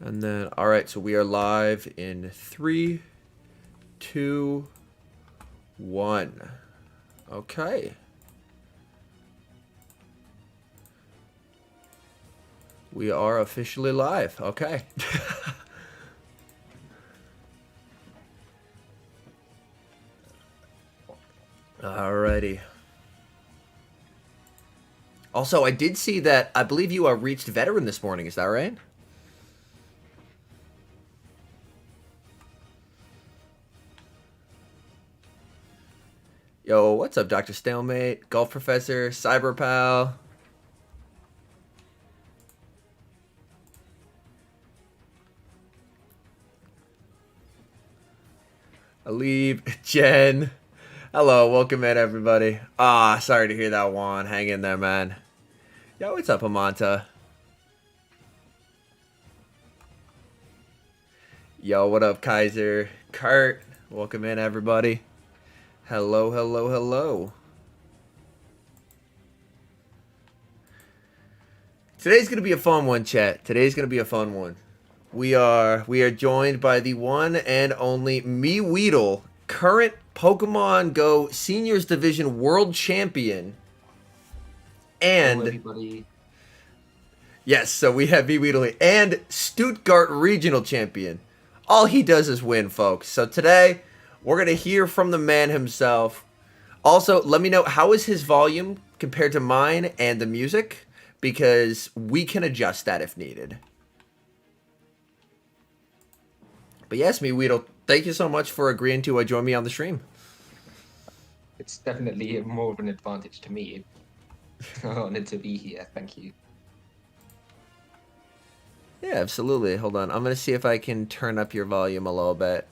And then, all right, so we are live in 3, 2, 1. Okay. We are officially live. Okay. Alrighty. Also, I did see that I believe you reached veteran this morning. Is that right? Yo, what's up, Dr. Stalemate, Golf Professor, Cyber Pal? Alib, Jen. Hello, welcome in, everybody. Sorry to hear that, Juan. Hang in there, man. Yo, what's up, Amanta? Yo, what up, Kaiser? Kurt, welcome in, everybody. Hello, hello, hello. Today's gonna be a fun one, chat. Today's gonna be a fun one. We are joined by the one and only MeWeedle, current Pokemon Go Seniors Division World Champion. And hello, everybody. Yes, so we have MeWeedle and Stuttgart Regional Champion. All he does is win, folks. So today, we're going to hear from the man himself. Also, let me know, how is his volume compared to mine and the music? Because we can adjust that if needed. But yes, MeWeedle, thank you so much for agreeing to join me on the stream. It's definitely more of an advantage to me. Honored to be here. Thank you. Yeah, absolutely. Hold on. I'm going to see if I can turn up your volume a little bit.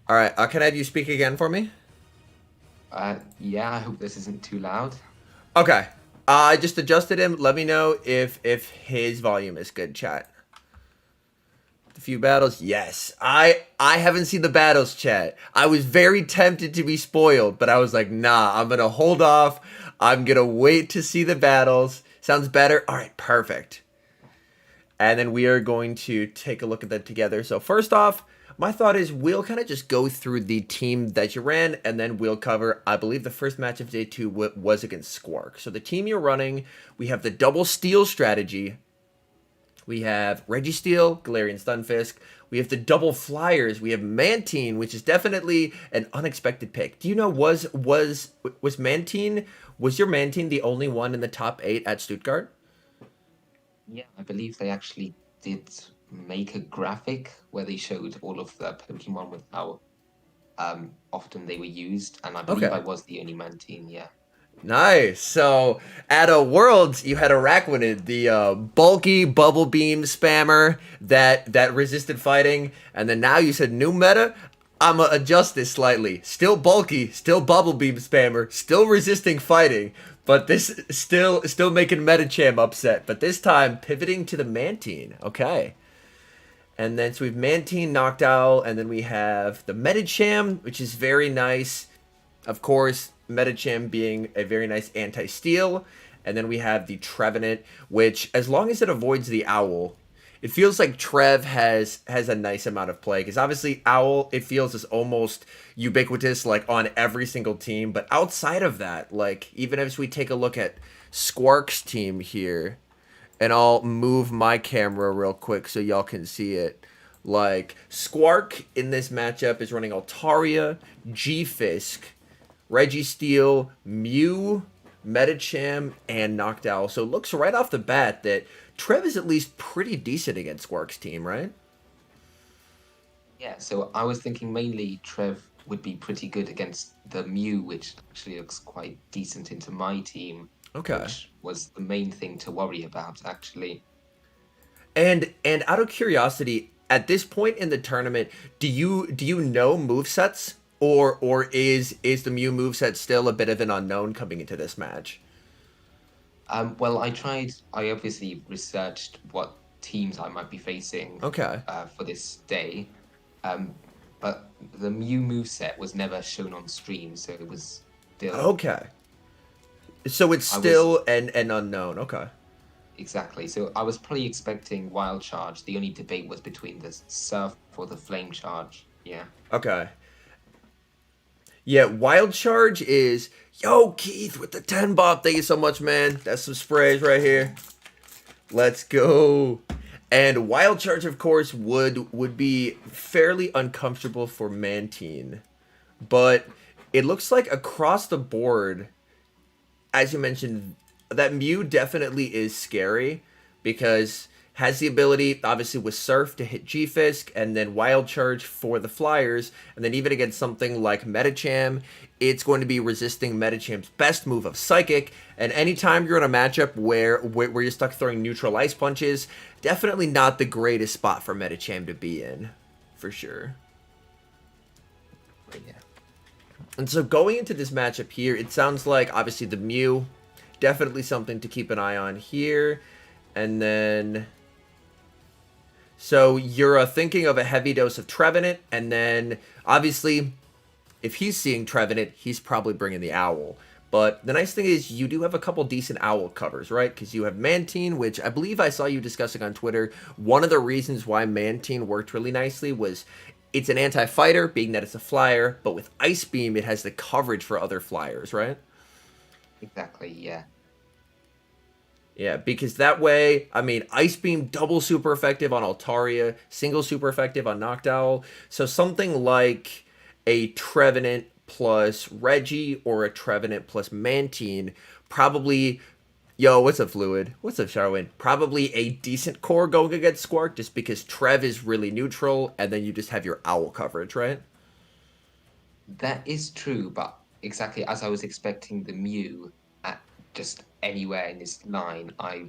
All right. Can I have you speak again for me? Yeah, I hope this isn't too loud. Okay. I just adjusted him. Let me know if his volume is good, chat. A few battles, yes. I haven't seen the battles, chat. I was very tempted to be spoiled, but I was like, nah, I'm gonna hold off. I'm gonna wait to see the battles. Sounds better. All right, perfect. And then we are going to take a look at that together. So first off, my thought is we'll kind of just go through the team that you ran, and then we'll cover, I believe the first match of day 2 was against Squark. So the team you're running, we have the double steal strategy. We have Registeel, Galarian Stunfisk. We have the double flyers. We have Mantine, which is definitely an unexpected pick. Do you know, was Mantine, was your Mantine the only one in the top 8 at Stuttgart? Yeah, I believe they actually did make a graphic where they showed all of the Pokemon with how often they were used, and I believe I Okay. was the only Mantine, yeah. Nice. So at a Worlds, you had a Araquanid, the bulky bubble beam spammer that resisted fighting, and then now you said new meta. I'ma adjust this slightly. Still bulky, still bubble beam spammer, still resisting fighting, but this still making Metacham upset. But this time pivoting to the Mantine. Okay. And then so we've Mantine, Noctowl, and then we have the Metacham, which is very nice. Of course, Metacham being a very nice anti-steal. And then we have the Trevenant, which, as long as it avoids the Owl, it feels like Trev has a nice amount of play. Because obviously, Owl, it feels is almost ubiquitous, like, on every single team. But outside of that, like, even as we take a look at Squark's team here, and I'll move my camera real quick so y'all can see it. Like, Squark in this matchup is running Altaria, G-Fisk, Registeel, Mew, Metacham, and Noctowl. So it looks right off the bat that Trev is at least pretty decent against Squark's team, right? Yeah, so I was thinking mainly Trev would be pretty good against the Mew, which actually looks quite decent into my team, Okay. which was the main thing to worry about, actually. And out of curiosity, at this point in the tournament, do you know movesets? Or is the Mew moveset still a bit of an unknown coming into this match? Well, I obviously researched what teams I might be facing Okay. for this day. Um, but the Mew moveset was never shown on stream, so it was still. Okay. So it's I was still an unknown. Okay. exactly. So I was probably expecting Wild Charge. The only debate was between the Surf or the Flame Charge. Yeah. Okay. Yeah, Wild Charge is yo Keith with the 10 bop. Thank you so much, man. That's some sprays right here. Let's go. And Wild Charge, of course, would be fairly uncomfortable for Mantine, but it looks like across the board, as you mentioned, that Mew definitely is scary because has the ability, obviously, with Surf to hit G-Fisk, and then Wild Charge for the Flyers, and then even against something like Medicham, it's going to be resisting Medicham's best move of Psychic, and anytime you're in a matchup where you're stuck throwing neutral ice punches, definitely not the greatest spot for Medicham to be in, for sure. But yeah. And so going into this matchup here, it sounds like, obviously, the Mew, definitely something to keep an eye on here, and then... So you're thinking of a heavy dose of Trevenant, and then obviously, if he's seeing Trevenant, he's probably bringing the Owl. But the nice thing is you do have a couple decent Owl covers, right? Because you have Mantine, which I believe I saw you discussing on Twitter. One of the reasons why Mantine worked really nicely was it's an anti-fighter, being that it's a flyer, but with Ice Beam, it has the coverage for other flyers, right? Exactly. Yeah. Yeah, because that way, I mean, Ice Beam double super effective on Altaria, single super effective on Noctowl. So something like a Trevenant plus Reggie or a Trevenant plus Mantine, probably, yo, what's up, Fluid? What's up, Charwin? Probably a decent core going against Squark just because Trev is really neutral, and then you just have your Owl coverage, right? That is true, but exactly as I was expecting the Mew at just anywhere in this line, I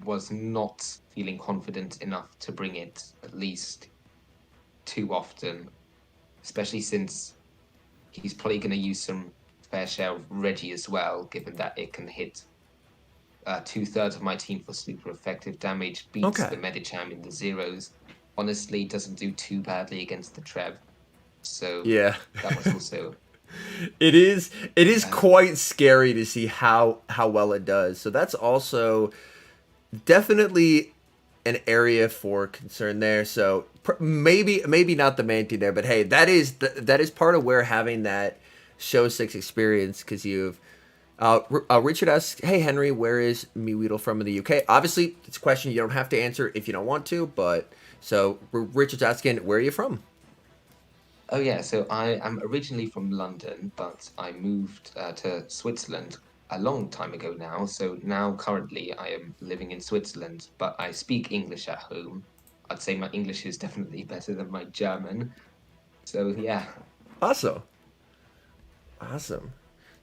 was not feeling confident enough to bring it at least too often, especially since he's probably going to use some fair share of Reggie as well, given that it can hit 2/3 of my team for super effective damage, beats Okay. the Medicham in the zeros. Honestly, doesn't do too badly against the Trev. So Yeah. that was also It is uh, quite scary to see how well it does. So that's also definitely an area for concern there. So maybe not the Mantine there, but hey, that is part of where having that show 6 experience, because you've Richard asks, "Hey Henry, where is MeWeedle from in the UK?" Obviously, it's a question you don't have to answer if you don't want to, but so Richard's asking, "Where are you from?" oh yeah, so I am originally from London, but I moved to Switzerland a long time ago now. So now currently I am living in Switzerland, but I speak English at home. I'd say my English is definitely better than my German. So yeah, Awesome. Awesome.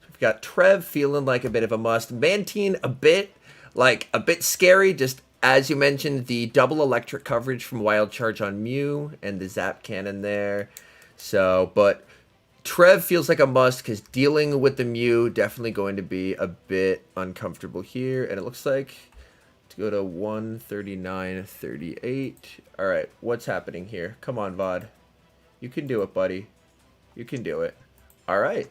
So we've got Trev feeling like a bit of a must. Mantine a bit scary, just as you mentioned, the double electric coverage from Wild Charge on Mew and the Zap Cannon there. So, but Trev feels like a must because dealing with the Mew definitely going to be a bit uncomfortable here. And it looks like to go to 139.38. All right, what's happening here? Come on, VOD. You can do it, buddy. You can do it. All right.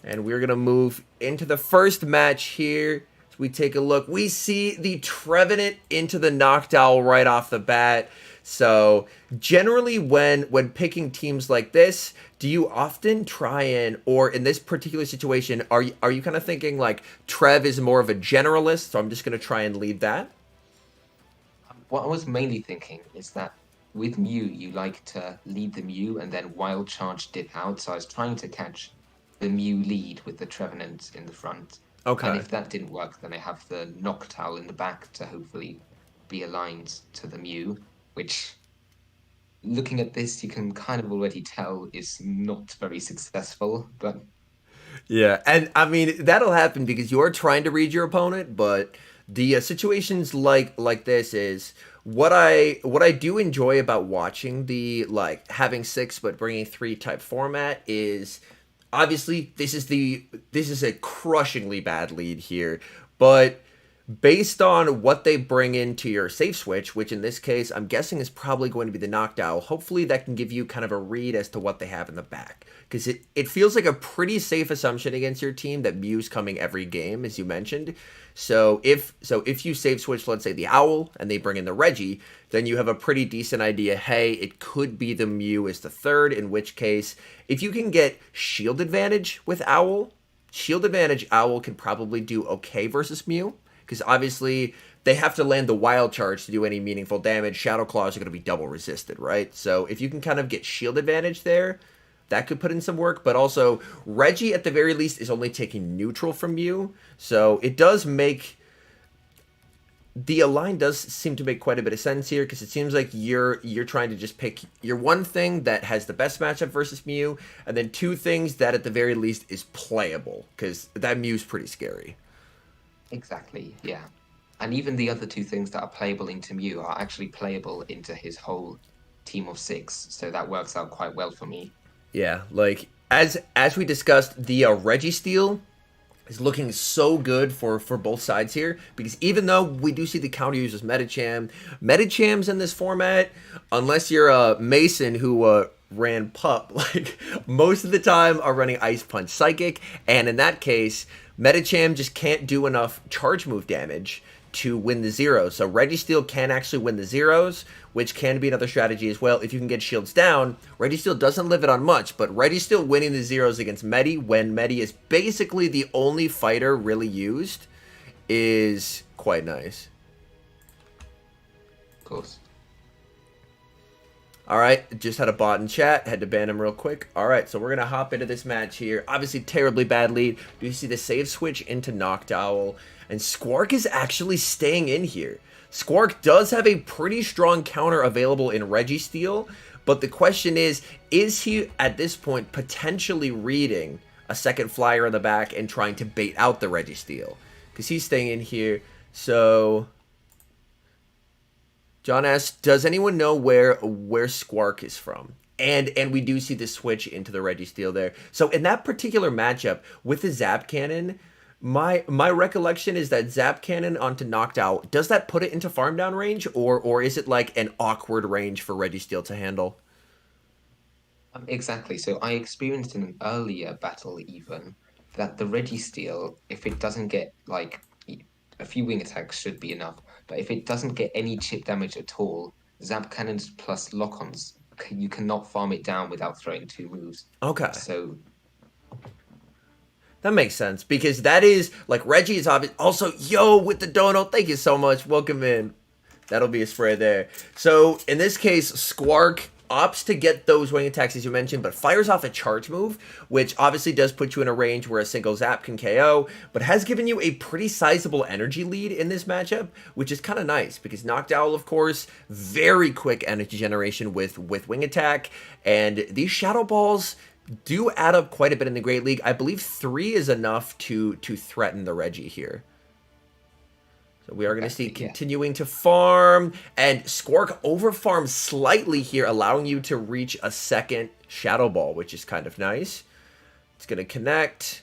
And we're going to move into the first match here. As we take a look, we see the Trevenant into the Noctowl right off the bat. So generally when picking teams like this, do you often try and, or in this particular situation, are you kind of thinking like Trev is more of a generalist, so I'm just going to try and lead that? what I was mainly thinking is that with Mew, you like to lead the Mew and then Wild Charge dip out. So I was trying to catch the Mew lead with the Trevenant in the front. And Okay. if that didn't work, then I have the Noctowl in the back to hopefully be aligned to the Mew, which, looking at this, you can kind of already tell is not very successful. But Yeah, and I mean that'll happen because you're trying to read your opponent, but the situations like this is what I do enjoy about watching the like having 6 but bringing 3 type format is obviously this is a crushingly bad lead here, but based on what they bring into your safe switch, which in this case I'm guessing is probably going to be the knockdown, hopefully that can give you kind of a read as to what they have in the back. Because it feels like a pretty safe assumption against your team that Mew's coming every game, as you mentioned. So if you safe switch, let's say the Owl, and they bring in the Reggie, then you have a pretty decent idea, hey, it could be the Mew as the third, in which case, if you can get shield advantage with Owl, shield advantage Owl can probably do okay versus Mew. Because obviously they have to land the wild charge to do any meaningful damage. Shadow Claws are going to be double resisted, right? So if you can kind of get shield advantage there, that could put in some work. But also, Reggie at the very least is only taking neutral from you. So it does make... The align does seem to make quite a bit of sense here, because it seems like you're trying to just pick your one thing that has the best matchup versus Mew, and then two things that at the very least is playable, because that Mew's pretty scary. Exactly, yeah. And even the other two things that are playable into Mew are actually playable into his whole team of 6, so that works out quite well for me. Yeah, like as we discussed, the Registeel is looking so good for both sides here, because even though we do see the counter users Medichams in this format, unless you're a Mason who ran Pup, like most of the time are running Ice Punch Psychic, and in that case, Medicham just can't do enough charge move damage to win the zeros. So Registeel can actually win the zeros, which can be another strategy as well. If you can get shields down, Registeel doesn't live it on much, but Registeel winning the zeros against Medi, when Medi is basically the only fighter really used, is quite nice. Of course. All right, just had a bot in chat. Had to ban him real quick. All right, so we're going to hop into this match here. Obviously, terribly bad lead. You see the save switch into Noctowl, and Squark is actually staying in here. Squark does have a pretty strong counter available in Registeel, but the question is he, at this point, potentially reading a second flyer in the back and trying to bait out the Registeel? Because he's staying in here, so... John asks, does anyone know where Squark is from? And we do see the switch into the Registeel there. So in that particular matchup with the Zap Cannon, my recollection is that Zap Cannon onto Noctowl, does that put it into farm down range, or is it like an awkward range for Registeel to handle? Exactly. So I experienced in an earlier battle even that the Registeel, if it doesn't get like a few wing attacks should be enough, but if it doesn't get any chip damage at all, Zap Cannons plus lock-ons, you cannot farm it down without throwing 2 moves. Okay. So that makes sense, because that is, like, Reggie is obvious. Also, yo, with the dono, thank you so much. Welcome in. That'll be a spray there. So, in this case, Squark opts to get those wing attacks, as you mentioned, but fires off a charge move, which obviously does put you in a range where a single zap can KO, but has given you a pretty sizable energy lead in this matchup, which is kind of nice, because Noctowl, of course, very quick energy generation with wing attack, and these Shadow Balls do add up quite a bit in the Great League. I believe 3 is enough to threaten the Reggie here. So we are going to see continuing to farm, and Squark over farms slightly here, allowing you to reach a second Shadow Ball, which is kind of nice. It's going to connect,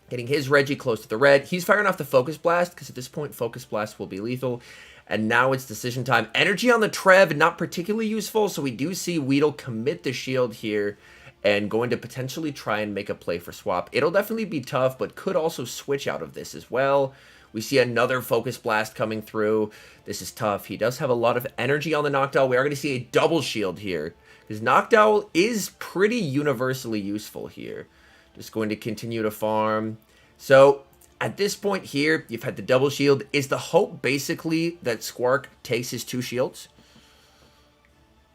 getting his Reggie close to the red. He's firing off the Focus Blast, because at this point, Focus Blast will be lethal. And now it's decision time. Energy on the Trev, not particularly useful, so we do see Weedle commit the shield here, and going to potentially try and make a play for swap. It'll definitely be tough, but could also switch out of this as well. We see another Focus Blast coming through. This is tough. He does have a lot of energy on the Noctowl. We are going to see a double shield here, because Noctowl is pretty universally useful here. Just going to continue to farm. So at this point here, you've had the double shield. Is the hope basically that Squark takes his 2 shields?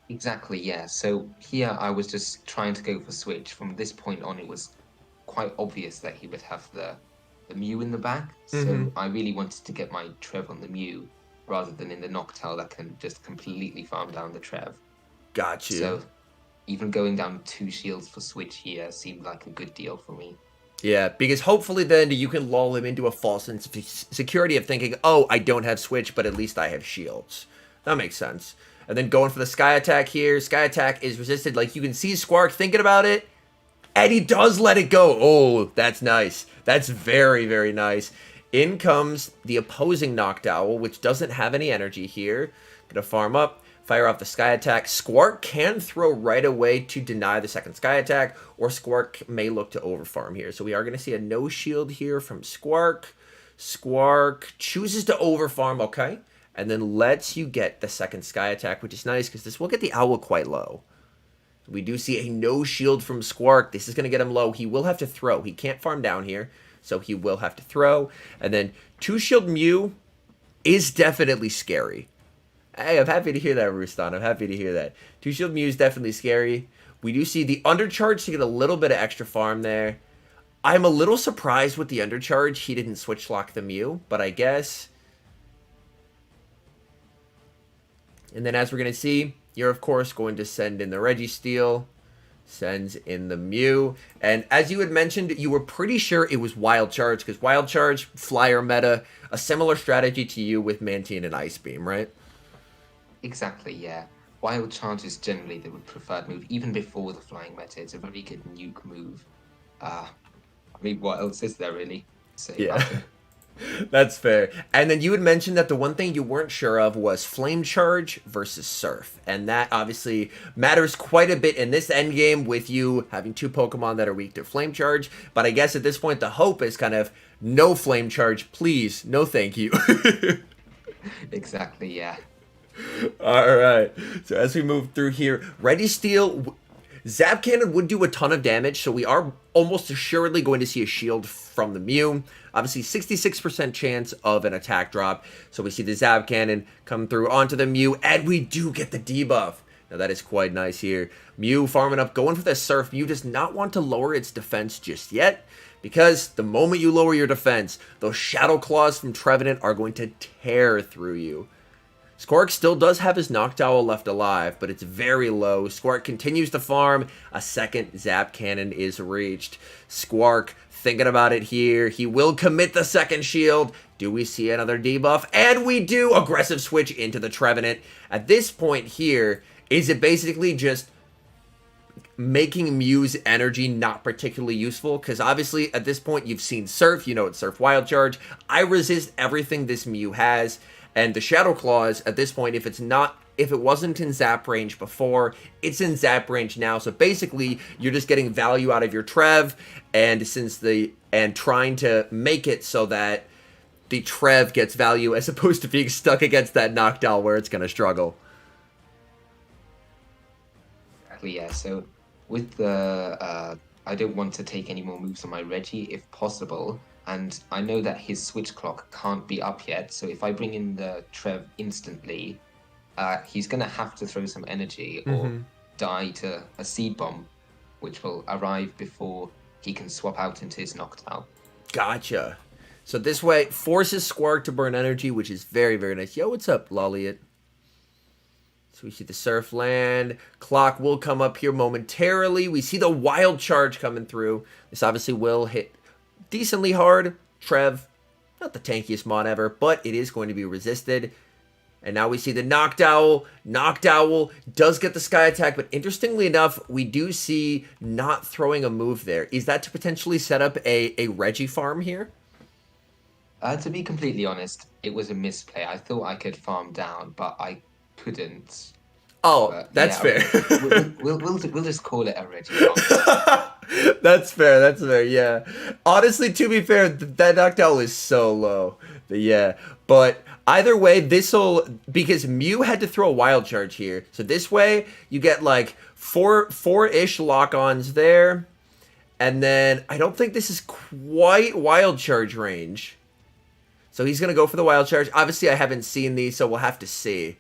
exactly, yeah. So here I was just trying to go for switch. From this point on, it was quite obvious that he would have the Mew in the back. So I really wanted to get my Trev on the Mew rather than in the Noctowl that can just completely farm down the Trev. Gotcha. So even going down 2 shields for switch here seemed like a good deal for me. Yeah, because hopefully then you can lull him into a false sense of security of thinking, oh, I don't have switch, but at least I have shields. That makes sense. And then going for the Sky Attack here. Sky Attack is resisted. Like, you can see Squark thinking about it, and he does let it go. Oh, that's nice. That's very, very nice. In comes the opposing Noctowl, which doesn't have any energy here. Gonna farm up, fire off the Sky Attack. Squark can throw right away to deny the second Sky Attack, or Squark may look to overfarm here. So we are gonna see a no shield here from Squark. Squark chooses to overfarm, okay, and then lets you get the second Sky Attack, which is nice because this will get the Owl quite low. We do see a no shield from Squark. This is going to get him low. He will have to throw. He can't farm down here, so he will have to throw. And then 2-shield Mew is definitely scary. Hey, I'm happy to hear that, Rustan. I'm happy to hear that. 2-shield Mew is definitely scary. We do see the undercharge to get a little bit of extra farm there. I'm a little surprised with the undercharge. He didn't switch lock the Mew, but I guess. And then as we're going to see, you're of course going to send in the Registeel. Sends in the Mew. And as you had mentioned, you were pretty sure it was Wild Charge, because Wild Charge, Flyer meta, a similar strategy to you with Mantine and Ice Beam, right? Exactly, yeah. Wild Charge is generally the preferred move, even before the flying meta. It's a very good nuke move. I mean, what else is there really to say about it? That's fair. And then you had mentioned that the one thing you weren't sure of was Flame Charge versus Surf. And that obviously matters quite a bit in this endgame with you having 2 Pokemon that are weak to Flame Charge. But I guess at this point the hope is kind of no Flame Charge, please. No thank you. Exactly, yeah. Alright. So as we move through here, Registeel... Zap Cannon would do a ton of damage, so we are almost assuredly going to see a shield from the Mew. Obviously, 66% chance of an attack drop. So we see the Zap Cannon come through onto the Mew, and we do get the debuff. Now that is quite nice here. Mew farming up, going for the Surf. Mew does not want to lower its defense just yet, because the moment you lower your defense, those Shadow Claws from Trevenant are going to tear through you. Squark still does have his Noctowl left alive, but it's very low. Squark continues to farm. A second Zap Cannon is reached. Squark thinking about it here. He will commit the second shield. Do we see another debuff? And we do! Aggressive switch into the Trevenant. At this point here, is it basically just making Mew's energy not particularly useful? Because obviously at this point you've seen Surf. You know it's Surf Wild Charge. I resist everything this Mew has. And the Shadow Claws, at this point, if it wasn't in Zap range before, it's in Zap range now. So basically, you're just getting value out of your Trev, and trying to make it so that the Trev gets value as opposed to being stuck against that Noctowl where it's going to struggle. Exactly, yeah. So with the I don't want to take any more moves on my Reggie if possible. And I know that his switch clock can't be up yet, so if I bring in the Trev instantly, he's going to have to throw some energy or die to a Seed Bomb, which will arrive before he can swap out into his Noctowl. Gotcha. So this way, forces Squark to burn energy, which is very, very nice. Yo, what's up, Lolliot? So we see the Surf land. Clock will come up here momentarily. We see the Wild Charge coming through. This obviously will hit decently hard. Trev, not the tankiest mon ever, but it is going to be resisted. And now we see the Noctowl. Noctowl does get the Sky Attack, but interestingly enough, we do see not throwing a move there. Is that to potentially set up a Reggie farm here? To be completely honest, it was a misplay. I thought I could farm down, but I couldn't. Oh, that's fair. We'll just call it a Reggie farm. That's fair. That's fair. Yeah. Honestly, to be fair, that Noctowl is so low. Yeah. But either way, because Mew had to throw a Wild Charge here. So this way, you get like four-ish lock-ons there. And then I don't think this is quite Wild Charge range. So he's going to go for the Wild Charge. Obviously, I haven't seen these, so we'll have to see.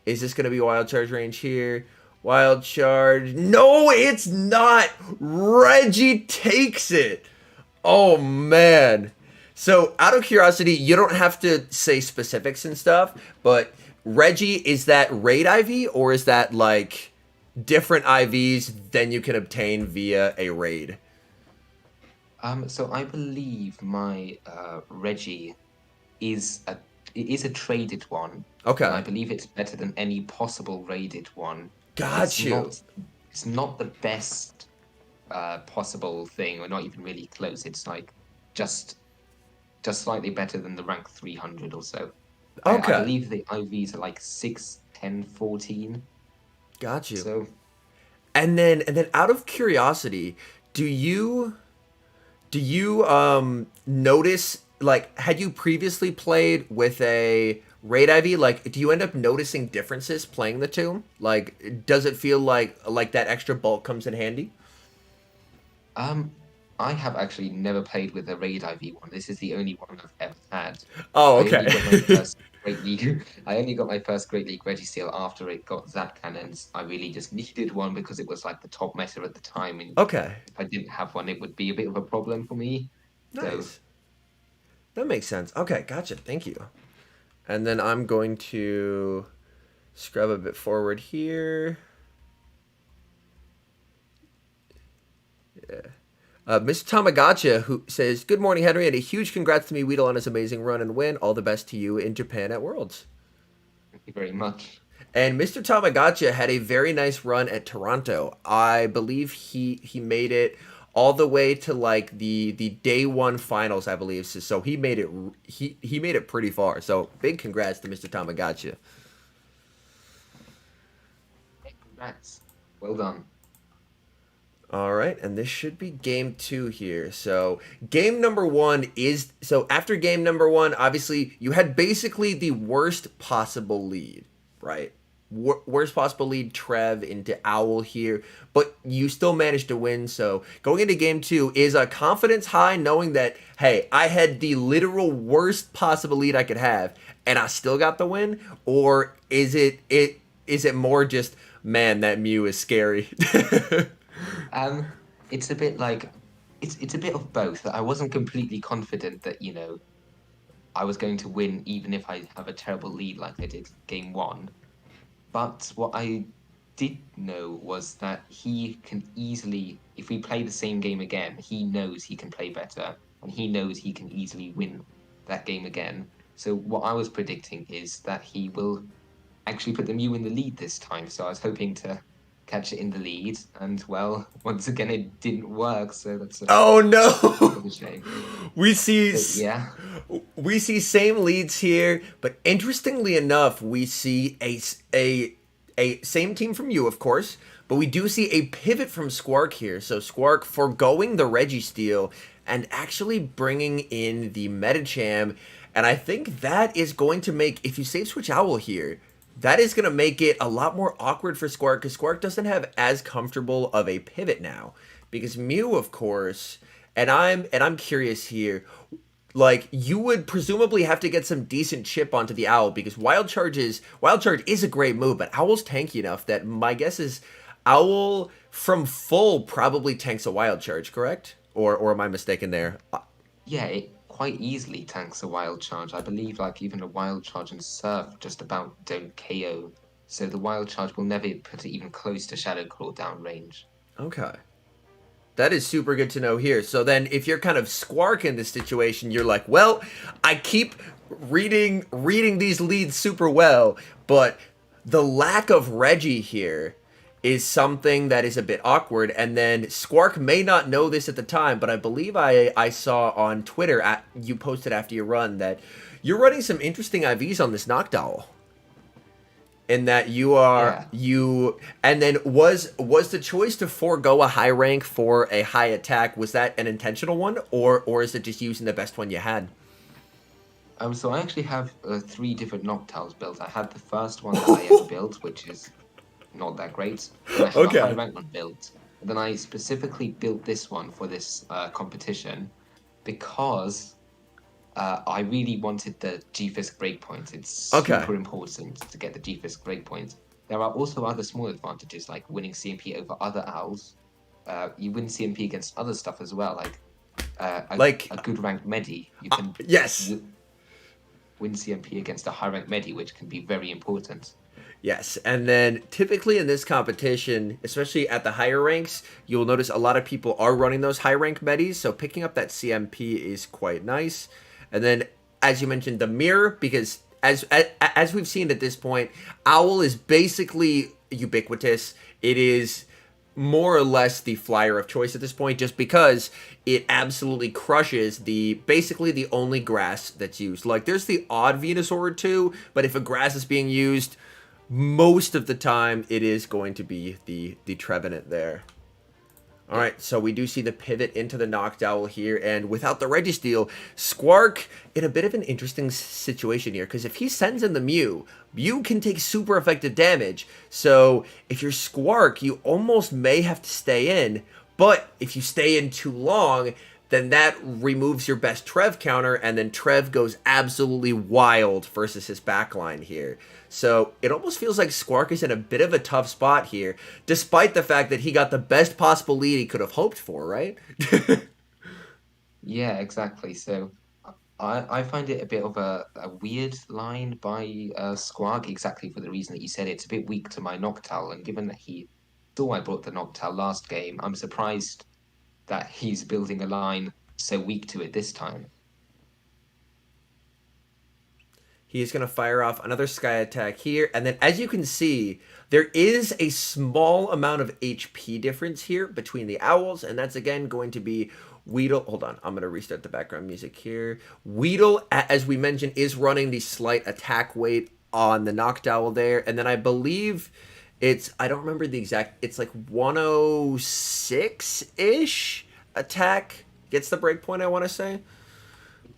Is this going to be Wild Charge range here? Wild Charge. No, it's not. Reggie takes it. Oh, man. So, out of curiosity, you don't have to say specifics and stuff, but Reggie, is that raid IV, or is that, like, different IVs than you can obtain via a raid? So I believe my Reggie is a traded one. Okay. And I believe it's better than any possible raided one. Got you. It's not the best possible thing, or not even really close. It's like just just slightly better than the rank 300 or so. I Okay, believe the IVs are like 6, 10, 14. got you. So And then out of curiosity, do you notice, like, had you previously played with a raid IV? Like, do you end up noticing differences playing the two? Like, does it feel like that extra bulk comes in handy? Um, I have actually never played with a raid IV one. This is the only one I've ever had. Oh, I only got my okay. first Great League. I only got my first Great League Registeel after it got Zap Cannons. I really just needed one because it was like the top meta at the time, and Okay, if I didn't have one, it would be a bit of a problem for me. So nice. That makes sense. Okay, gotcha. Thank you. And then I'm going to scrub a bit forward here. Mr. Tamagotcha, who says, "Good morning, Henry, and a huge congrats to MeWeedle on his amazing run and win. All the best to you in Japan at Worlds." thank you very much. And Mr. Tamagotcha had a very nice run at Toronto. I believe he made it all the way to like the day one finals, I believe. So he made it he made it pretty far. So big congrats to Mr. Tamagotcha. Congrats. Well done. All right, and this should be game two here. So, game number one is so after game number one, obviously, you had basically the worst possible lead, right? Worst possible lead, Trev into Owl here, but you still managed to win. So, going into game two is a confidence high, knowing that, hey, I had the literal worst possible lead I could have, and I still got the win? Or is it more just, man, that Mew is scary? Um, it's a bit like it's a bit of both. I wasn't completely confident that, I was going to win even if I have a terrible lead like I did game one. But what I did know was that he can easily, if we play the same game again, he knows he can play better and he knows he can easily win that game again. So what I was predicting is that he will actually put the Mew in the lead this time. So I was hoping to catch it in the lead, and well, once again, it didn't work. So that's a Oh bit no. of a shame. We see But yeah, we see same leads here, but interestingly enough, we see a same team from you, of course, but we do see a pivot from Squark here. So Squark foregoing the Registeel and actually bringing in the Metacham, and I think that is going to make, if you save Switch Owl here, that is going to make it a lot more awkward for Squark because Squark doesn't have as comfortable of a pivot now. Because Mew, of course, and I'm curious here, like you would presumably have to get some decent chip onto the Owl because Wild Charge is a great move, but Owl's tanky enough that my guess is Owl from full probably tanks a Wild Charge, correct? Or am I mistaken there? yeah, it quite easily tanks a wild charge. I believe like even a wild charge and surf just about don't KO. So the wild charge will never put it even close to Shadow Claw down range. Okay. That is super good to know here. So then if you're kind of Squark in this situation, you're like, well, I keep reading these leads super well, but the lack of Reggie here is something that is a bit awkward. And then Squark may not know this at the time, but I believe I saw on Twitter you posted after your run that you're running some interesting IVs on this Noctowl. In that you are Yeah. you and then was the choice to forego a high rank for a high attack, was that an intentional one, or is it just using the best one you had? So I actually have three different Noctowls built. I had the first one that I ever built, which is not that great. Then I have a high Okay. rank one built. And then I specifically built this one for this competition because I really wanted the G-Fisk breakpoint. It's Okay. super important to get the G-Fisk breakpoint. There are also other small advantages like winning CMP over other owls. You win CMP against other stuff as well, like Like, a good ranked Medi. You can yes. win CMP against a high ranked Medi, which can be very important. Yes, and then typically in this competition, especially at the higher ranks, you'll notice a lot of people are running those high rank medis, so picking up that CMP is quite nice. And then, as you mentioned, the mirror, because as we've seen at this point, Owl is basically ubiquitous. It is more or less the flyer of choice at this point, just because it absolutely crushes the basically the only grass that's used. Like, there's the odd Venusaur or two, but if a grass is being used, most of the time it is going to be the Trevenant there. All right, so we do see the pivot into the Noctowl here, and without the Registeel, Squark in a bit of an interesting situation here, because if he sends in the Mew, Mew can take super effective damage. So if you're Squark, you almost may have to stay in, but if you stay in too long, then that removes your best Trev counter, and then Trev goes absolutely wild versus his backline here. So it almost feels like Squark is in a bit of a tough spot here, despite the fact that he got the best possible lead he could have hoped for, right? Yeah, exactly. So I find it a bit of a weird line by Squark, exactly for the reason that you said. It's a bit weak to my Noctowl, and given that he saw I brought the Noctowl last game, I'm surprised that he's building a line so weak to it this time. He's going to fire off another Sky Attack here. And then, as you can see, there is a small amount of HP difference here between the Owls. And that's, again, going to be Weedle. Hold on. I'm going to restart the background music here. Weedle, as we mentioned, is running the slight attack weight on the Noctowl there. And then I believe it's, I don't remember the exact, it's like 106-ish attack gets the breakpoint, I want to say.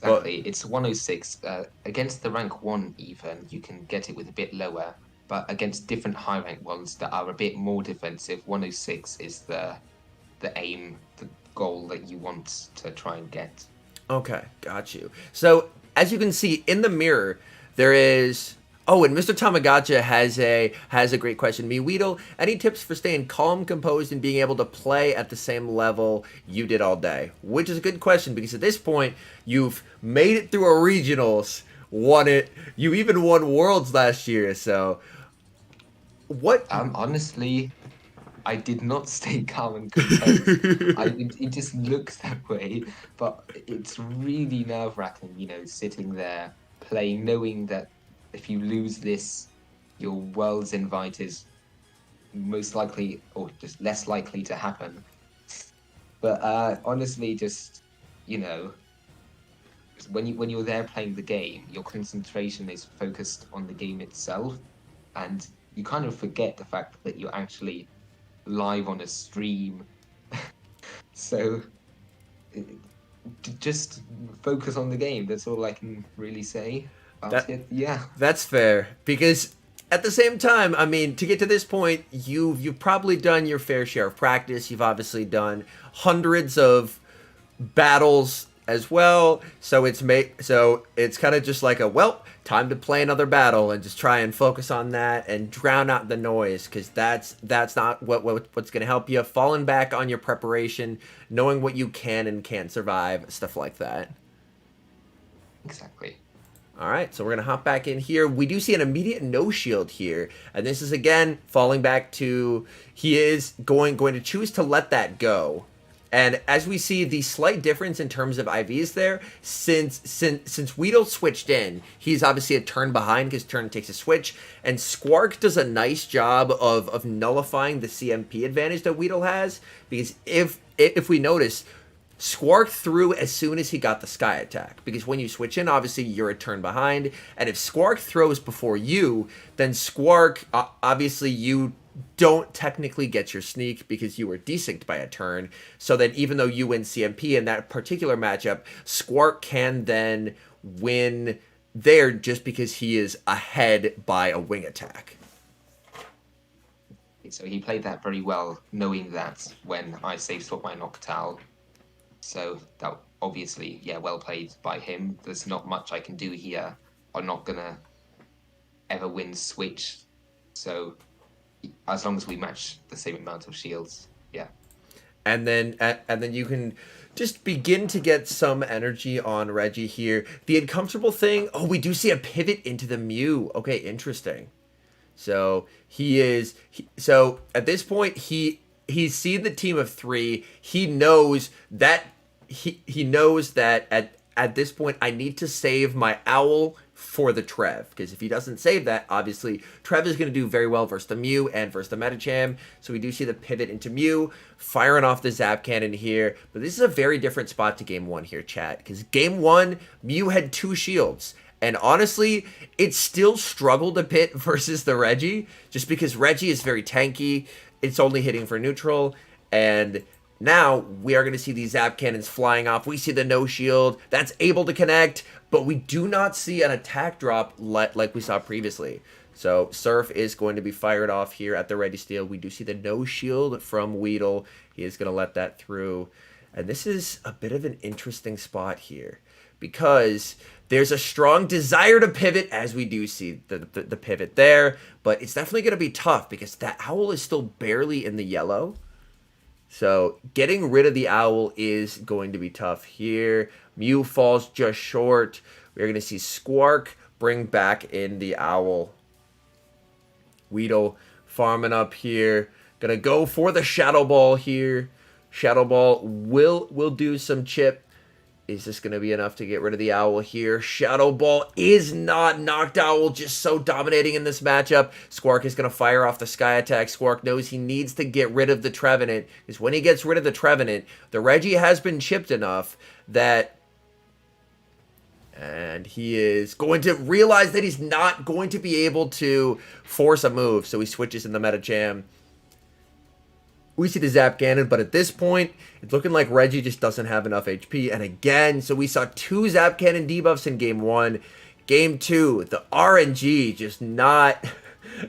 Exactly. It's 106. Against the rank 1 even, you can get it with a bit lower, but against different high rank ones that are a bit more defensive, 106 is the aim, the goal that you want to try and get. Okay, got you. So, as you can see in the mirror, there is... Oh, and Mr. Tamagotcha has a great question. MeWeedle, any tips for staying calm, composed, and being able to play at the same level you did all day? Which is a good question, because at this point, you've made it through a regionals, won it. You even won Worlds last year, so... What... Honestly, I did not stay calm and composed. It just looks that way, but it's really nerve-wracking, you know, sitting there playing, knowing that if you lose this, your World's invite is most likely, or just less likely to happen. But honestly, just, you know, when you're there playing the game, your concentration is focused on the game itself, and you kind of forget the fact that you're actually live on a stream. So just focus on the game. That's all I can really say about it. Yeah. That's fair, because at the same time, I mean, to get to this point, you've probably done your fair share of practice. You've obviously done hundreds of battles as well, so it's kind of just like a, well, time to play another battle and just try and focus on that and drown out the noise, because that's not what's going to help you. Falling back on your preparation, knowing what you can and can't survive, stuff like that. Exactly. All right, so we're going to hop back in here. We do see an immediate no shield here, and this is, again, falling back to, he is going to choose to let that go. And as we see, the slight difference in terms of IVs there, since Weedle switched in, he's obviously a turn behind because turn takes a switch, and Squark does a nice job of nullifying the CMP advantage that Weedle has, because if we notice, Squark threw as soon as he got the Sky Attack, because when you switch in, obviously you're a turn behind, and if Squark throws before you, then Squark, obviously you don't technically get your sneak because you were desynced by a turn, so that even though you win CMP in that particular matchup, Squark can then win there just because he is ahead by a wing attack. So he played that very well, knowing that when I save swap my Noctowl. So that obviously, yeah, well played by him. There's not much I can do here. I'm not gonna ever win switch. So as long as we match the same amount of shields, yeah. And then you can just begin to get some energy on Reggie here. The uncomfortable thing, oh, we do see a pivot into the Mew. Okay, interesting. So so at this point he's seen the team of 3. He knows that he knows that at this point I need to save my Owl for the Trev, because if he doesn't save that, obviously Trev is going to do very well versus the Mew and versus the Metacham. So we do see the pivot into Mew, firing off the Zap Cannon here. But this is a very different spot to game one here, chat, because game one, Mew had 2 shields. And honestly, it still struggled a bit versus the Reggie, just because Reggie is very tanky. It's only hitting for neutral, and now we are going to see these Zap Cannons flying off. We see the no shield that's able to connect, but we do not see an attack drop like we saw previously. So Surf is going to be fired off here at the Registeel. We do see the no shield from MeWeedle. He is going to let that through. And this is a bit of an interesting spot here, because there's a strong desire to pivot, as we do see the pivot there, but it's definitely going to be tough because that Owl is still barely in the yellow. So getting rid of the Owl is going to be tough here. Mew falls just short. We're going to see Squark bring back in the Owl. Weedle farming up here. Going to go for the Shadow Ball here. Shadow Ball will do some chip. Is this going to be enough to get rid of the Owl here? Shadow Ball is not. Knocked Owl just so dominating in this matchup. Squark is going to fire off the Sky Attack. Squark knows he needs to get rid of the Trevenant, because when he gets rid of the Trevenant, the Reggie has been chipped enough that... And he is going to realize that he's not going to be able to force a move, so he switches in the Metacham. We see the Zap Cannon, but at this point, it's looking like Reggie just doesn't have enough HP. And again, so we saw 2 Zap Cannon debuffs in game 1. Game 2, the RNG just not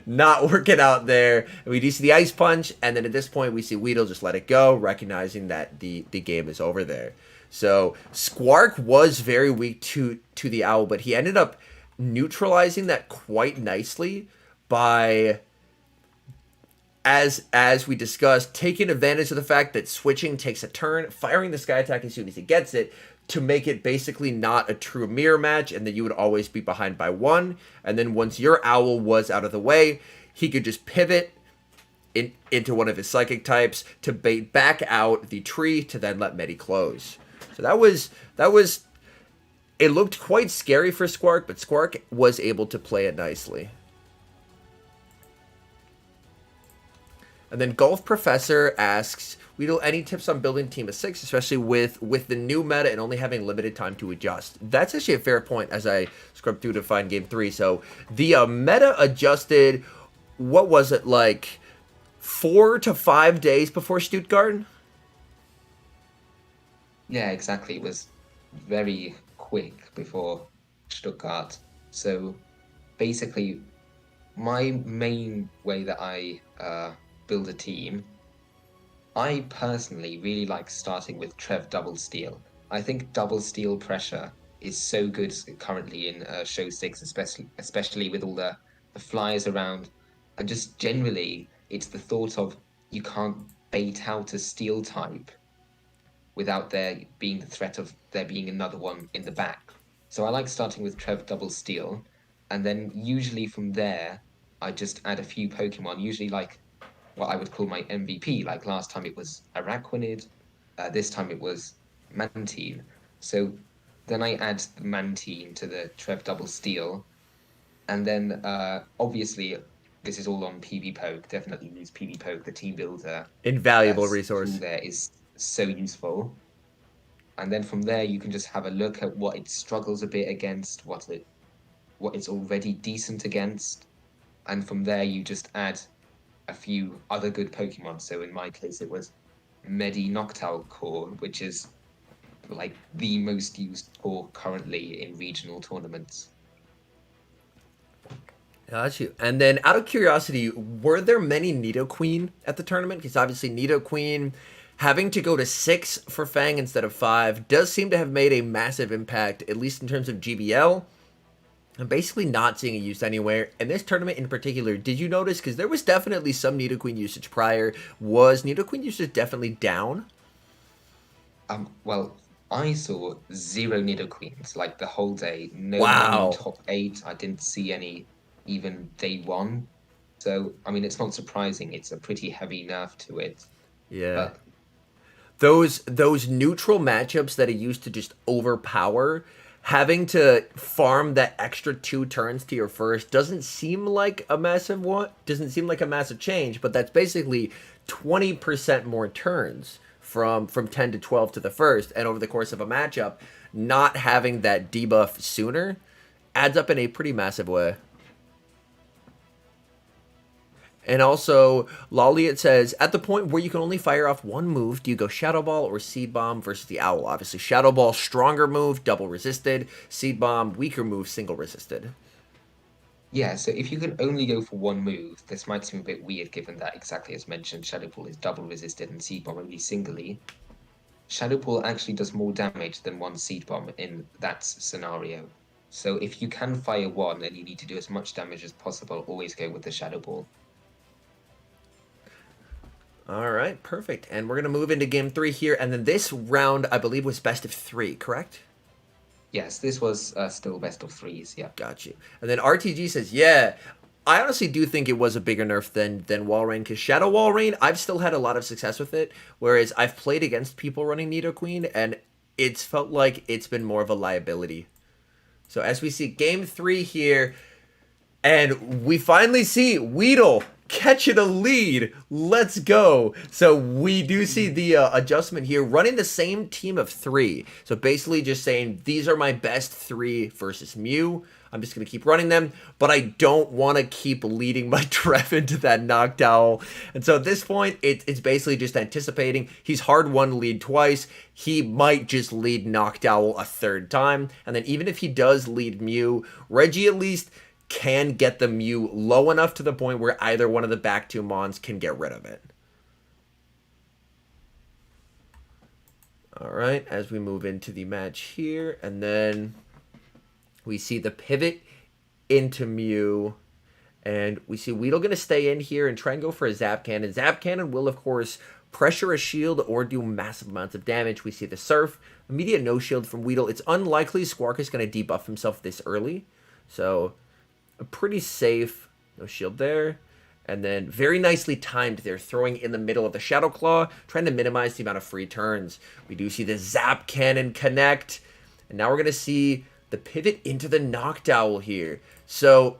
working out there. And we do see the Ice Punch, and then at this point, we see Weedle just let it go, recognizing that the game is over there. So Squark was very weak to the Owl, but he ended up neutralizing that quite nicely by... As we discussed, taking advantage of the fact that switching takes a turn, firing the Sky Attack as soon as he gets it, to make it basically not a true mirror match, and that you would always be behind by 1. And then once your Owl was out of the way, he could just pivot into one of his Psychic types to bait back out the tree to then let Medi close. So that was it looked quite scary for Squark, but Squark was able to play it nicely. And then Golf Professor asks, Weedle, any tips on building team of 6, especially with the new meta and only having limited time to adjust? That's actually a fair point as I scrub through to find game 3. So the meta adjusted, what was it, like 4 to 5 days before Stuttgart? Yeah, exactly. It was very quick before Stuttgart. So basically, my main way that I build a team, I personally really like starting with Trev Double Steal. I think Double Steal pressure is so good currently in Show 6, especially with all the flyers around, and just generally it's the thought of you can't bait out a Steel type without there being the threat of there being another one in the back. So I like starting with Trev Double Steal, and then usually from there I just add a few Pokemon, usually like what I would call my MVP. Like last time it was Araquanid, this time it was Mantine. So then I add the Mantine to the Trev Double Steal, and then obviously this is all on PV Poke. Definitely use PV Poke, the team builder. Invaluable resource. Tool there is so useful. And then from there you can just have a look at what it struggles a bit against, what it's already decent against, and from there you just add a few other good Pokemon. So in my case, it was Medi Noctowl Core, which is like the most used core currently in regional tournaments. Got you. And then out of curiosity, were there many Nidoqueen at the tournament? Because obviously Nidoqueen having to go to 6 for Fang instead of 5 does seem to have made a massive impact, at least in terms of GBL. I'm basically not seeing it used anywhere. And this tournament in particular, did you notice? Because there was definitely some Nidoqueen usage prior. Was Nidoqueen usage definitely down? Well, I saw 0 Nidoqueens like the whole day. No Wow. one in top 8. I didn't see any even day 1. So, I mean, it's not surprising. It's a pretty heavy nerf to it. Yeah. But Those neutral matchups that it used to just overpower having to farm that extra 2 turns to your first doesn't seem like a massive change, but that's basically 20% more turns from 10 to 12 to the first, and over the course of a matchup, not having that debuff sooner adds up in a pretty massive way. And also, Lolliot says, at the point where you can only fire off one move, do you go Shadow Ball or Seed Bomb versus the Owl? Obviously, Shadow Ball, stronger move, double resisted. Seed Bomb, weaker move, single resisted. Yeah, so if you can only go for one move, this might seem a bit weird given that, exactly as mentioned, Shadow Ball is double resisted and Seed Bomb only singly. Shadow Ball actually does more damage than one Seed Bomb in that scenario. So if you can fire one and you need to do as much damage as possible, always go with the Shadow Ball. All right, perfect. And we're going to move into game 3 here. And then this round, I believe, was best of 3, correct? Yes, this was still best of 3s, yeah. Got you. And then RTG says, yeah, I honestly do think it was a bigger nerf than Walrein, because Shadow Walrein, I've still had a lot of success with it, whereas I've played against people running Nidoqueen, and it's felt like it's been more of a liability. So as we see game 3 here, and we finally see Weedle catching a lead. Let's go. So we do see the adjustment here, running the same team of 3. So basically just saying, these are my best 3 versus Mew. I'm just going to keep running them, but I don't want to keep leading my Trev into that Noctowl. And so at this point, it's basically just anticipating. He's hard won to lead twice. He might just lead Noctowl a 3rd time. And then even if he does lead Mew, Reggie at least can get the Mew low enough to the point where either one of the back 2 Mons can get rid of it. All right, as we move into the match here, and then we see the pivot into Mew, and we see Weedle going to stay in here and try and go for a Zap Cannon. Zap Cannon will, of course, pressure a shield or do massive amounts of damage. We see the Surf, immediate no shield from Weedle. It's unlikely Squark is going to debuff himself this early, so a pretty safe, no shield there. And then very nicely timed there, throwing in the middle of the Shadow Claw, trying to minimize the amount of free turns. We do see the Zap Cannon connect. And now we're going to see the pivot into the Noctowl here. So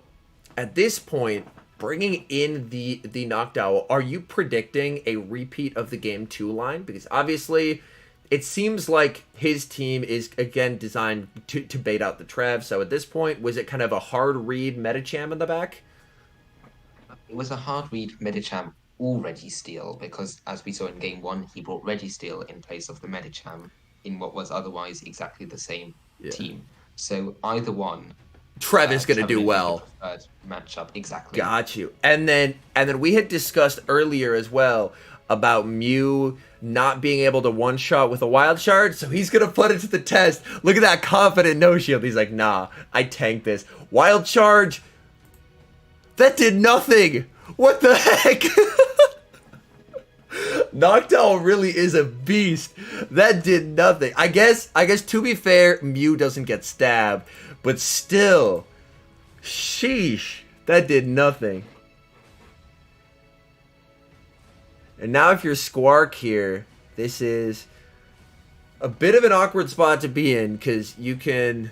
at this point, bringing in the Noctowl, are you predicting a repeat of the game 2 line? Because obviously it seems like his team is, again, designed to bait out the Trev. So at this point, was it kind of a hard read Medicham in the back? It was a hard read Medicham or Registeel, because as we saw in game 1, he brought Registeel in place of the Medicham in what was otherwise exactly the same team. So either one, Trev is going to do well. Matchup, exactly. Got you. And then we had discussed earlier as well about Mew not being able to one-shot with a Wild Shard, so he's going to put it to the test. Look at that confident no-shield. He's like, nah, I tanked this. Wild Charge, that did nothing. What the heck? Noctowl really is a beast. That did nothing. I guess to be fair, Mew doesn't get stabbed, but still, sheesh, that did nothing. And now if you're Squark here, this is a bit of an awkward spot to be in, because you can...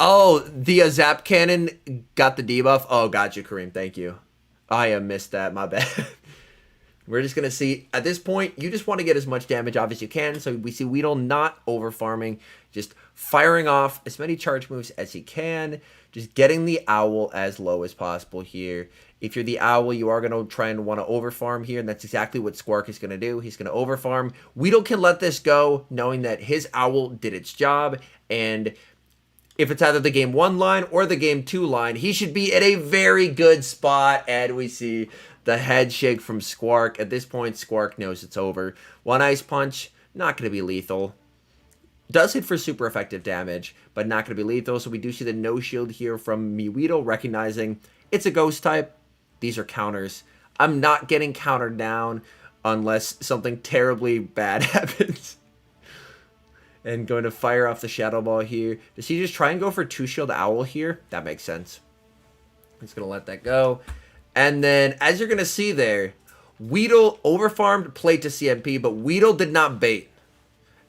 Oh, the Zap Cannon got the debuff. Oh, gotcha, Kareem. Thank you. I missed that. My bad. We're just going to see, at this point, you just want to get as much damage off as you can. So we see Weedle not over farming, just firing off as many charge moves as he can, just getting the Owl as low as possible here. If you're the Owl, you are going to try and want to over farm here, and that's exactly what Squark is going to do. He's going to over farm. Weedle can let this go, knowing that his Owl did its job, and if it's either the game 1 line or the game 2 line, he should be at a very good spot. And we see the head shake from Squark. At this point, Squark knows it's over. One Ice Punch, not going to be lethal. Does hit for super effective damage, but not going to be lethal. So we do see the no shield here from MeWeedle, recognizing it's a ghost type. These are counters. I'm not getting countered down unless something terribly bad happens. And going to fire off the Shadow Ball here. Does he just try and go for 2-shield Owl here? That makes sense. He's going to let that go. And then, as you're going to see there, Weedle overfarmed, played to CMP, but Weedle did not bait.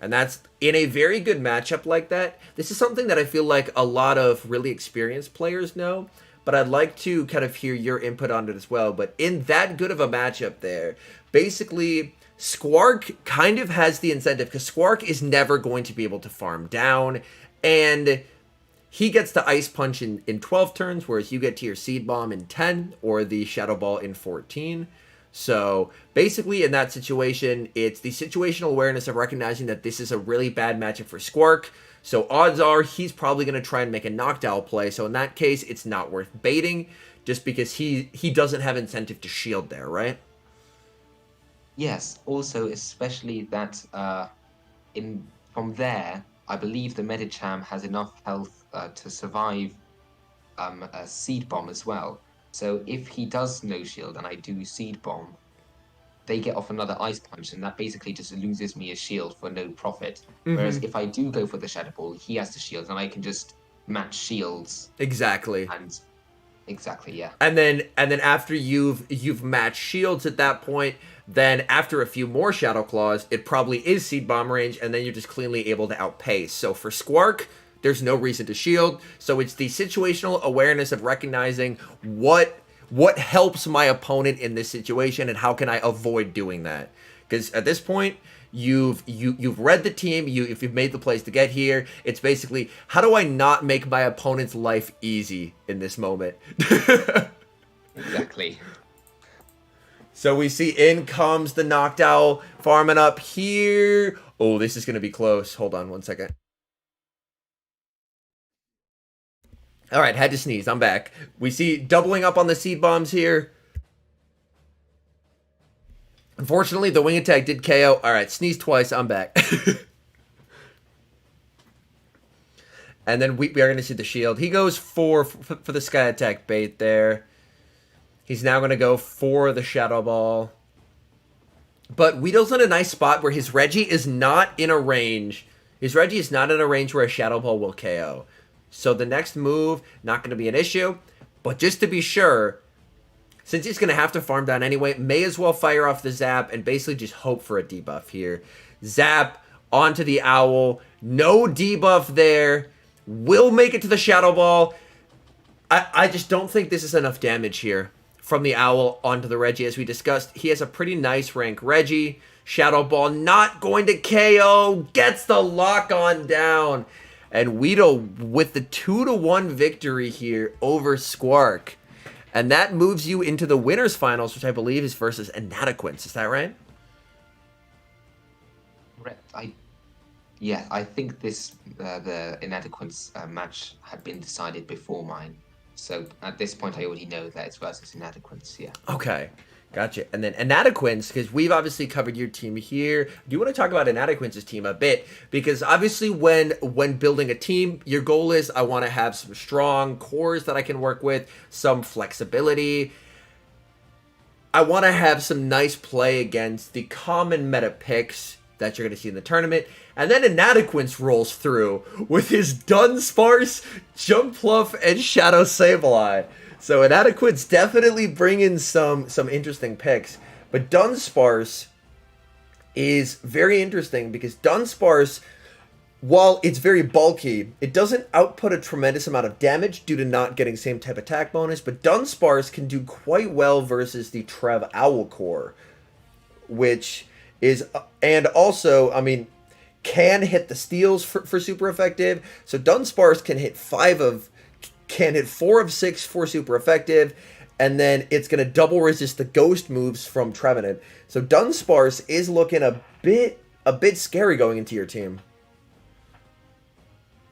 And that's in a very good matchup like that. This is something that I feel like a lot of really experienced players know, but I'd like to kind of hear your input on it as well. But in that good of a matchup there, basically Squark kind of has the incentive because Squark is never going to be able to farm down, and he gets to Ice Punch in 12 turns, whereas you get to your Seed Bomb in 10 or the Shadow Ball in 14. So basically in that situation, it's the situational awareness of recognizing that this is a really bad matchup for Squark. So odds are he's probably going to try and make a knockdown play. So in that case, it's not worth baiting just because he doesn't have incentive to shield there, right? Yes. Also, especially that from there, I believe the Medicham has enough health to survive a Seed Bomb as well. So if he does no shield and I do Seed Bomb, they get off another Ice Punch, and that basically just loses me a shield for no profit. Whereas if I do go for the Shadow Ball, he has the shields, and I can just match shields. Exactly. And exactly, yeah. And then after you've matched shields at that point, then after a few more Shadow Claws, it probably is Seed Bomb range, and then you're just cleanly able to outpace. So for Squark, there's no reason to shield. So it's the situational awareness of recognizing what helps my opponent in this situation and how can I avoid doing that. Because at this point, you've read the team, if you've made the plays to get here, it's basically, how do I not make my opponent's life easy in this moment? Exactly. So we see in comes the Noctowl farming up here. Oh, this is going to be close. Hold on one second. All right, had to sneeze. I'm back. We see doubling up on the Seed Bombs here. Unfortunately, the Wing Attack did KO. All right, sneeze twice. I'm back. And then we are going to see the shield. He goes for the Sky Attack bait there. He's now going to go for the Shadow Ball. But Weedle's in a nice spot where his Reggie is not in a range. His Reggie is not in a range where a Shadow Ball will KO. So the next move, not going to be an issue. But just to be sure, since he's going to have to farm down anyway, may as well fire off the Zap and basically just hope for a debuff here. Zap onto the Owl. No debuff there. Will make it to the Shadow Ball. I just don't think this is enough damage here from the Owl onto the Reggie. As we discussed, he has a pretty nice rank Reggie. Shadow Ball not going to KO. Gets the lock on down. And Weedle with the 2-1 victory here over Squark. And that moves you into the winners finals, which I believe is versus Inadequence. Is that right? Yeah, I think the Inadequence match had been decided before mine. So at this point, I already know that it's versus Inadequence, yeah. Okay, gotcha. And then Inadequence, because we've obviously covered your team here. Do you want to talk about Inadequence's team a bit? Because obviously when building a team, your goal is I want to have some strong cores that I can work with, some flexibility. I want to have some nice play against the common meta picks that you're going to see in the tournament. And then Inadequence rolls through with his Dunsparce, Jumpluff, and Shadow Sableye. So Inadequence definitely bringing some interesting picks. But Dunsparce is very interesting because Dunsparce, while it's very bulky, it doesn't output a tremendous amount of damage due to not getting same type attack bonus. But Dunsparce can do quite well versus the Trev Owl Core, which is, and also, I mean, can hit the steals for super effective. So Dunsparce can hit 4 of 6 for super effective, and then it's going to double resist the ghost moves from Trevenant. So Dunsparce is looking a bit scary going into your team.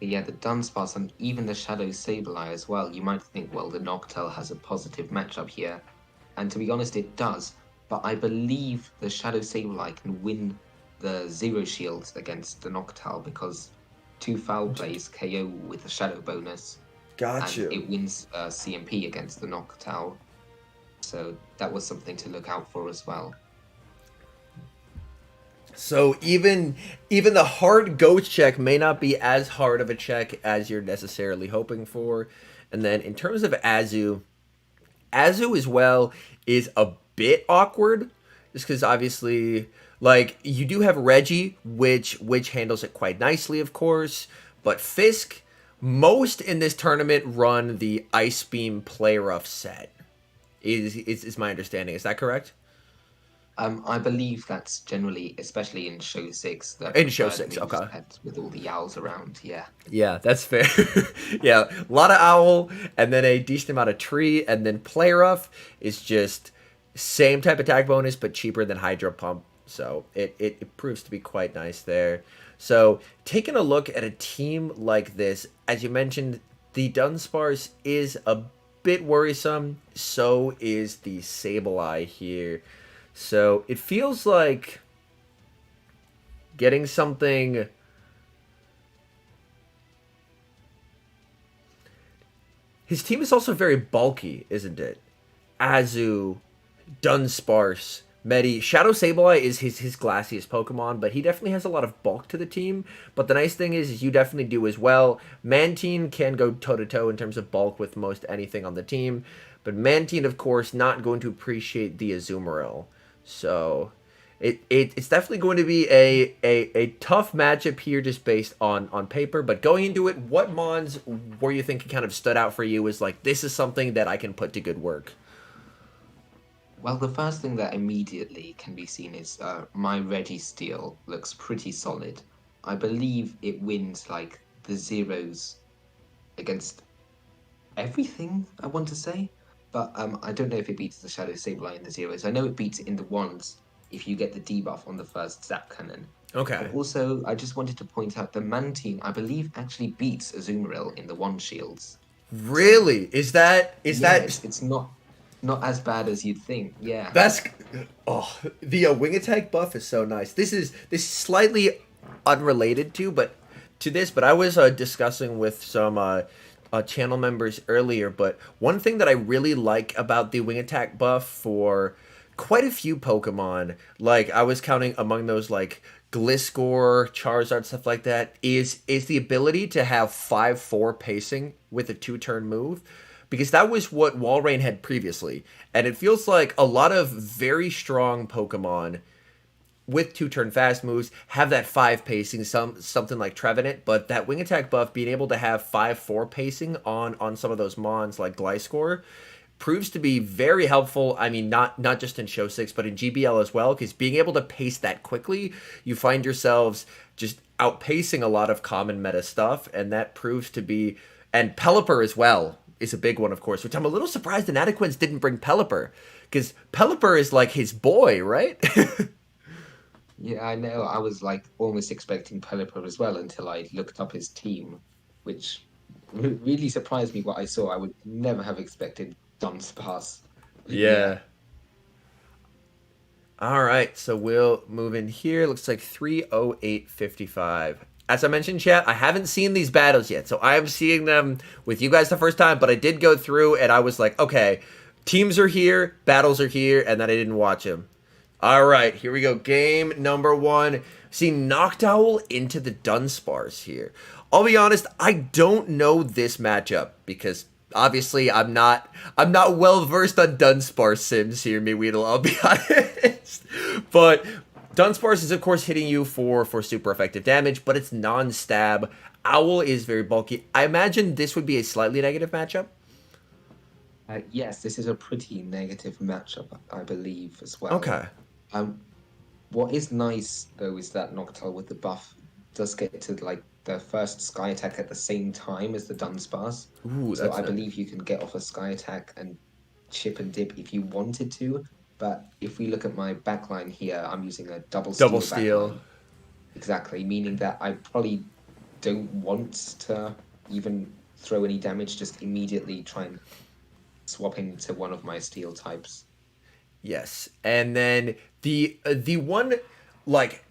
Yeah, the Dunsparce and even the Shadow Sableye as well. You might think, well, the Noctowl has a positive matchup here. And to be honest, it does. But I believe the Shadow Sableye can win the Zero Shield against the Noctowl because 2 foul plays KO with the Shadow bonus. Gotcha. And it wins CMP against the Noctowl. So that was something to look out for as well. So even the hard ghost check may not be as hard of a check as you're necessarily hoping for. And then in terms of Azu as well is a bit awkward just because obviously, like, you do have Reggie, which handles it quite nicely, of course, but Fisk, most in this tournament run the Ice Beam Play Rough set. Is my understanding. Is that correct? I believe that's generally, especially in Show 6, the In Show preferred 6, move okay. set with all the owls around. Yeah. Yeah, that's fair. Yeah, a lot of owl, and then a decent amount of tree, and then play rough is just same type attack bonus, but cheaper than hydro pump. So it proves to be quite nice there. So taking a look at a team like this, as you mentioned, the Dunsparce is a bit worrisome. So is the Sableye here. So it feels like getting something. His team is also very bulky, isn't it? Azu, Dunsparce, Medi. Shadow Sableye is his glassiest Pokemon, but he definitely has a lot of bulk to the team. But the nice thing is you definitely do as well. Mantine can go toe-to-toe in terms of bulk with most anything on the team. But Mantine, of course, not going to appreciate the Azumarill. So it's definitely going to be a tough matchup here just based on paper. But going into it, what mons were you thinking kind of stood out for you as like, this is something that I can put to good work? Well, the first thing that immediately can be seen is my Registeel looks pretty solid. I believe it wins like the zeros against everything, I want to say. But I don't know if it beats the Shadow Sableye in the zeros. I know it beats it in the ones if you get the debuff on the first Zap Cannon. Okay. But also, I just wanted to point out the Mantine, I believe, actually beats Azumarill in the one shields. So Really? Is yeah, that it's not as bad as you'd think. Yeah. that's oh, the wing attack buff is so nice. This is slightly unrelated to this, but I was discussing with some channel members earlier. But one thing that I really like about the wing attack buff for quite a few Pokemon, like I was counting among those like Gliscor, Charizard, stuff like that, is the ability to have 5-4 pacing with a 2-turn move. Because that was what Walrein had previously. And it feels like a lot of very strong Pokemon with 2-turn fast moves have that 5 pacing, something like Trevenant, but that wing attack buff being able to have 5-4 pacing on some of those mons like Gliscor proves to be very helpful. I mean, not just in Show 6, but in GBL as well, because being able to pace that quickly, you find yourselves just outpacing a lot of common meta stuff, and that proves to be. And Pelipper as well is a big one, of course, which I'm a little surprised Inadequins didn't bring Pelipper, because Pelipper is like his boy, right? Yeah, I know. I was like almost expecting Pelipper as well until I looked up his team, which really surprised me what I saw. I would never have expected Dunsparce. But yeah. Yeah. All right, so we'll move in here. Looks like 308.55. As I mentioned, chat, I haven't seen these battles yet, so I am seeing them with you guys the first time, but I did go through and I was like, okay, teams are here, battles are here, and then I didn't watch them. All right, here we go. Game number 1. See Noctowl into the Dunsparce here. I'll be honest, I don't know this matchup because obviously I'm not well versed on Dunsparce sims here, MeWeedle, I'll be honest. But Dunsparce is of course hitting you for super effective damage, but it's non-stab. Owl is very bulky. I imagine this would be a slightly negative matchup. Yes, this is a pretty negative matchup, I believe, as well. Okay. Um, what is nice though is that Noctowl with the buff does get to like the first Sky Attack at the same time as the Dunsparce. Ooh, So that's I nice. believe you can get off a Sky Attack and chip and dip if you wanted to. But if we look at my backline here, I'm using a double Double steel steal. backline. Exactly, meaning that I probably don't want to even throw any damage, just immediately try and swap into one of my steel types. Yes, and then the one like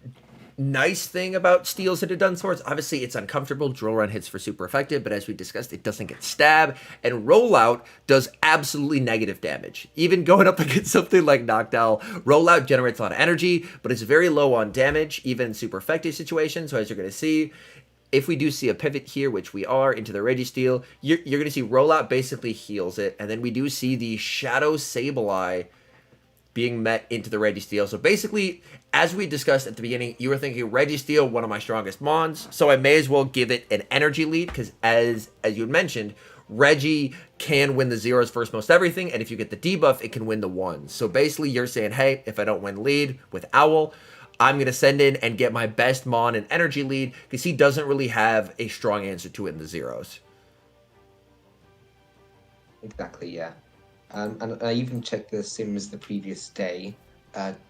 nice thing about steals into Dunsparce, obviously it's uncomfortable. Drill run hits for super effective, but as we discussed, it doesn't get stab, and rollout does absolutely negative damage. Even going up against something like Noctowl, rollout generates a lot of energy, but it's very low on damage, even in super effective situations. So as you're going to see, if we do see a pivot here, which we are, into the Registeel, you're going to see rollout basically heals it, and then we do see the Shadow Sableye being met into the Registeel. So basically, as we discussed at the beginning, you were thinking Registeel, one of my strongest mons, so I may as well give it an energy lead, because as you had mentioned, Reggie can win the zeros first most everything, and if you get the debuff, it can win the ones. So basically, you're saying, hey, if I don't win lead with Owl, I'm going to send in and get my best mon in energy lead, because he doesn't really have a strong answer to it in the zeros. Exactly, yeah. And I even checked the sims the previous day,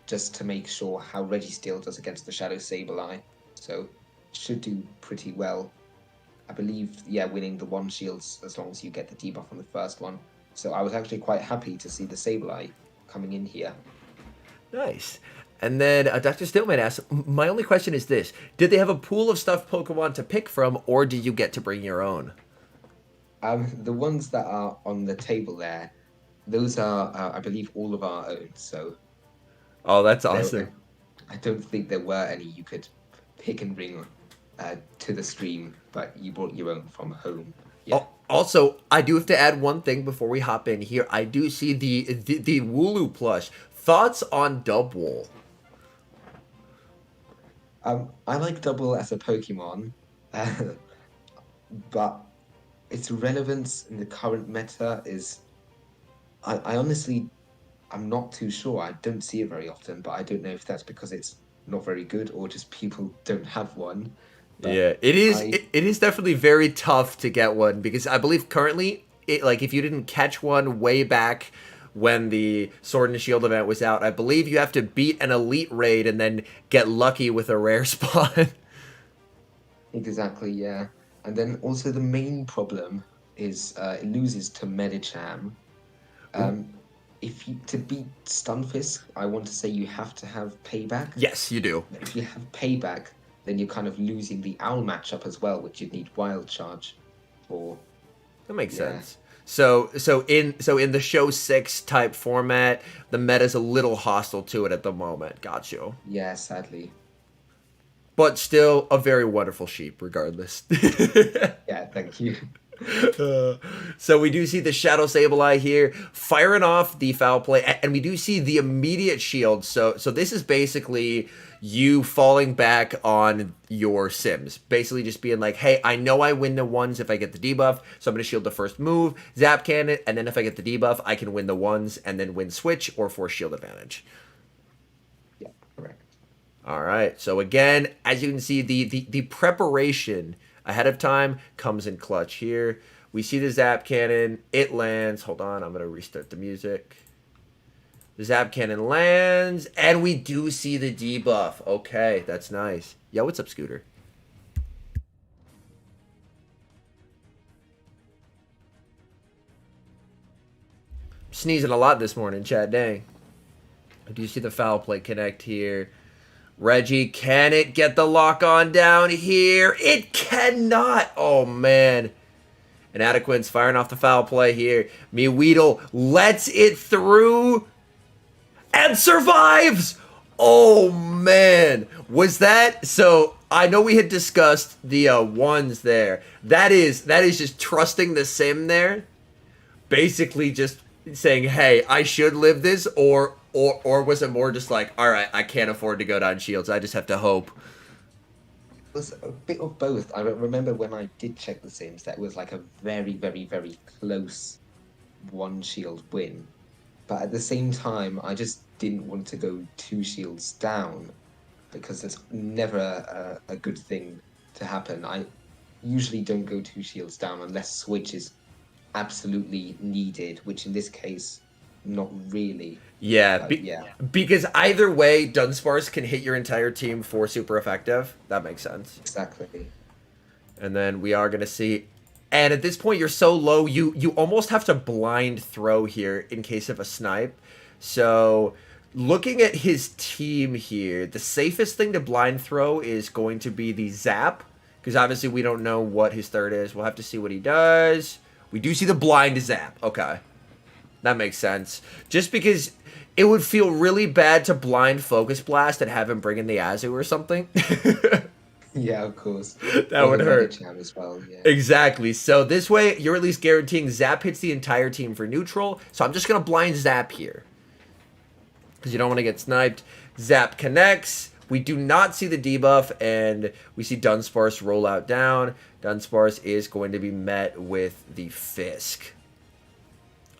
just to make sure how Registeel does against the Shadow Sableye. So should do pretty well. I believe, yeah, winning the one shields as long as you get the debuff on the first one. So I was actually quite happy to see the Sableye coming in here. Nice. And then Dr. Stillman asks, my only question is this. Did they have a pool of stuffed Pokemon to pick from, or did you get to bring your own? The ones that are on the table there, those are, I believe, all of our own. So, oh, that's awesome. I don't think there were any you could pick and bring to the stream, but you brought your own from home. Yeah. Also, I do have to add one thing before we hop in here. I do see the Wooloo plush. Thoughts on Dubwool? I like Dubwool as a Pokemon, but its relevance in the current meta is... I honestly, I'm not too sure. I don't see it very often, but I don't know if that's because it's not very good or just people don't have one. But yeah, it is. It is definitely very tough to get one, because I believe currently, if you didn't catch one way back when the Sword and Shield event was out, I believe you have to beat an elite raid and then get lucky with a rare spawn. Exactly, yeah. And then also the main problem is it loses to Medicham. To beat Stunfisk, I want to say you have to have Payback. Yes, you do. If you have Payback, then you're kind of losing the Owl matchup as well, which you'd need Wild Charge for. That makes sense. So in the show 6 type format, the meta's a little hostile to it at the moment. Got you. Yeah, sadly. But still a very wonderful sheep, regardless. Yeah, thank you. So we do see the Shadow Sableye here firing off the foul play, and we do see the immediate shield. So this is basically you falling back on your sims, basically just being like, hey, I know I win the ones if I get the debuff, so I'm going to shield the first move, zap cannon, and then if I get the debuff, I can win the ones and then win switch or force shield advantage. Yeah, correct. All right, so again, as you can see, the preparation ahead of time comes in clutch here. We see the zap cannon, it lands. Hold on, I'm going to restart the music. The zap cannon lands, and we do see the debuff. Okay, that's nice. Yo, what's up, Scooter? I'm sneezing a lot this morning, chat, dang. I do see the foul play connect here. Reggie, can it get the lock on down here? It cannot. Oh, man. Inadequate's firing off the foul play here. MeWeedle lets it through and survives. Oh, man. Was that... So, I know we had discussed the ones there. That is just trusting the sim there. Basically just saying, hey, I should live this, or was it more just like, all right, I can't afford to go down shields, I just have to hope? It was a bit of both. I remember when I did check the sims, that was like a very, very, very close one shield win. But at the same time, I just didn't want to go 2 shields down, because it's never a good thing to happen. I usually don't go 2 shields down unless switch is absolutely needed, which in this case, not really. Yeah, because either way, Dunsparce can hit your entire team for super effective. That makes sense. Exactly. And then we are going to see... And at this point, you're so low, you almost have to blind throw here in case of a snipe. So, looking at his team here, the safest thing to blind throw is going to be the zap, because obviously we don't know what his third is. We'll have to see what he does. We do see the blind zap. Okay. That makes sense. Just because it would feel really bad to blind focus blast and have him bring in the Azu or something. Yeah, of course. That would hurt. As well, yeah. Exactly. So this way, you're at least guaranteeing Zap hits the entire team for neutral. So I'm just going to blind Zap here. because you don't want to get sniped. Zap connects. We do not see the debuff, and we see Dunsparce roll out down. Dunsparce is going to be met with the Fisk.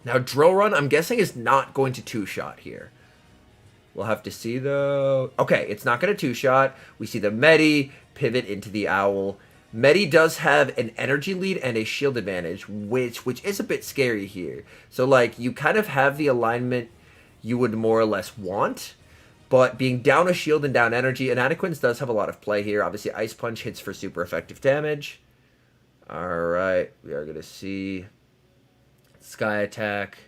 Now, Drill Run, I'm guessing, is not going to two-shot here. We'll have to see, though. Okay, it's not going to two-shot. We see the Medi pivot into the Owl. Medi does have an energy lead and a shield advantage, which is a bit scary here. So, like, you kind of have the alignment you would more or less want. But being down a shield and down energy, Inadequance does have a lot of play here. Obviously, Ice Punch hits for super effective damage. Alright, we are going to see Sky Attack,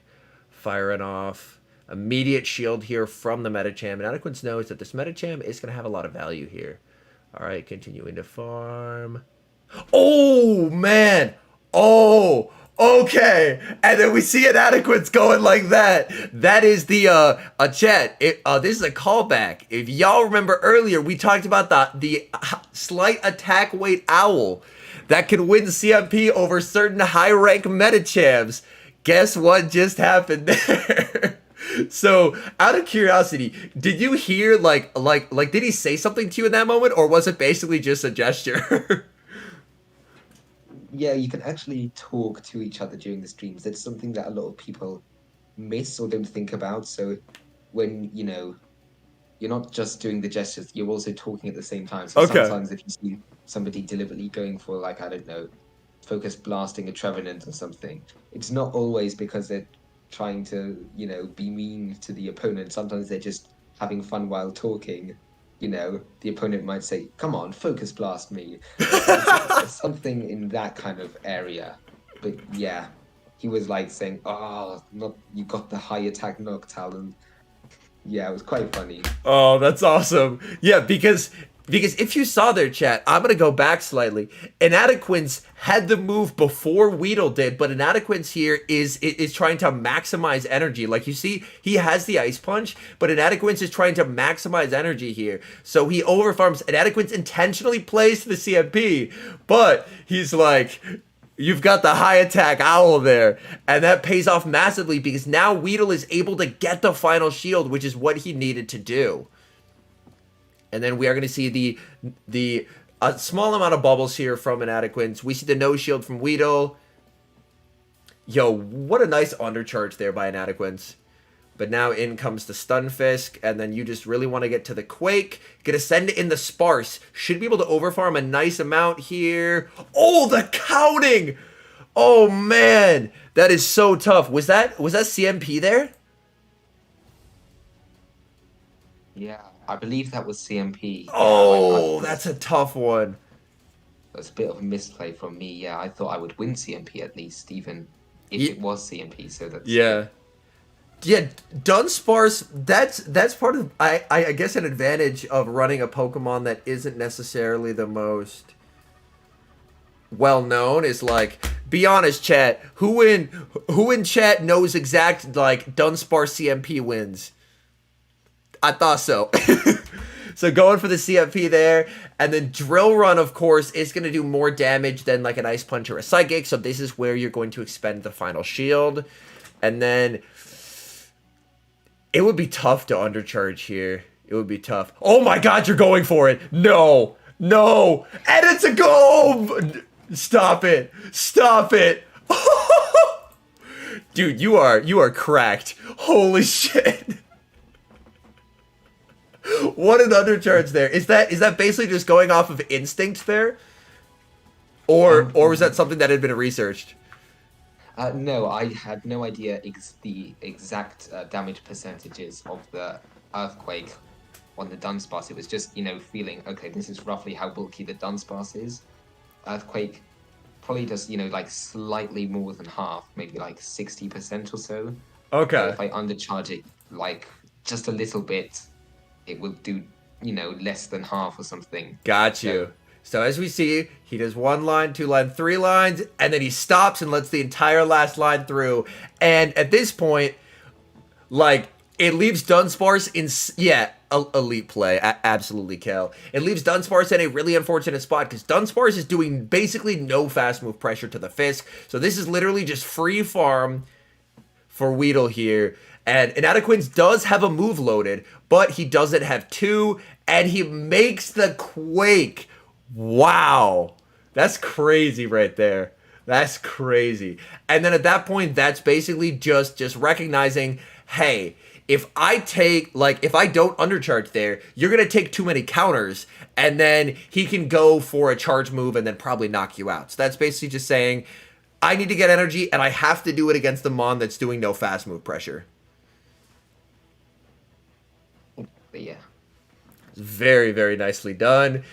firing off. Immediate shield here from the Medicham. Inadequance knows that this Medicham is going to have a lot of value here. Alright, continuing to farm. Oh, man! Oh! Okay, and then we see Inadequates going like that. That is the chat. This is a callback. If y'all remember earlier, we talked about the slight attack weight Owl that can win CMP over certain high rank Medichams. Guess what just happened there? So, out of curiosity, did you hear like did he say something to you in that moment, or was it basically just a gesture? Yeah, you can actually talk to each other during the streams. It's something that a lot of people miss or don't think about. So when, you're not just doing the gestures, you're also talking at the same time. So Okay. sometimes if you see somebody deliberately going for, like, I don't know, focus blasting a Trevenant or something, it's not always because they're trying to, be mean to the opponent. Sometimes they're just having fun while talking. The opponent might say, come on, focus blast me. It's something in that kind of area. But yeah, he was like saying, oh, not you got the high attack Noctowl. And yeah, it was quite funny. Oh, that's awesome. Yeah, because if you saw their chat, I'm going to go back slightly. Inadequance had the move before Weedle did, but Inadequance here is trying to maximize energy. Like you see, he has the Ice Punch, but Inadequance is trying to maximize energy here. So he overfarms. Inadequance intentionally plays to the CMP, but he's like, you've got the high attack Owl there, and that pays off massively because now Weedle is able to get the final shield, which is what he needed to do. And then we are going to see the small amount of bubbles here from Inadequance. We see the no shield from Weedle. Yo, what a nice undercharge there by Inadequance. But now in comes the Stunfisk, and then you just really want to get to the Quake. Gonna send it in the Sparse. Should be able to overfarm a nice amount here. Oh, the counting! Oh, man. That is so tough. Was that CMP there? Yeah, I believe that was CMP. Oh, that's a tough one. That's a bit of a misplay from me. Yeah, I thought I would win CMP at least, even if it was CMP. So that's yeah. Yeah, Dunsparce, that's part of, I guess, an advantage of running a Pokemon that isn't necessarily the most well-known is, like, be honest, chat, who in chat knows exact, like, Dunsparce CMP wins? I thought so. So going for the CMP there, and then Drill Run, of course, is going to do more damage than, like, an Ice Punch or a Psychic, so this is where you're going to expend the final shield, and then it would be tough to undercharge here. It would be tough. Oh my god, you're going for it. No. No. And it's a goal. Stop it. Stop it. Dude, you are cracked. Holy shit. What an undercharge there. Is that basically just going off of instinct there? Or was that something that had been researched? No, I had no idea the exact damage percentages of the Earthquake on the Dunsparce. It was just, feeling, okay, this is roughly how bulky the Dunsparce is. Earthquake probably does, like slightly more than half, maybe like 60% or so. Okay. So if I undercharge it, like, just a little bit, it will do, less than half or something. Got you. So as we see, he does 1 line, 2 line, 3 lines, and then he stops and lets the entire last line through. And at this point, like, it leaves Dunsparce in, elite play, absolutely, Kel. It leaves Dunsparce in a really unfortunate spot because Dunsparce is doing basically no fast move pressure to the Fisk. So this is literally just free farm for Weedle here. And Inadequence does have a move loaded, but he doesn't have 2, and he makes the Quake. Wow. That's crazy right there. That's crazy. And then at that point, that's basically just recognizing, hey, if I don't undercharge there, you're going to take too many counters, and then he can go for a charge move and then probably knock you out. So that's basically just saying, I need to get energy, and I have to do it against the Mon that's doing no fast move pressure. But yeah. Very, very nicely done.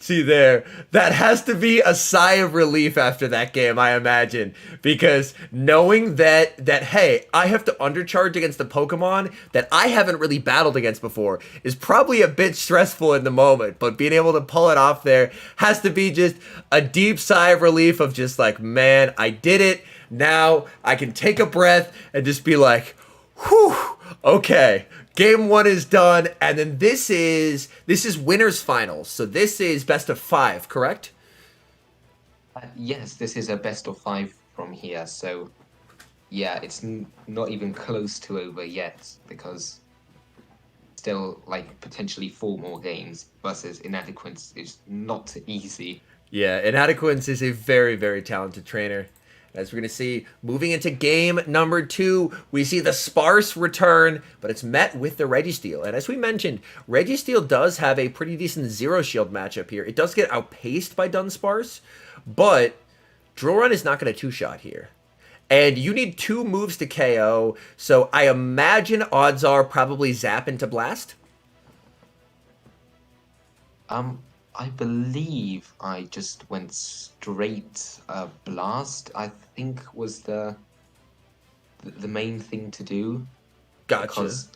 See there, that has to be a sigh of relief after that game, I imagine, because knowing that hey, I have to undercharge against a Pokemon that I haven't really battled against before is probably a bit stressful in the moment, but being able to pull it off there has to be just a deep sigh of relief of just like, man, I did it. Now I can take a breath and just be like, whew, okay. Game 1 is done, and then this is winners finals. So this is best of 5, correct? Yes, this is a best of 5 from here. So yeah, it's not even close to over yet, because still like potentially 4 more games versus Inadequance is not easy. Yeah, Inadequance is a very, very talented trainer. As we're going to see, moving into game number 2, we see the Sparse return, but it's met with the Registeel. And as we mentioned, Registeel does have a pretty decent Zero Shield matchup here. It does get outpaced by Dunsparce, but Drill Run is not going to 2-shot here. And you need 2 moves to KO, so I imagine odds are probably Zap into Blast. I believe I just went straight Blast, I think was the main thing to do. Gotcha. Because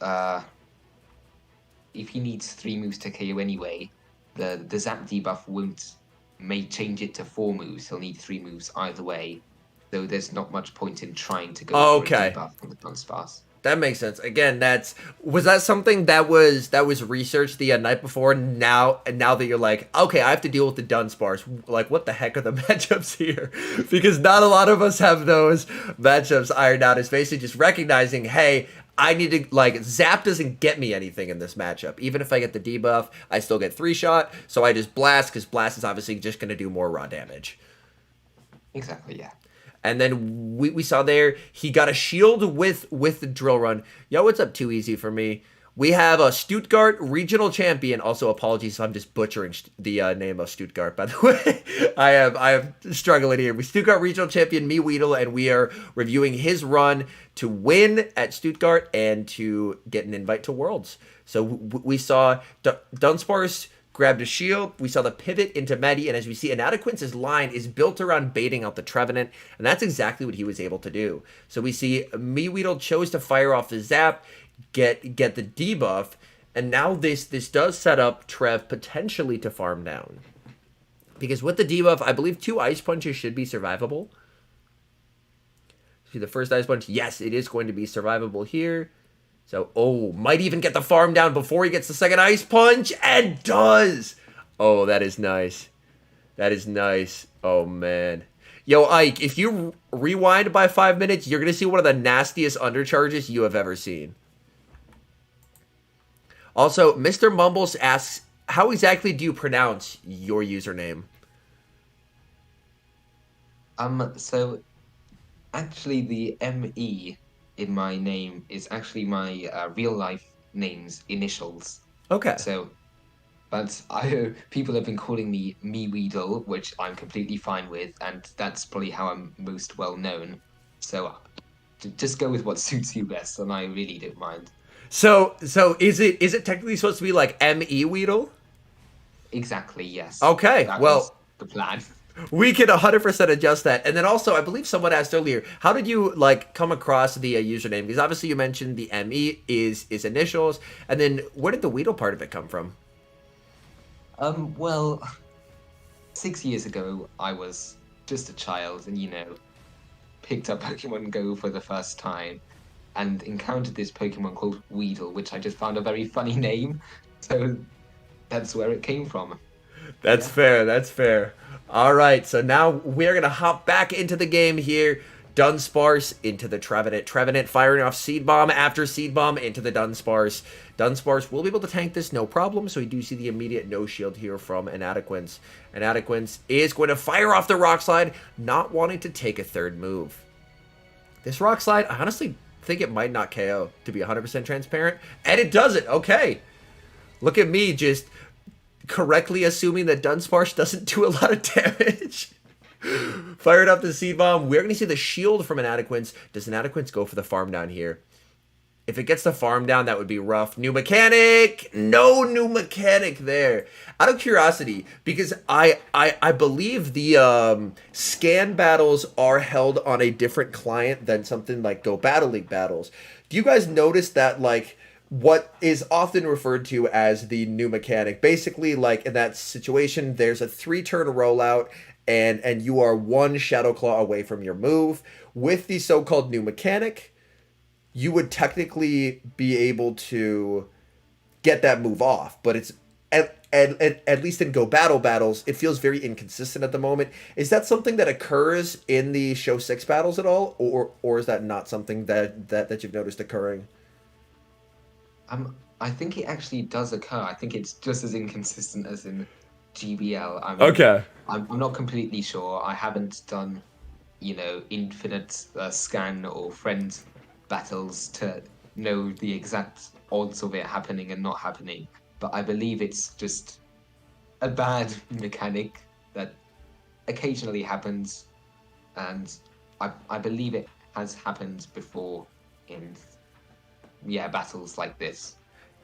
if he needs 3 moves to KO anyway, the Zap debuff may change it to 4 moves. He'll need 3 moves either way. So there's not much point in trying to go for a debuff on the Dunsparce. That makes sense. Again, was that something that was researched the night before? Now that you're like, okay, I have to deal with the Dunsparce. Like, what the heck are the matchups here? Because not a lot of us have those matchups ironed out. It's basically just recognizing, hey, I need to, like, Zap doesn't get me anything in this matchup. Even if I get the debuff, I still get 3-shot. So I just Blast, because Blast is obviously just going to do more raw damage. Exactly, yeah. And then we saw there, he got a shield with the Drill Run. Yo, what's up, Too Easy for me? We have a Stuttgart Regional Champion. Also, apologies if I'm just butchering the name of Stuttgart, by the way. I am struggling here. We Stuttgart Regional Champion MeWeedle, and we are reviewing his run to win at Stuttgart and to get an invite to Worlds. So we saw Dunsparce grabbed a shield. We saw the pivot into Medi, and as we see, Inadequence's line is built around baiting out the Trevenant, and that's exactly what he was able to do. So we see MeWeedle chose to fire off the Zap, get the debuff, and now this does set up Trev potentially to farm down. Because with the debuff, I believe 2 Ice Punches should be survivable. See the first Ice Punch, yes, it is going to be survivable here. So, might even get the farm down before he gets the second Ice Punch, and does! Oh, that is nice. That is nice. Oh, man. Yo, Ike, if you rewind by 5 minutes, you're going to see one of the nastiest undercharges you have ever seen. Also, Mr. Mumbles asks, how exactly do you pronounce your username? So, actually, the ME in my name is actually my real life name's initials. Okay. So, but people have been calling me MeWeedle, which I'm completely fine with, and that's probably how I'm most well known. So, just go with what suits you best, and I really don't mind. So is it technically supposed to be like MeWeedle? Exactly. Yes. Okay. That well, was the plan. We can 100% adjust that. And then also, I believe someone asked earlier, how did you come across the username? Because obviously you mentioned the ME is initials. And then where did the Weedle part of it come from? Well, 6 years ago, I was just a child and, picked up Pokemon Go for the first time and encountered this Pokemon called Weedle, which I just found a very funny name. So that's where it came from. That's fair. That's fair. All right, so now we're going to hop back into the game here. Dunsparce into the Trevenant. Trevenant firing off Seed Bomb after Seed Bomb into the Dunsparce. Dunsparce will be able to tank this no problem, so we do see the immediate no shield here from Inadequence. Inadequence is going to fire off the Rock Slide, not wanting to take a third move. This Rock Slide, I honestly think it might not KO, to be 100% transparent, and it doesn't. Okay. Look at me just correctly assuming that Dunsparce doesn't do a lot of damage. Fired up the Seed Bomb. We're going to see the shield from Inadequence. Does Inadequence go for the farm down here? If it gets the farm down, that would be rough. New mechanic. No new mechanic there. Out of curiosity, because I believe the scan battles are held on a different client than something like Go Battle League battles. Do you guys notice that, like, what is often referred to as the new mechanic? Basically, like, in that situation, there's a 3-turn rollout, and you are 1 Shadow Claw away from your move. With the so-called new mechanic, you would technically be able to get that move off, but it's at least in Go Battle battles, it feels very inconsistent at the moment. Is that something that occurs in the Show 6 battles at all, or is that not something that you've noticed occurring? I think it actually does occur. I think it's just as inconsistent as in GBL. I mean, Okay. I'm not completely sure. I haven't done, infinite scan or friend battles to know the exact odds of it happening and not happening. But I believe it's just a bad mechanic that occasionally happens, and I believe it has happened before in battles like this.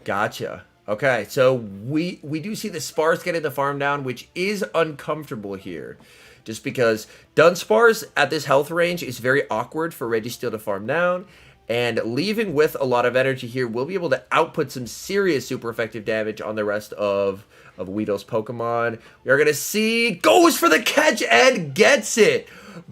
Gotcha. Okay, so we do see the Sparse getting the farm down, which is uncomfortable here. Just because Dunsparce at this health range is very awkward for Registeel to farm down, and leaving with a lot of energy here will be able to output some serious super effective damage on the rest of Weedle's Pokemon. We are going to see, goes for the catch and gets it!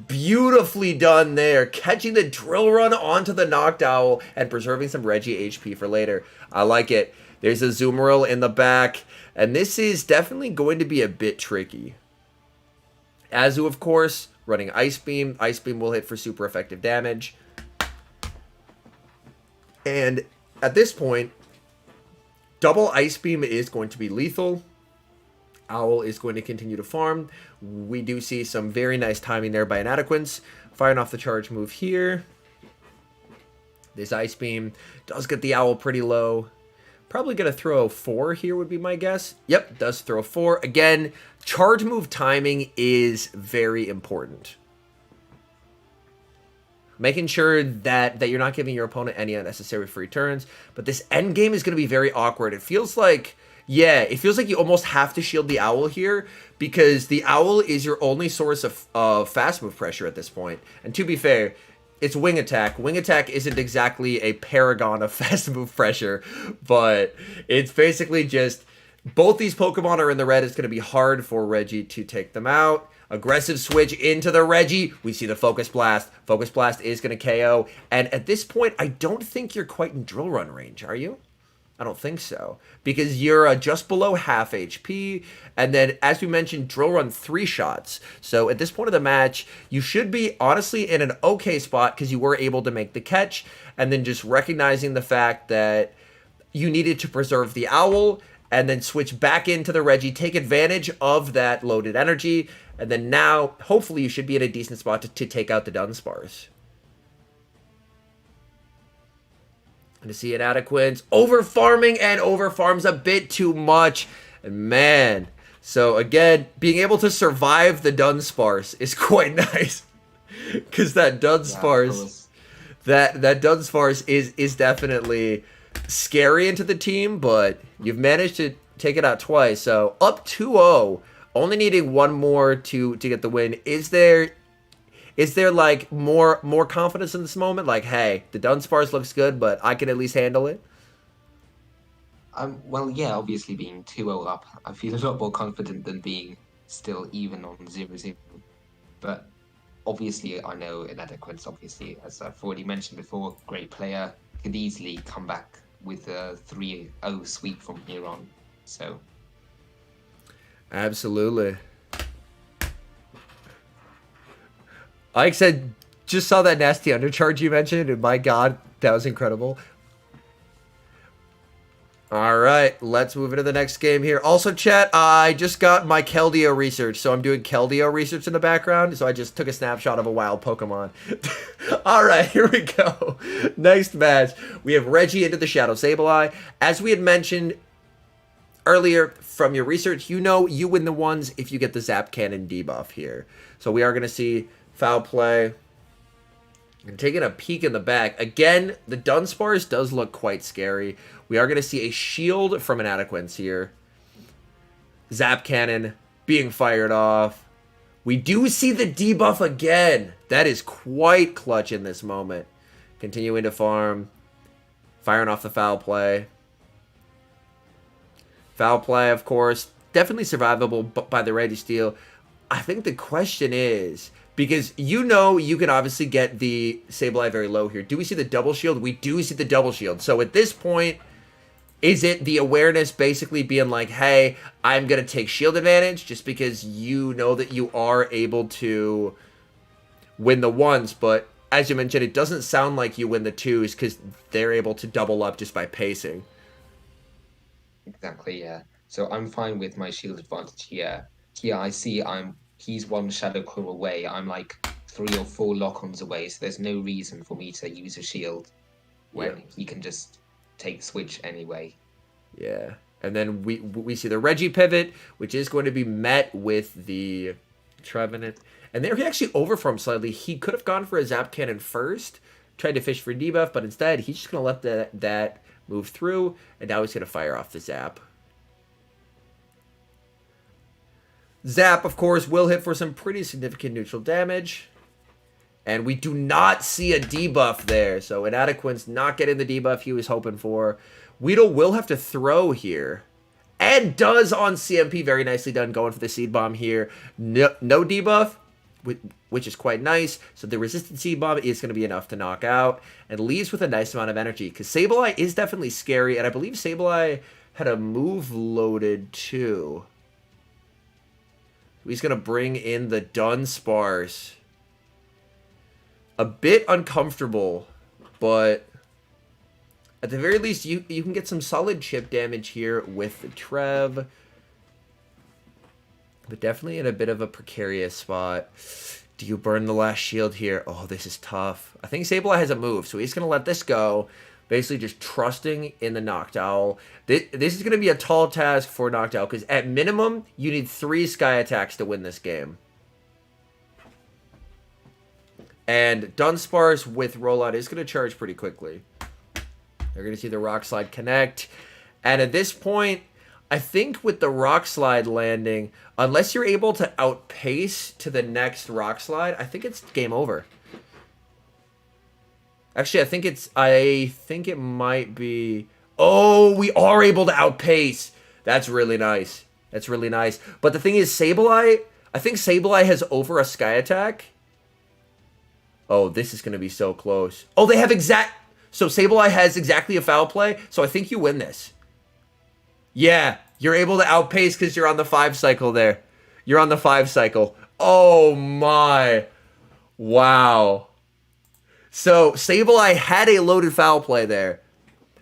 Beautifully done there, catching the Drill Run onto the Noctowl and preserving some Reggie HP for later. I like it. There's a Zoomeril in the back, and this is definitely going to be a bit tricky. Azu, of course, running Ice Beam. Ice Beam will hit for super effective damage. And at this point, double Ice Beam is going to be lethal. Owl is going to continue to farm. We do see some very nice timing there by Inadequence. Firing off the charge move here. This Ice Beam does get the Owl pretty low. Probably going to throw 4 here would be my guess. Yep, does throw 4. Again, charge move timing is very important. Making sure that you're not giving your opponent any unnecessary free turns. But this end game is going to be very awkward. It feels like, it feels like you almost have to shield the Owl here, because the Owl is your only source of fast move pressure at this point. And to be fair, it's Wing Attack. Wing Attack isn't exactly a paragon of fast move pressure, but it's basically just both these Pokemon are in the red. It's going to be hard for Reggie to take them out. Aggressive switch into the Reggie. We see the Focus Blast. Focus Blast is going to KO. And at this point, I don't think you're quite in Drill Run range, are you? I don't think so, because you're just below half HP, and then, as we mentioned, Drill Run 3 shots. So at this point of the match, you should be honestly in an okay spot because you were able to make the catch, and then just recognizing the fact that you needed to preserve the Owl, and then switch back into the Reggie, take advantage of that loaded energy, and then now, hopefully, you should be in a decent spot to take out the Dunsparce. And to see Inadequence over-farming, and over-farms a bit too much. And man, so again, being able to survive the Dunsparce is quite nice. Because that Dunsparce, that Dunsparce is definitely scary into the team, but you've managed to take it out twice. So up 2-0, only needing 1 more to get the win. Is there like more confidence in this moment? Like, hey, the Dunsparce looks good, but I can at least handle it? Well, yeah, obviously being 2-0 up, I feel a lot more confident than being still even on 0-0. But obviously, I know Inadequence, obviously, as I've already mentioned before, great player, could easily come back with a 3-0 sweep from here on. So, absolutely. Like I said, just saw that nasty undercharge you mentioned, and my god, that was incredible. All right, let's move into the next game here. Also, chat, I just got my Keldeo research, so I'm doing Keldeo research in the background, so I just took a snapshot of a wild Pokemon. All right, here we go. Next match, we have Reggie into the Shadow Sableye. As we had mentioned earlier, from your research, you know you win the ones if you get the Zap Cannon debuff here. So we are going to see foul play. And taking a peek in the back. Again, the Dunsparce does look quite scary. We are going to see a shield from an Inadequence here. Zap Cannon being fired off. We do see the debuff again. That is quite clutch in this moment. Continuing to farm. Firing off the foul play. Foul play, of course. Definitely survivable by the Registeel. I think the question is, because you know you can obviously get the Sableye very low here. Do we see the double shield? We do see the double shield. So at this point, is it the awareness basically being like, hey, I'm going to take shield advantage just because you know that you are able to win the ones, but as you mentioned, it doesn't sound like you win the twos because they're able to double up just by pacing. Exactly, yeah. So I'm fine with my shield advantage here. Here I see he's one Shadow Claw away. I'm like 3 or 4 lock-ons away, so there's no reason for me to use a shield when he can just take switch anyway. Yeah. And then we see the Reggie pivot, which is going to be met with the Trevenant. And there he actually overformed slightly. He could have gone for a Zap Cannon first, tried to fish for debuff, but instead he's just going to let that move through, and now he's going to fire off the Zap. Zap, of course, will hit for some pretty significant neutral damage. And we do not see a debuff there. So Inadequence not getting the debuff he was hoping for. Weedle will have to throw here. And does on CMP. Very nicely done going for the Seed Bomb here. No debuff, which is quite nice. So the Resistant Seed Bomb is going to be enough to knock out. And leaves with a nice amount of energy. Because Sableye is definitely scary. And I believe Sableye had a move loaded too. He's going to bring in the Dunsparce. A bit uncomfortable, but at the very least, you can get some solid chip damage here with the Trev. But definitely in a bit of a precarious spot. Do you burn the last shield here? Oh, this is tough. I think Sableye has a move, so he's going to let this go. Basically just trusting in the Noctowl. This is going to be a tall task for Noctowl, because at minimum, you need 3 Sky attacks to win this game. And Dunsparce with Rollout is going to charge pretty quickly. They're going to see the Rock Slide connect. And at this point, I think with the Rock Slide landing, unless you're able to outpace to the next Rock Slide, I think it's game over. Actually, I think it might be... Oh, we are able to outpace. That's really nice. That's really nice. But the thing is, Sableye... I think Sableye has over a Sky Attack. Oh, this is going to be so close. Oh, they have exact... So Sableye has exactly a foul play. So I think you win this. Yeah, you're able to outpace because you're on the 5 cycle there. You're on the 5 cycle. Oh, my. Wow. So Sableye had a loaded foul play there,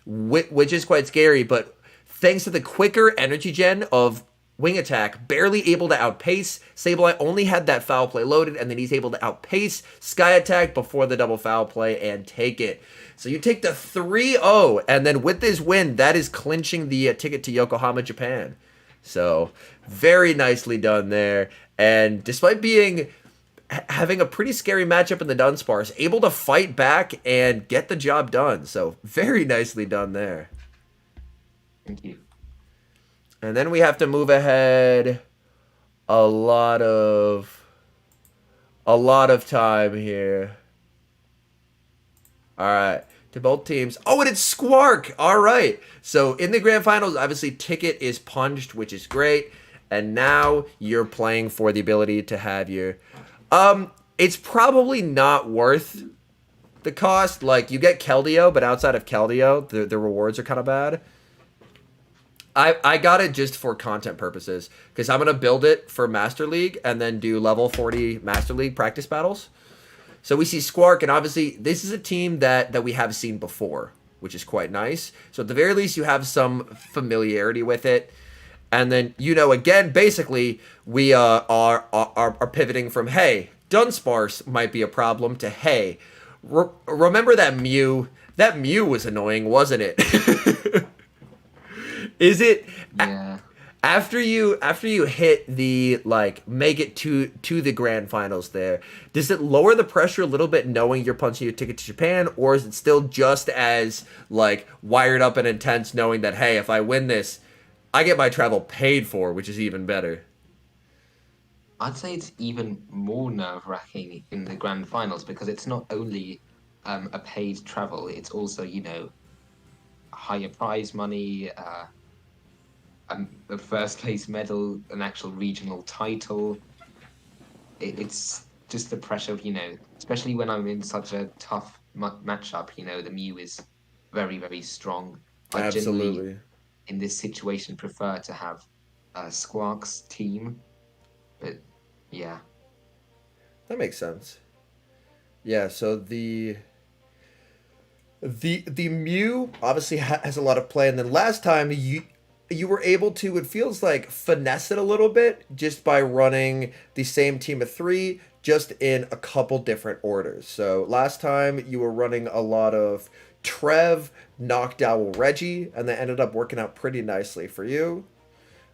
which is quite scary, but thanks to the quicker energy gen of Wing Attack, barely able to outpace, Sableye only had that foul play loaded, and then he's able to outpace Sky Attack before the double foul play and take it. So you take the 3-0, and then with this win, that is clinching the ticket to Yokohama, Japan. So very nicely done there, and despite having a pretty scary matchup in the Dunsparce, able to fight back and get the job done. So very nicely done there. Thank you. And then we have to move ahead a lot of time here. All right, to both teams. Oh, and it's Squark. All right. So in the grand finals, obviously Ticket is punched, which is great. And now you're playing for the ability to have your... It's probably not worth the cost. Like, you get Keldeo, but outside of Keldeo, the rewards are kind of bad. I got it just for content purposes, because I'm going to build it for Master League and then do level 40 Master League practice battles. So we see Squark, and obviously this is a team that we have seen before, which is quite nice. So at the very least, you have some familiarity with it. And then, again, basically, we are pivoting from, hey, Dunsparce might be a problem, to, hey, remember that Mew? That Mew was annoying, wasn't it? Is it? Yeah. After you hit the, like, make it to the grand finals there, does it lower the pressure a little bit knowing you're punching your ticket to Japan, or is it still just as, like, wired up and intense knowing that, hey, if I win this, I get my travel paid for, which is even better? I'd say it's even more nerve-wracking in the grand finals because it's not only a paid travel, it's also, higher prize money, a first place medal, an actual regional title. It's just the pressure of, especially when I'm in such a tough matchup, the Mew is very, very strong. I generally, Absolutely. in this situation, prefer to have Squawk's team, but yeah. That makes sense. Yeah, so the Mew obviously has a lot of play, and then last time you were able to, it feels like, finesse it a little bit just by running the same team of three, just in a couple different orders. So last time you were running a lot of Trev, Knockdown, Reggie, and that ended up working out pretty nicely for you,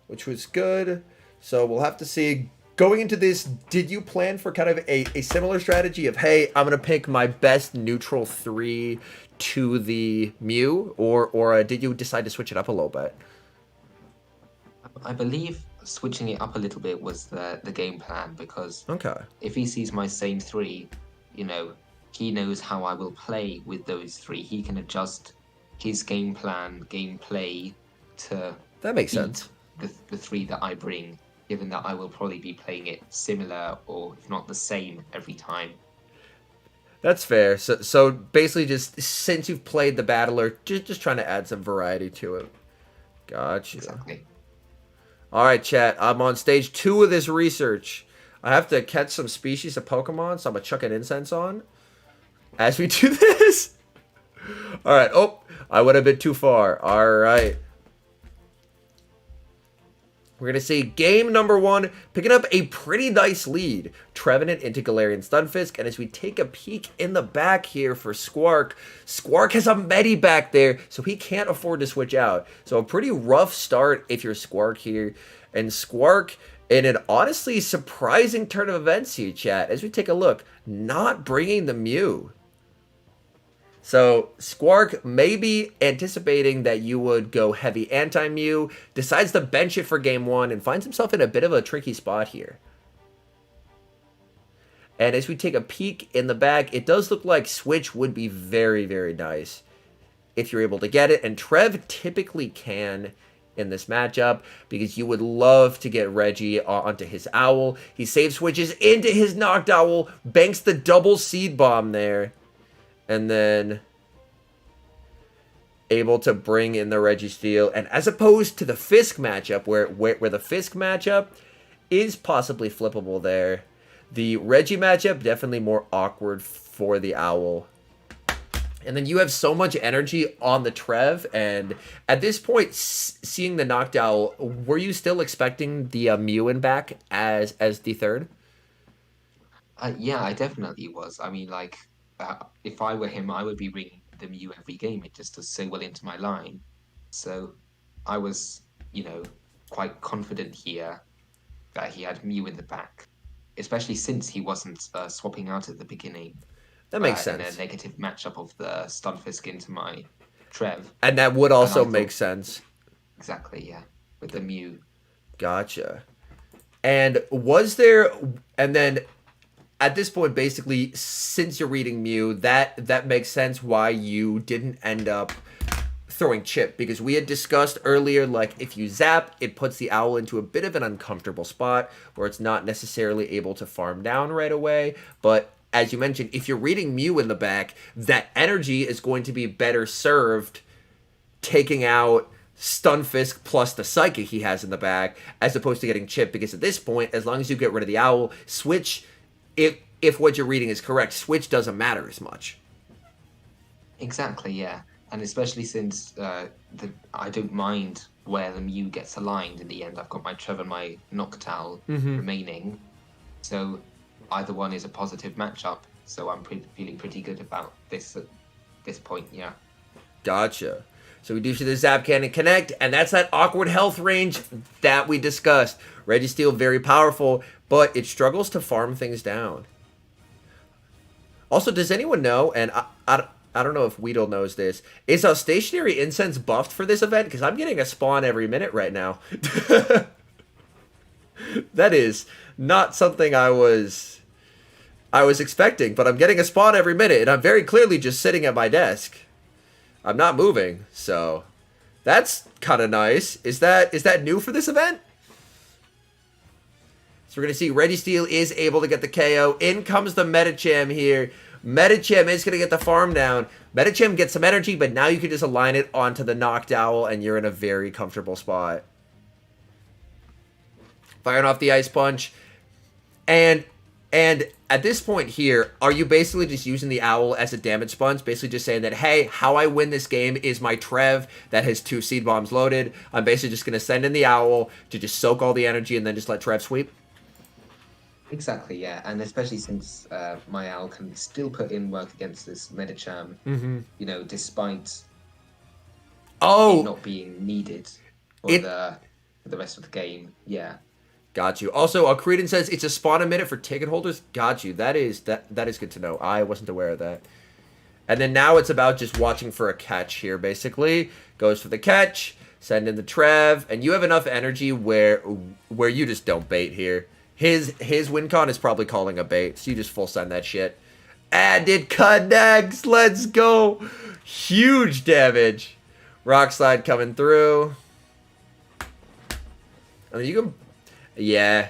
which was good. So we'll have to see. Going into this, did you plan for kind of a similar strategy of, hey, I'm going to pick my best neutral three to the Mew, or did you decide to switch it up a little bit? I believe switching it up a little bit was the game plan because Okay. if he sees my same three, he knows how I will play with those three. He can adjust his game plan, gameplay to That makes beat sense. the three that I bring, given that I will probably be playing it similar or if not the same every time. That's fair. So basically, just since you've played the battler, just trying to add some variety to it. Gotcha. Exactly. All right, chat. I'm on stage 2 of this research. I have to catch some species of Pokemon, so I'm gonna chuck an incense on as we do this. All right. Oh, I went a bit too far. All right. We're going to see game number 1, picking up a pretty nice lead. Trevenant into Galarian Stunfisk, and as we take a peek in the back here for Squark, Squark has a Medi back there, so he can't afford to switch out. So a pretty rough start if you're Squark here. And Squark, in an honestly surprising turn of events here, chat, as we take a look, not bringing the Mew. So Squark, maybe anticipating that you would go heavy anti-Mew, decides to bench it for game 1 and finds himself in a bit of a tricky spot here. And as we take a peek in the back, it does look like Switch would be very, very nice if you're able to get it. And Trev typically can in this matchup because you would love to get Reggie onto his Owl. He save switches into his Knocked Owl, banks the double Seed Bomb there. And then able to bring in the Registeel. And as opposed to the Fisk matchup, where the Fisk matchup is possibly flippable there, the Reggie matchup definitely more awkward for the Owl. And then you have so much energy on the Trev, and at this point, seeing the Knocked Owl, were you still expecting the Mew in back as the third? Yeah, I definitely was. I mean, like, if I were him, I would be ringing the Mew every game. It just does so well into my line. So I was, quite confident here that he had Mew in the back, especially since he wasn't swapping out at the beginning That makes in a sense. negative matchup of the Stunfisk into my Trev. And that would And I also thought, make sense. exactly, yeah, with the Mew. Gotcha. And was there, and then at this point, basically, since you're reading Mew, that makes sense why you didn't end up throwing Chip, because we had discussed earlier, like, if you zap, it puts the Owl into a bit of an uncomfortable spot where it's not necessarily able to farm down right away. But as you mentioned, if you're reading Mew in the back, that energy is going to be better served taking out Stunfisk plus the Psychic he has in the back, as opposed to getting Chip, because at this point, as long as you get rid of the Owl, Switch, if what you're reading is correct, switch doesn't matter as much. Exactly, yeah. And especially since I don't mind where the Mew gets aligned in the end. I've got my Trevor and my Noctowl remaining. So either one is a positive matchup. So I'm feeling pretty good about this at this point, yeah. Gotcha. So we do see the Zap Cannon connect, and that's that awkward health range that we discussed. Registeel, very powerful, but it struggles to farm things down. Also, does anyone know, and I don't know if Weedle knows this, is a stationary incense buffed for this event? Because I'm getting a spawn every minute right now. That is not something I was expecting, but I'm getting a spawn every minute, and I'm very clearly just sitting at my desk. I'm not moving, so that's kind of nice. Is that new for this event? So we're going to see Registeel is able to get the KO. In comes the Medicham here. Medicham is going to get the farm down. Medicham gets some energy, but now you can just align it onto the Noctowl, and you're in a very comfortable spot. Firing off the Ice Punch. And at this point here, are you basically just using the Owl as a damage sponge? Basically just saying that, hey, how I win this game is my Trev that has 2 Seed Bombs loaded. I'm basically just going to send in the Owl to just soak all the energy and then just let Trev sweep? Exactly, yeah. And especially since my Owl can still put in work against this Medicham, you know, despite it not being needed for the rest of the game. Yeah. Got you. Also, Creedon says it's a spawn a minute for ticket holders. Got you. That is good to know. I wasn't aware of that. And then now it's about just watching for a catch here, basically. Goes for the catch, send in the Trev, and you have enough energy where you just don't bait here. His win con is probably calling a bait, so you just full send that shit. And it connects. Let's go. Huge damage. Rock Slide coming through. And then you can... Yeah.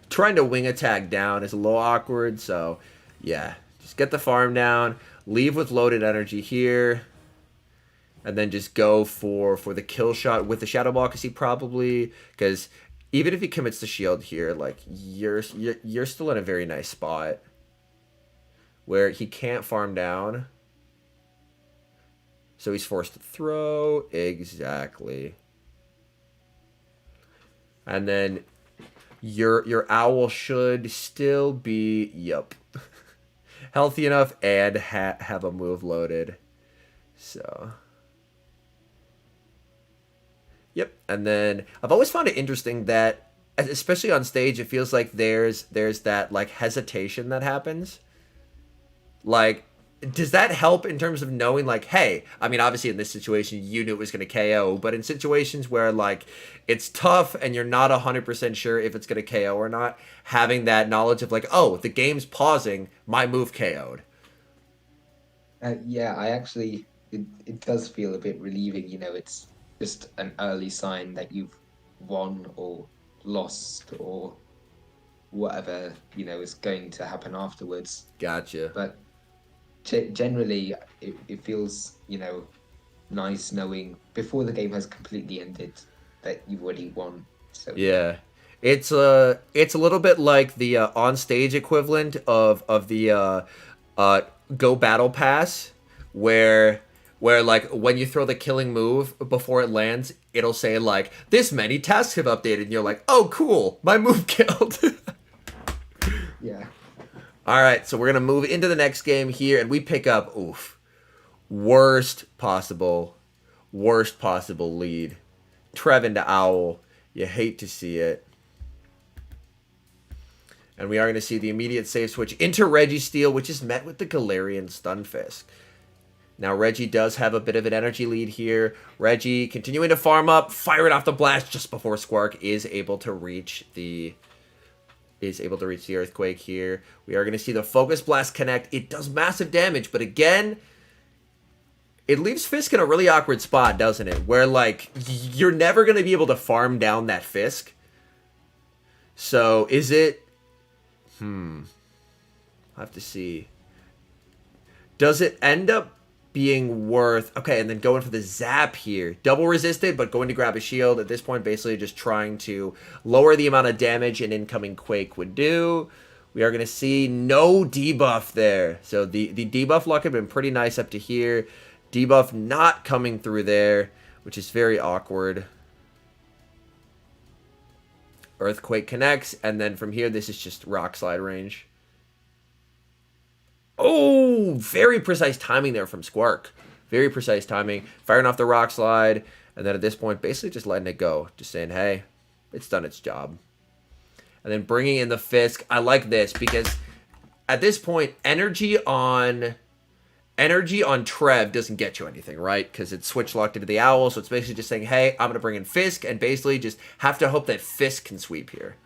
Trying to wing attack down is a little awkward, so yeah. Just get the farm down, leave with loaded energy here, and then just go for the kill shot with the Shadow Ball, because he probably... Because even if he commits the shield here, like, you're still in a very nice spot where he can't farm down. So he's forced to throw. Exactly. And then your Owl should still be, yep, healthy enough and have a move loaded. So, yep. And then I've always found it interesting that, especially on stage, it feels like there's that, like, hesitation that happens. Like, does that help in terms of knowing, like, hey, I mean, obviously in this situation, you knew it was going to KO, but in situations where, like, it's tough and you're not 100% sure if it's going to KO or not, having that knowledge of, like, oh, the game's pausing, my move KO'd. Yeah, I actually, it does feel a bit relieving, you know, it's just an early sign that you've won or lost or whatever, you know, is going to happen afterwards. Gotcha. But generally, it feels, you know, nice knowing before the game has completely ended that you've already won. So yeah, it's a little bit like the on stage equivalent of the Go Battle Pass, where like when you throw the killing move before it lands, it'll say like this many tasks have updated, and you're like, oh cool, my move killed. Yeah. All right, so we're going to move into the next game here, and we pick up, worst possible lead. Trev into Owl. You hate to see it. And we are going to see the immediate save switch into Registeel, which is met with the Galarian Stunfisk. Now, Reggie does have a bit of an energy lead here. Reggie continuing to farm up, firing off the blast just before Squark is able to reach the Earthquake here. We are going to see the Focus Blast connect. It does massive damage, but again, it leaves Fisk in a really awkward spot, doesn't it? Where, like, you're never going to be able to farm down that Fisk. So, is it... I'll have to see. Does it end up being worth... Okay, and then going for the Zap here. Double resisted, but going to grab a shield. At this point, basically just trying to lower the amount of damage an incoming Quake would do. We are going to see no debuff there. So the debuff luck had been pretty nice up to here. Debuff not coming through there, which is very awkward. Earthquake connects, and then from here, this is just rock slide range. Oh, very precise timing there from Squark. Very precise timing. Firing off the rock slide, and then at this point, basically just letting it go. Just saying, hey, it's done its job. And then bringing in the Fisk. I like this because at this point, energy on Trev doesn't get you anything, right? Because it's switch locked into the Owl, so it's basically just saying, hey, I'm going to bring in Fisk, and basically just have to hope that Fisk can sweep here.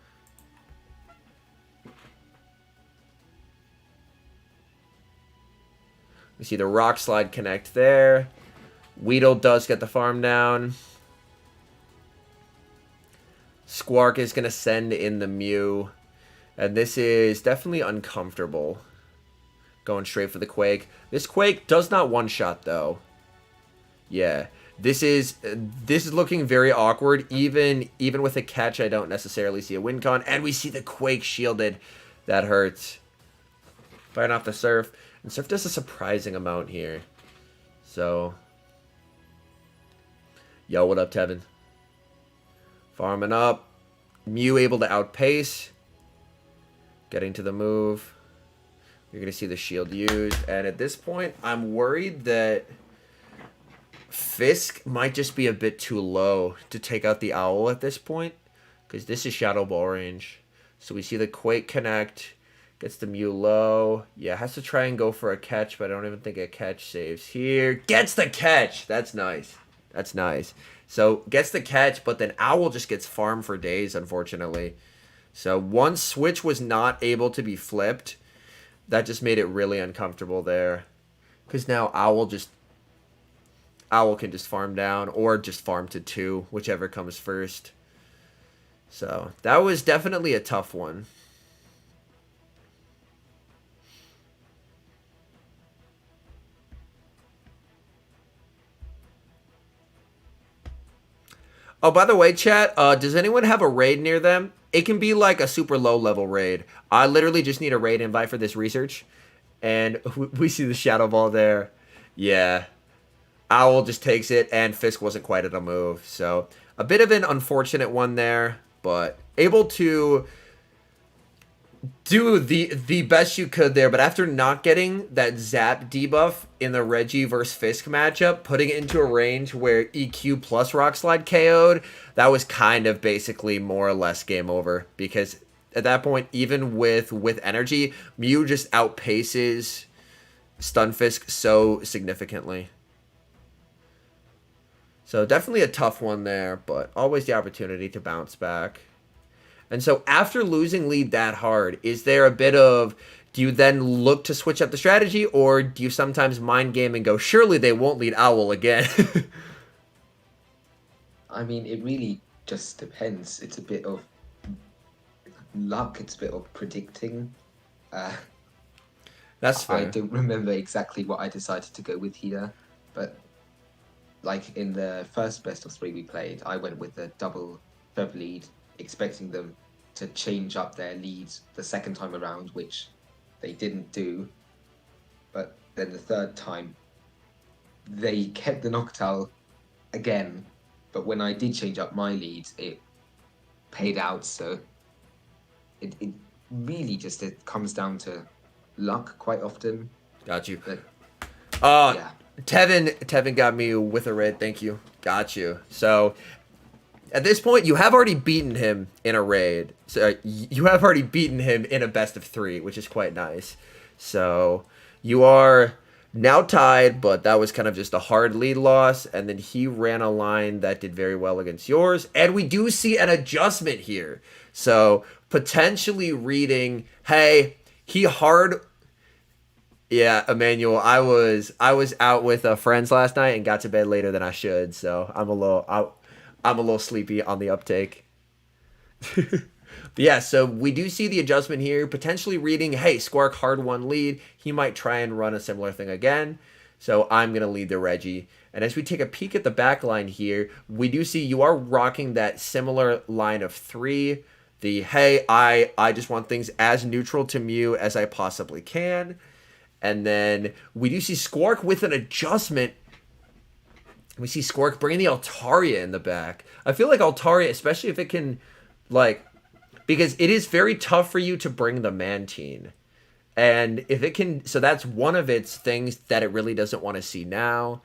We see the rock slide connect there. Weedle does get the farm down. Squark is going to send in the Mew. And this is definitely uncomfortable. Going straight for the Quake. This Quake does not one-shot, though. Yeah. This is looking very awkward. Even with a catch, I don't necessarily see a win con. And we see the Quake shielded. That hurts. Firing off the Surf. And Surf does a surprising amount here. So. Yo, what up, Tevin? Farming up. Mew able to outpace. Getting to the move. You're going to see the shield used. And at this point, I'm worried that Fisk might just be a bit too low to take out the Owl at this point. Because this is Shadow Ball range. So we see the Quake connect. Gets the Mew low. Yeah, has to try and go for a catch, but I don't even think a catch saves here. Gets the catch! That's nice. That's nice. So, gets the catch, but then Owl just gets farmed for days, unfortunately. So, one switch was not able to be flipped. That just made it really uncomfortable there. Because now Owl can just farm down, or just farm to 2, whichever comes first. So, that was definitely a tough one. Oh, by the way, chat, does anyone have a raid near them? It can be like a super low-level raid. I literally just need a raid invite for this research. And we see the Shadow Ball there. Yeah. Owl just takes it, and Fisk wasn't quite at a move. So, a bit of an unfortunate one there, but able to do the best you could there. But after not getting that Zap debuff in the Reggie versus Fisk matchup, putting it into a range where EQ plus Rock Slide KO'd, that was kind of basically more or less game over. Because at that point, even with energy, Mew just outpaces Stunfisk so significantly. So definitely a tough one there, but always the opportunity to bounce back. And so after losing lead that hard, is there a bit of, do you then look to switch up the strategy, or do you sometimes mind game and go, surely they won't lead Owl again? I mean, it really just depends. It's a bit of luck, it's a bit of predicting. That's fair. I don't remember exactly what I decided to go with here, but like in the first best of 3 we played, I went with the double Trev lead, expecting them to change up their leads the second time around, which they didn't do. But then the third time, they kept the Noctowl again. But when I did change up my leads, it paid out. So it really just it comes down to luck quite often. Got you. But, yeah. Tevin got me with a raid. Thank you. Got you. So at this point, you have already beaten him in a raid. So you have already beaten him in a best of 3, which is quite nice. So you are now tied, but that was kind of just a hard lead loss. And then he ran a line that did very well against yours. And we do see an adjustment here. So potentially reading, hey, he hard. Yeah, Emmanuel, I was out with friends last night and got to bed later than I should. So I'm a little sleepy on the uptake. But yeah, so we do see the adjustment here, potentially reading, hey, Squark hard won lead. He might try and run a similar thing again. So I'm going to lead the Reggie. And as we take a peek at the back line here, we do see you are rocking that similar line of 3 the, hey, I just want things as neutral to Mew as I possibly can. And then we do see Squark with an adjustment. We see Squark bringing the Altaria in the back. I feel like Altaria, especially if it can, like, because it is very tough for you to bring the Mantine. And if it can, so that's one of its things that it really doesn't want to see now.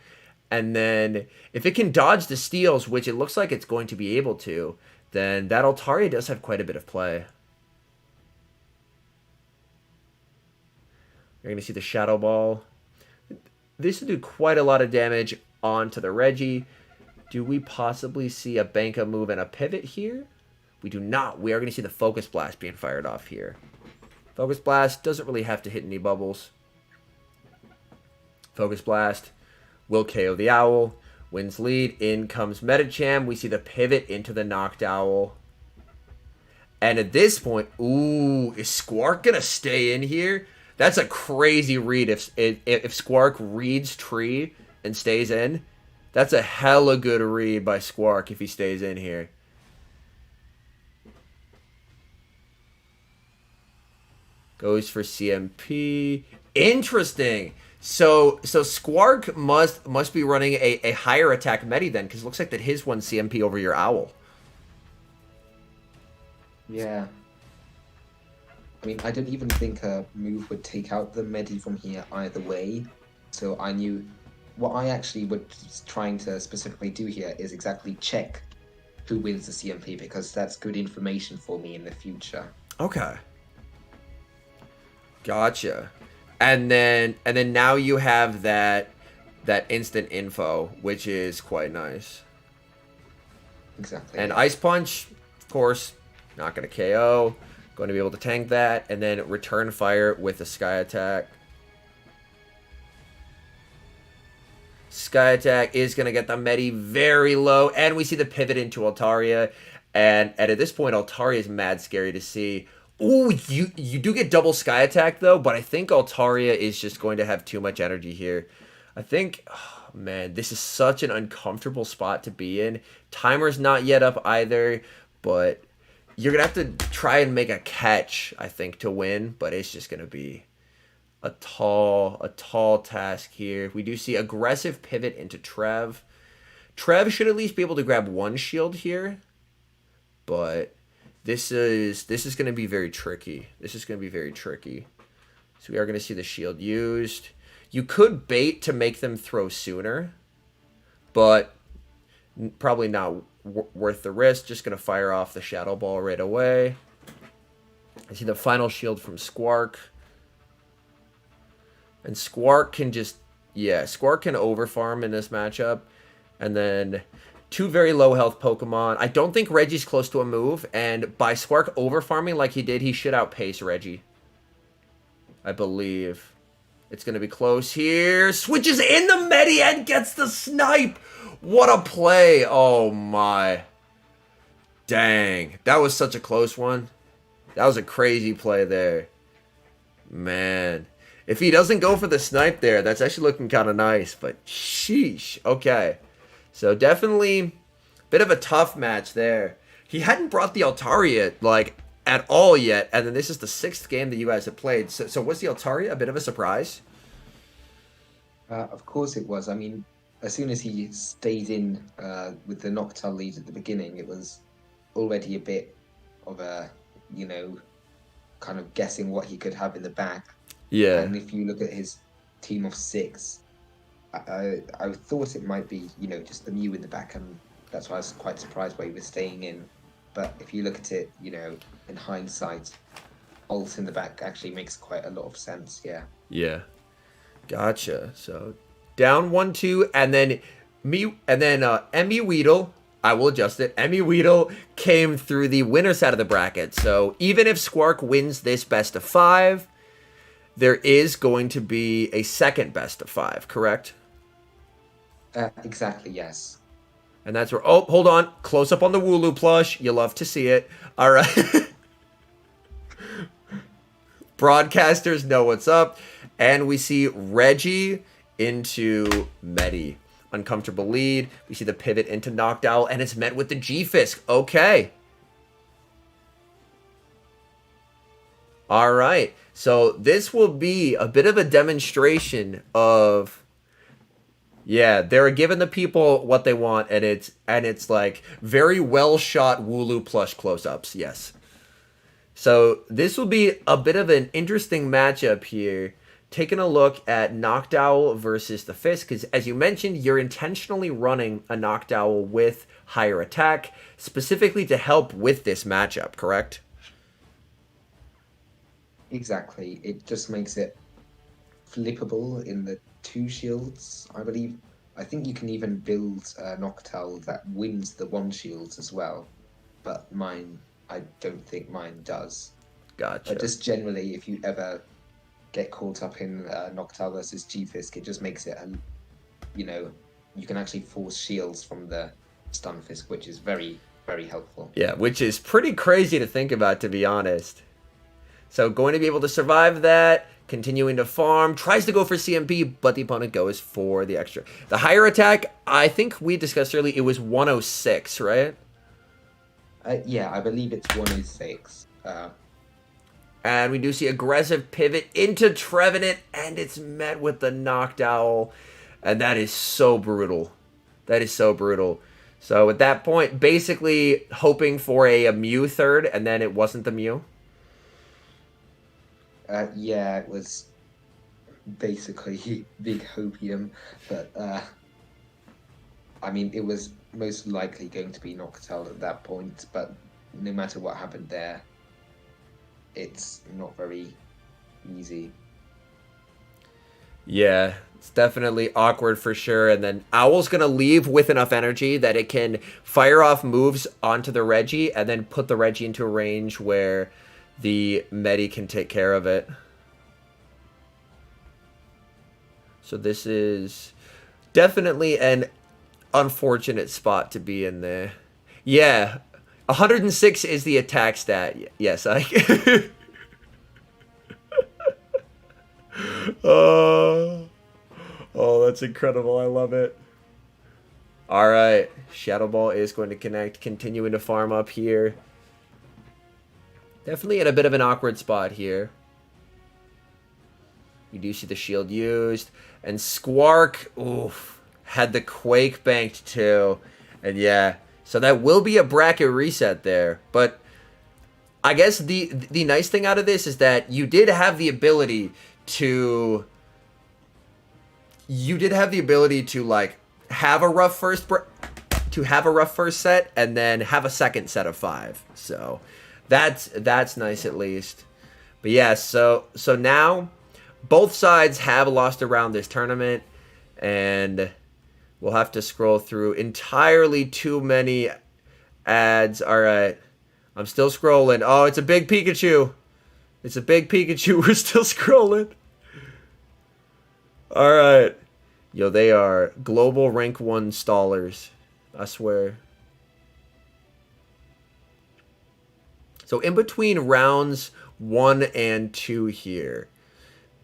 And then if it can dodge the steals, which it looks like it's going to be able to, then that Altaria does have quite a bit of play. You're going to see the Shadow Ball. This will do quite a lot of damage onto the Reggie. Do we possibly see a Banka move and a pivot here? We do not. We are going to see the Focus Blast being fired off here. Focus Blast doesn't really have to hit any bubbles. Focus Blast will KO the Owl. Wins lead. In comes Metacham. We see the pivot into the Knocked Owl. And at this point, ooh, is Squark going to stay in here? That's a crazy read if Squark reads Tree and stays in. That's a hella good read by Squark if he stays in here. Goes for CMP. Interesting. So Squark must be running a higher attack medi then, because it looks like that his one CMP over your Owl. Yeah. I mean, I don't even think a move would take out the medi from here either way. So I knew what I actually was trying to specifically do here is exactly check who wins the CMP, because that's good information for me in the future. Okay. Gotcha. And then now you have that instant info, which is quite nice. Exactly. And Ice Punch, of course, not going to KO. Going to be able to tank that. And then Return Fire with a Sky Attack. Sky Attack is going to get the medi very low. And we see the pivot into Altaria. And at this point, Altaria is mad scary to see. Ooh, you do get double Sky Attack, though. But I think Altaria is just going to have too much energy here. I think, oh, man, this is such an uncomfortable spot to be in. Timer's not yet up either. But you're going to have to try and make a catch, I think, to win. But it's just going to be a tall task here. We do see aggressive pivot into Trev. Trev should at least be able to grab one shield here. But this is going to be very tricky. This is going to be very tricky. So we are going to see the shield used. You could bait to make them throw sooner, but probably not worth the risk. Just going to fire off the Shadow Ball right away. I see the final shield from Squark. And Squark can just, yeah, Squark can overfarm in this matchup. And then two very low health Pokemon. I don't think Reggie's close to a move. And by Squark overfarming like he did, he should outpace Reggie. I believe. It's going to be close here. Switches in the medi and gets the snipe. What a play. Oh my. Dang. That was such a close one. That was a crazy play there. Man. If he doesn't go for the snipe there, that's actually looking kind of nice. But sheesh. Okay. So definitely a bit of a tough match there. He hadn't brought the Altaria, like, at all yet. And then this is the 6th game that you guys have played. So was the Altaria a bit of a surprise? Of course it was. I mean, as soon as he stayed in with the Noctowl lead at the beginning, it was already a bit of a, kind of guessing what he could have in the back. Yeah. And if you look at his team of 6, I thought it might be, just the Mew in the back, and that's why I was quite surprised why he was staying in. But if you look at it, in hindsight, ult in the back actually makes quite a lot of sense, yeah. Yeah. Gotcha. So down 1-2, and then MeWeedle, I will adjust it. MeWeedle came through the winner side of the bracket. So even if Squark wins this best of 5, there is going to be a second best of 5, correct? Exactly, yes. And that's where, oh, hold on. Close up on the Wooloo plush. You love to see it. All right. Broadcasters know what's up. And we see Reggie into Medi. Uncomfortable lead. We see the pivot into Knocked Owl, and it's met with the G-Fisk. Okay. All right. So this will be a bit of a demonstration of, yeah, they're giving the people what they want, and it's like very well shot Wooloo plush close ups. Yes. So this will be a bit of an interesting matchup here. Taking a look at Knockdowl versus the Fist, because as you mentioned, you're intentionally running a Knockdowl with higher attack, specifically to help with this matchup, correct? Exactly. It just makes it flippable in the two shields, I believe. I think you can even build a Noctowl that wins the one shields as well, but mine, I don't think mine does. But Gotcha. just generally, if you ever get caught up in Noctowl versus G-Fisk, it just makes it, you know, you can actually force shields from the stun Fisk, which is very, very helpful. Yeah, which is pretty crazy to think about, to be honest. So going to be able to survive that, continuing to farm, tries to go for CMP, but the opponent goes for the extra. The higher attack, I think we discussed earlier, it was 106, right? Yeah, I believe it's 106. And we do see aggressive pivot into Trevenant, and it's met with the Knockdown. And that is so brutal. That is so brutal. So at that point, basically hoping for a Mew third, and then it wasn't the Mew. Yeah, it was basically big hopium, but I mean, it was most likely going to be Noctowl at that point, but no matter what happened there, it's not very easy. Yeah, it's definitely awkward for sure. And then Owl's going to leave with enough energy that it can fire off moves onto the Reggie and then put the Reggie into a range where the Medi can take care of it. So this is definitely an unfortunate spot to be in there. Yeah, 106 is the attack stat. Yes, I. Oh, oh, that's incredible. I love it. All right, Shadow Ball is going to connect, continuing to farm up here. Definitely in a bit of an awkward spot here. You do see the shield used. And Squark, oof, had the Quake banked too. And yeah, so that will be a bracket reset there. But I guess the nice thing out of this is that you did have the ability to... You did have the ability to, like, have a rough first... To have a rough first set and then have a second set of 5. So that's nice at least. But yeah, so now both sides have lost around this tournament, and we'll have to scroll through entirely too many ads. All right, I'm still scrolling. Oh, it's a big Pikachu. It's a big Pikachu. We're still scrolling. All right. Yo, they are global rank 1 stallers. I swear. So in between rounds 1 and 2 here,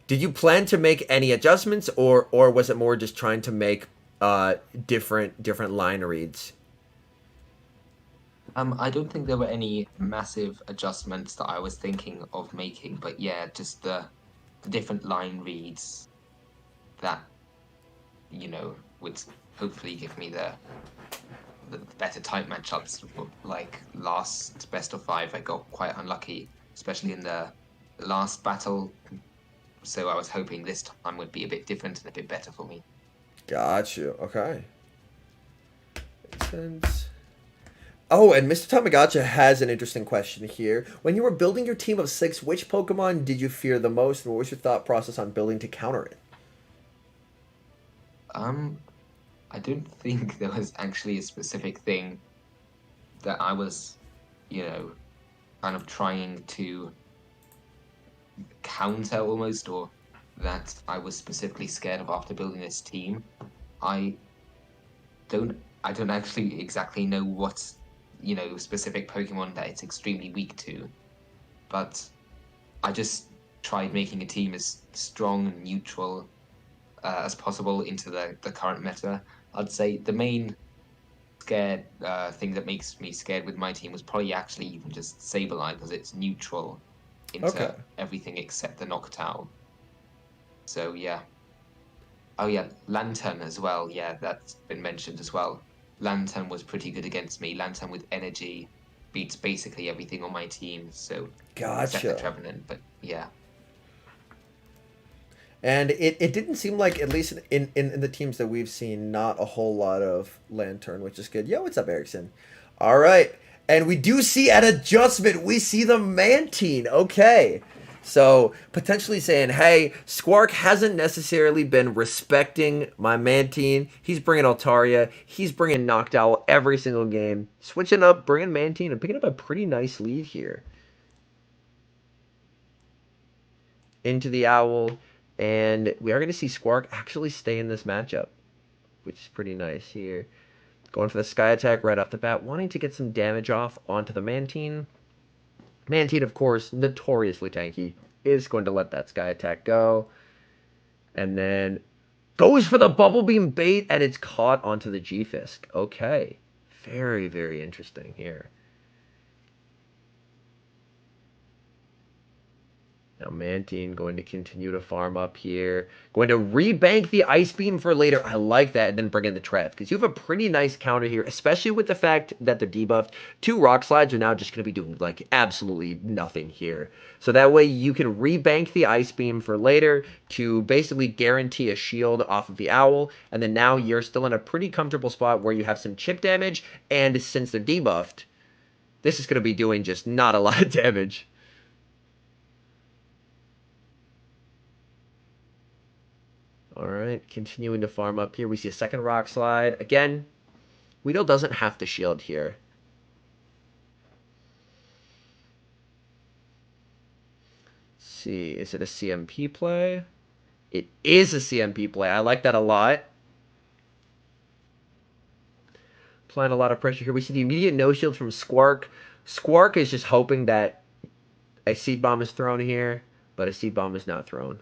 did you plan to make any adjustments, or was it more just trying to make different line reads? I don't think there were any massive adjustments that I was thinking of making, but yeah, just the different line reads that, would hopefully give me the better type matchups. Like last best of 5, I got quite unlucky, especially in the last battle. So I was hoping this time would be a bit different and a bit better for me. Got you. Okay. Makes sense. Oh, and Mr. Tamagotchi has an interesting question here. When you were building your team of 6, which Pokemon did you fear the most, and what was your thought process on building to counter it? I don't think there was actually a specific thing that I was, kind of trying to counter almost, or that I was specifically scared of after building this team. I don't actually exactly know what, specific Pokemon that it's extremely weak to, but I just tried making a team as strong and neutral as possible into the current meta. I'd say the main scared thing that makes me scared with my team was probably actually even just Sableye, because it's neutral Okay. into everything except the knockdown. So yeah. Oh yeah, Lantern as well. Yeah, that's been mentioned as well. Lantern was pretty good against me. Lantern with energy beats basically everything on my team. So except the Gotcha. Trevenant, but yeah. And it didn't seem like, at least in the teams that we've seen, not a whole lot of Lantern, which is good. Yo, what's up, Erickson? All right. And we do see at adjustment, we see the Mantine. Okay. So potentially saying, hey, Squark hasn't necessarily been respecting my Mantine. He's bringing Altaria. He's bringing Noctowl every single game. Switching up, bringing Mantine, and picking up a pretty nice lead here. Into the Owl. And we are going to see Squark actually stay in this matchup, which is pretty nice here. Going for the Sky Attack right off the bat, wanting to get some damage off onto the Mantine. Mantine, of course, notoriously tanky, is going to let that Sky Attack go. And then goes for the Bubble Beam bait, and it's caught onto the G-Fisk. Okay. Very, very interesting here. Now Mantine going to continue to farm up here. Going to rebank the Ice Beam for later. I like that. And then bring in the Trev. Because you have a pretty nice counter here. Especially with the fact that they're debuffed. 2 Rock Slides are now just going to be doing like absolutely nothing here. So that way you can rebank the Ice Beam for later. To basically guarantee a shield off of the Owl. And then now you're still in a pretty comfortable spot. Where you have some chip damage. And since they're debuffed. This is going to be doing just not a lot of damage. All right, continuing to farm up here. We see a second Rock Slide. Again, Weedle doesn't have to shield here. Let's see, is it a CMP play? It is a CMP play. I like that a lot. Applying a lot of pressure here. We see the immediate no shield from Squark. Squark is just hoping that a Seed Bomb is thrown here, but a Seed Bomb is not thrown.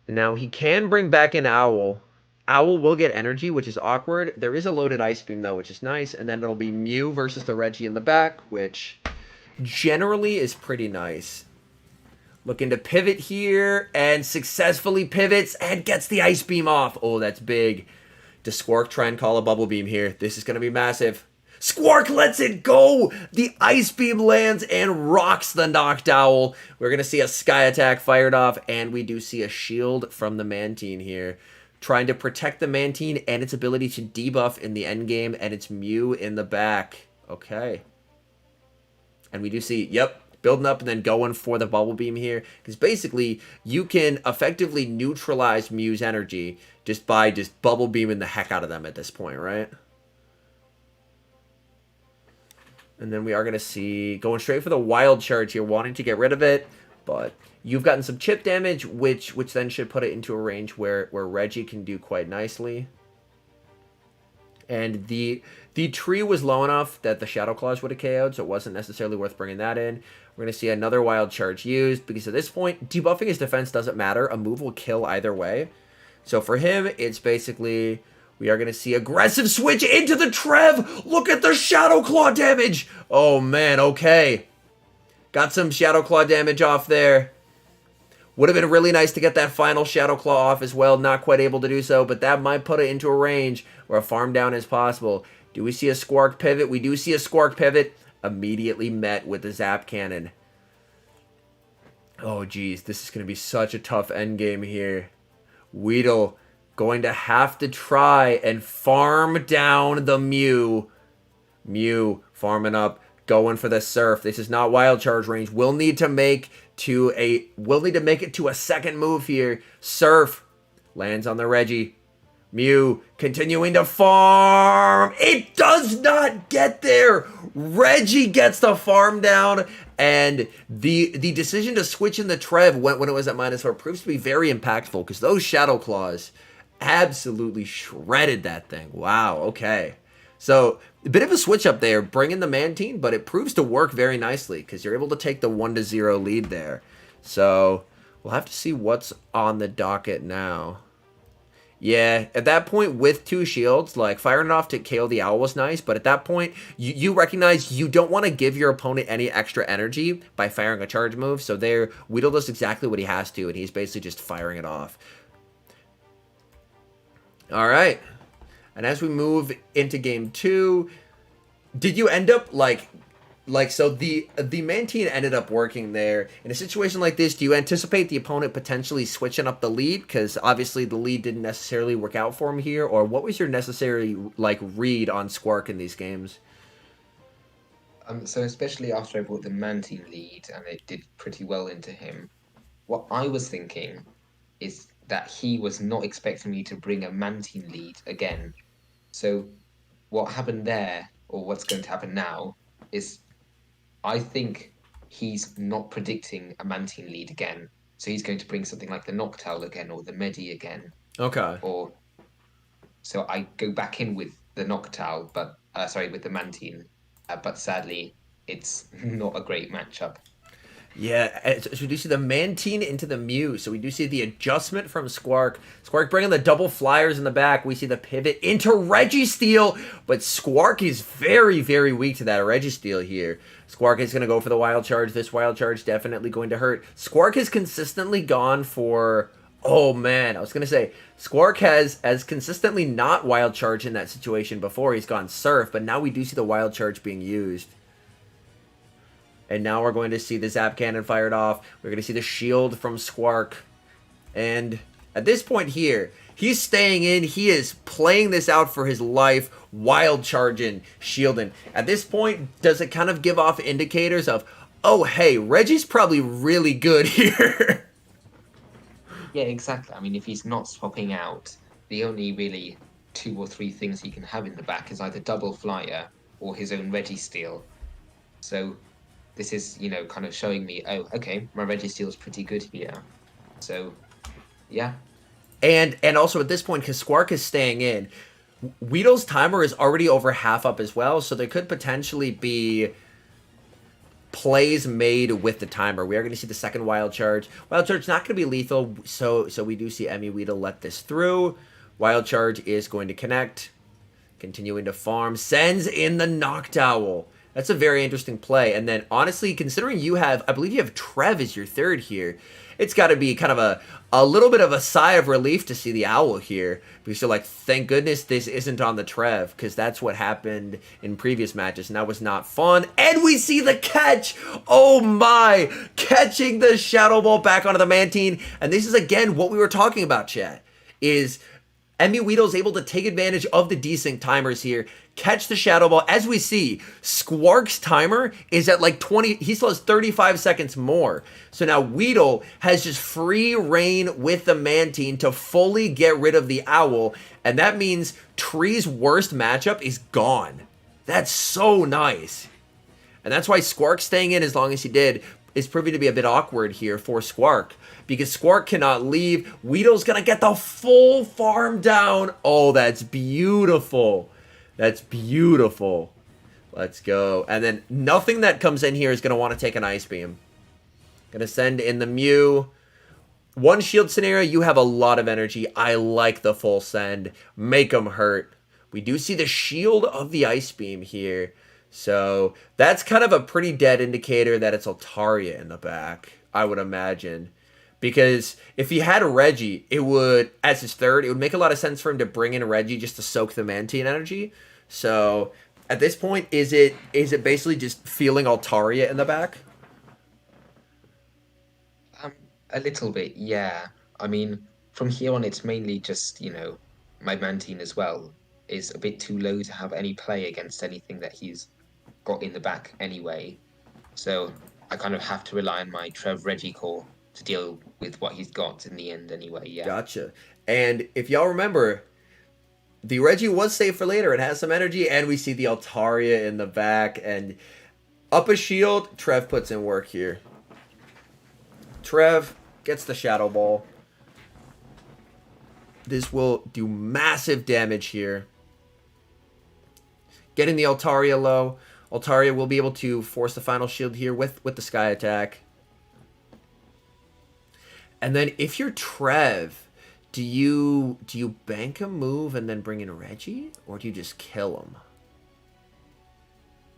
Now he can bring back an Owl. Owl will get energy, which is awkward. There is a loaded Ice Beam, though, which is nice. And then it'll be Mew versus the Reggie in the back, which generally is pretty nice. Looking to pivot here, and successfully pivots, and gets the Ice Beam off. Oh, that's big. Does Squark try and call a Bubble Beam here? This is going to be massive. Squark lets it go! The Ice Beam lands and rocks the Noctowl. We're going to see a Sky Attack fired off, and we do see a shield from the Mantine here. Trying to protect the Mantine and its ability to debuff in the endgame, and its Mew in the back. Okay. And we do see, yep, building up and then going for the Bubble Beam here. Because basically, you can effectively neutralize Mew's energy just by just Bubble Beaming the heck out of them at this point, right? And then we are going to see going straight for the Wild Charge here, wanting to get rid of it. But you've gotten some chip damage, which then should put it into a range where Reggie can do quite nicely. And the tree was low enough that the Shadow Claws would have KO'd, so it wasn't necessarily worth bringing that in. We're going to see another Wild Charge used, because at this point, debuffing his defense doesn't matter. A move will kill either way. So for him, it's basically... We are going to see aggressive switch into the Trev. Look at the Shadow Claw damage. Oh, man. Okay. Got some Shadow Claw damage off there. Would have been really nice to get that final Shadow Claw off as well. Not quite able to do so, but that might put it into a range where a farm down is possible. Do we see a Squark pivot? We do see a Squark pivot. Immediately met with the Zap Cannon. Oh, geez. This is going to be such a tough endgame here. Weedle going to have to try and farm down the Mew. Mew farming up, going for the Surf. This is not Wild Charge range. We'll need to make it to a second move here. Surf lands on the Reggie. Mew continuing to farm. It does not get there. Reggie gets the farm down, and the decision to switch in the Trev when it was at -4 proves to be very impactful, because those Shadow Claws absolutely shredded that thing. Wow, okay. So, a bit of a switch up there, bringing the Mantine, but it proves to work very nicely, because you're able to take the 1-0 lead there. So, we'll have to see what's on the docket now. Yeah, at that point with 2 shields, like firing it off to KO the owl was nice, but at that point you recognize you don't want to give your opponent any extra energy by firing a charge move. So there, Weedle does exactly what he has to, and he's basically just firing it off. All right, and as we move into game 2, did you end up so the Mantine ended up working there. In a situation like this, do you anticipate the opponent potentially switching up the lead? Because obviously the lead didn't necessarily work out for him here. Or what was your necessary read on Squark in these games? So especially after I brought the Mantine lead and it did pretty well into him, what I was thinking is that he was not expecting me to bring a Mantine lead again. So what happened there, or what's going to happen now, is I think he's not predicting a Mantine lead again. So he's going to bring something like the Noctowl again or the Medi again. Okay. Or so I go back in with the Noctowl, but sorry, with the Mantine. But sadly, it's not a great matchup. Yeah, so we do see the Mantine into the Mew. So we do see the adjustment from Squark. Squark bringing the double flyers in the back. We see the pivot into Registeel, but Squark is very, very weak to that Registeel here. Squark is going to go for the wild charge. This wild charge definitely going to hurt. Squark has consistently gone for... Oh man, I was going to say, Squark has consistently not wild charged in that situation before. He's gone Surf, but now we do see the wild charge being used. And now we're going to see the Zap Cannon fired off. We're going to see the shield from Squark. And at this point here, he's staying in. He is playing this out for his life. Wild charging, shielding. At this point, does it kind of give off indicators of, oh, hey, Reggie's probably really good here? Yeah, exactly. I mean, if he's not swapping out, the only really 2 or 3 things he can have in the back is either double flyer or his own Registeel. So this is, kind of showing me, oh, okay, my Registeel's pretty good here. So, yeah. And also at this point, because Squark is staying in, Weedle's timer is already over half up as well, so there could potentially be plays made with the timer. We are going to see the second wild charge. Wild charge not going to be lethal, so we do see MeWeedle let this through. Wild charge is going to connect. Continuing to farm. Sends in the Noctowl. That's a very interesting play. And then, honestly, considering you have, I believe you have Trev as your third here, it's got to be kind of a little bit of a sigh of relief to see the Owl here. Because you're like, thank goodness this isn't on the Trev, because that's what happened in previous matches, and that was not fun. And we see the catch! Oh my! Catching the Shadow Ball back onto the Mantine. And this is, again, what we were talking about, chat, is... MeWeedle is able to take advantage of the desync timers here, catch the Shadow Ball. As we see, Squark's timer is at like 20, he still has 35 seconds more. So now Weedle has just free reign with the Mantine to fully get rid of the Owl, and that means Tree's worst matchup is gone. That's so nice. And that's why Squark staying in as long as he did is proving to be a bit awkward here for Squark, because Squark cannot leave. Weedle's going to get the full farm down. Oh, that's beautiful. That's beautiful. Let's go. And then nothing that comes in here is going to want to take an Ice Beam. Going to send in the Mew. One shield scenario, you have a lot of energy. I like the full send. Make them hurt. We do see the shield of the Ice Beam here. So that's kind of a pretty dead indicator that it's Altaria in the back, I would imagine. Because if he had Reggie, it would, as his third, it would make a lot of sense for him to bring in Reggie just to soak the Mantine energy. So at this point, is it basically just feeling Altaria in the back? A little bit, yeah. I mean, from here on, it's mainly just, my Mantine as well is a bit too low to have any play against anything that he's got in the back anyway. So I kind of have to rely on my Trev Reggie core to deal with what he's got in the end anyway, yeah. Gotcha. And if y'all remember, the Reggie was saved for later. It has some energy, and we see the Altaria in the back. And up a shield, Trev puts in work here. Trev gets the Shadow Ball. This will do massive damage here. Getting the Altaria low. Altaria will be able to force the final shield here with the Sky Attack. And then if you're Trev, Do you bank a move and then bring in Reggie, or do you just kill him?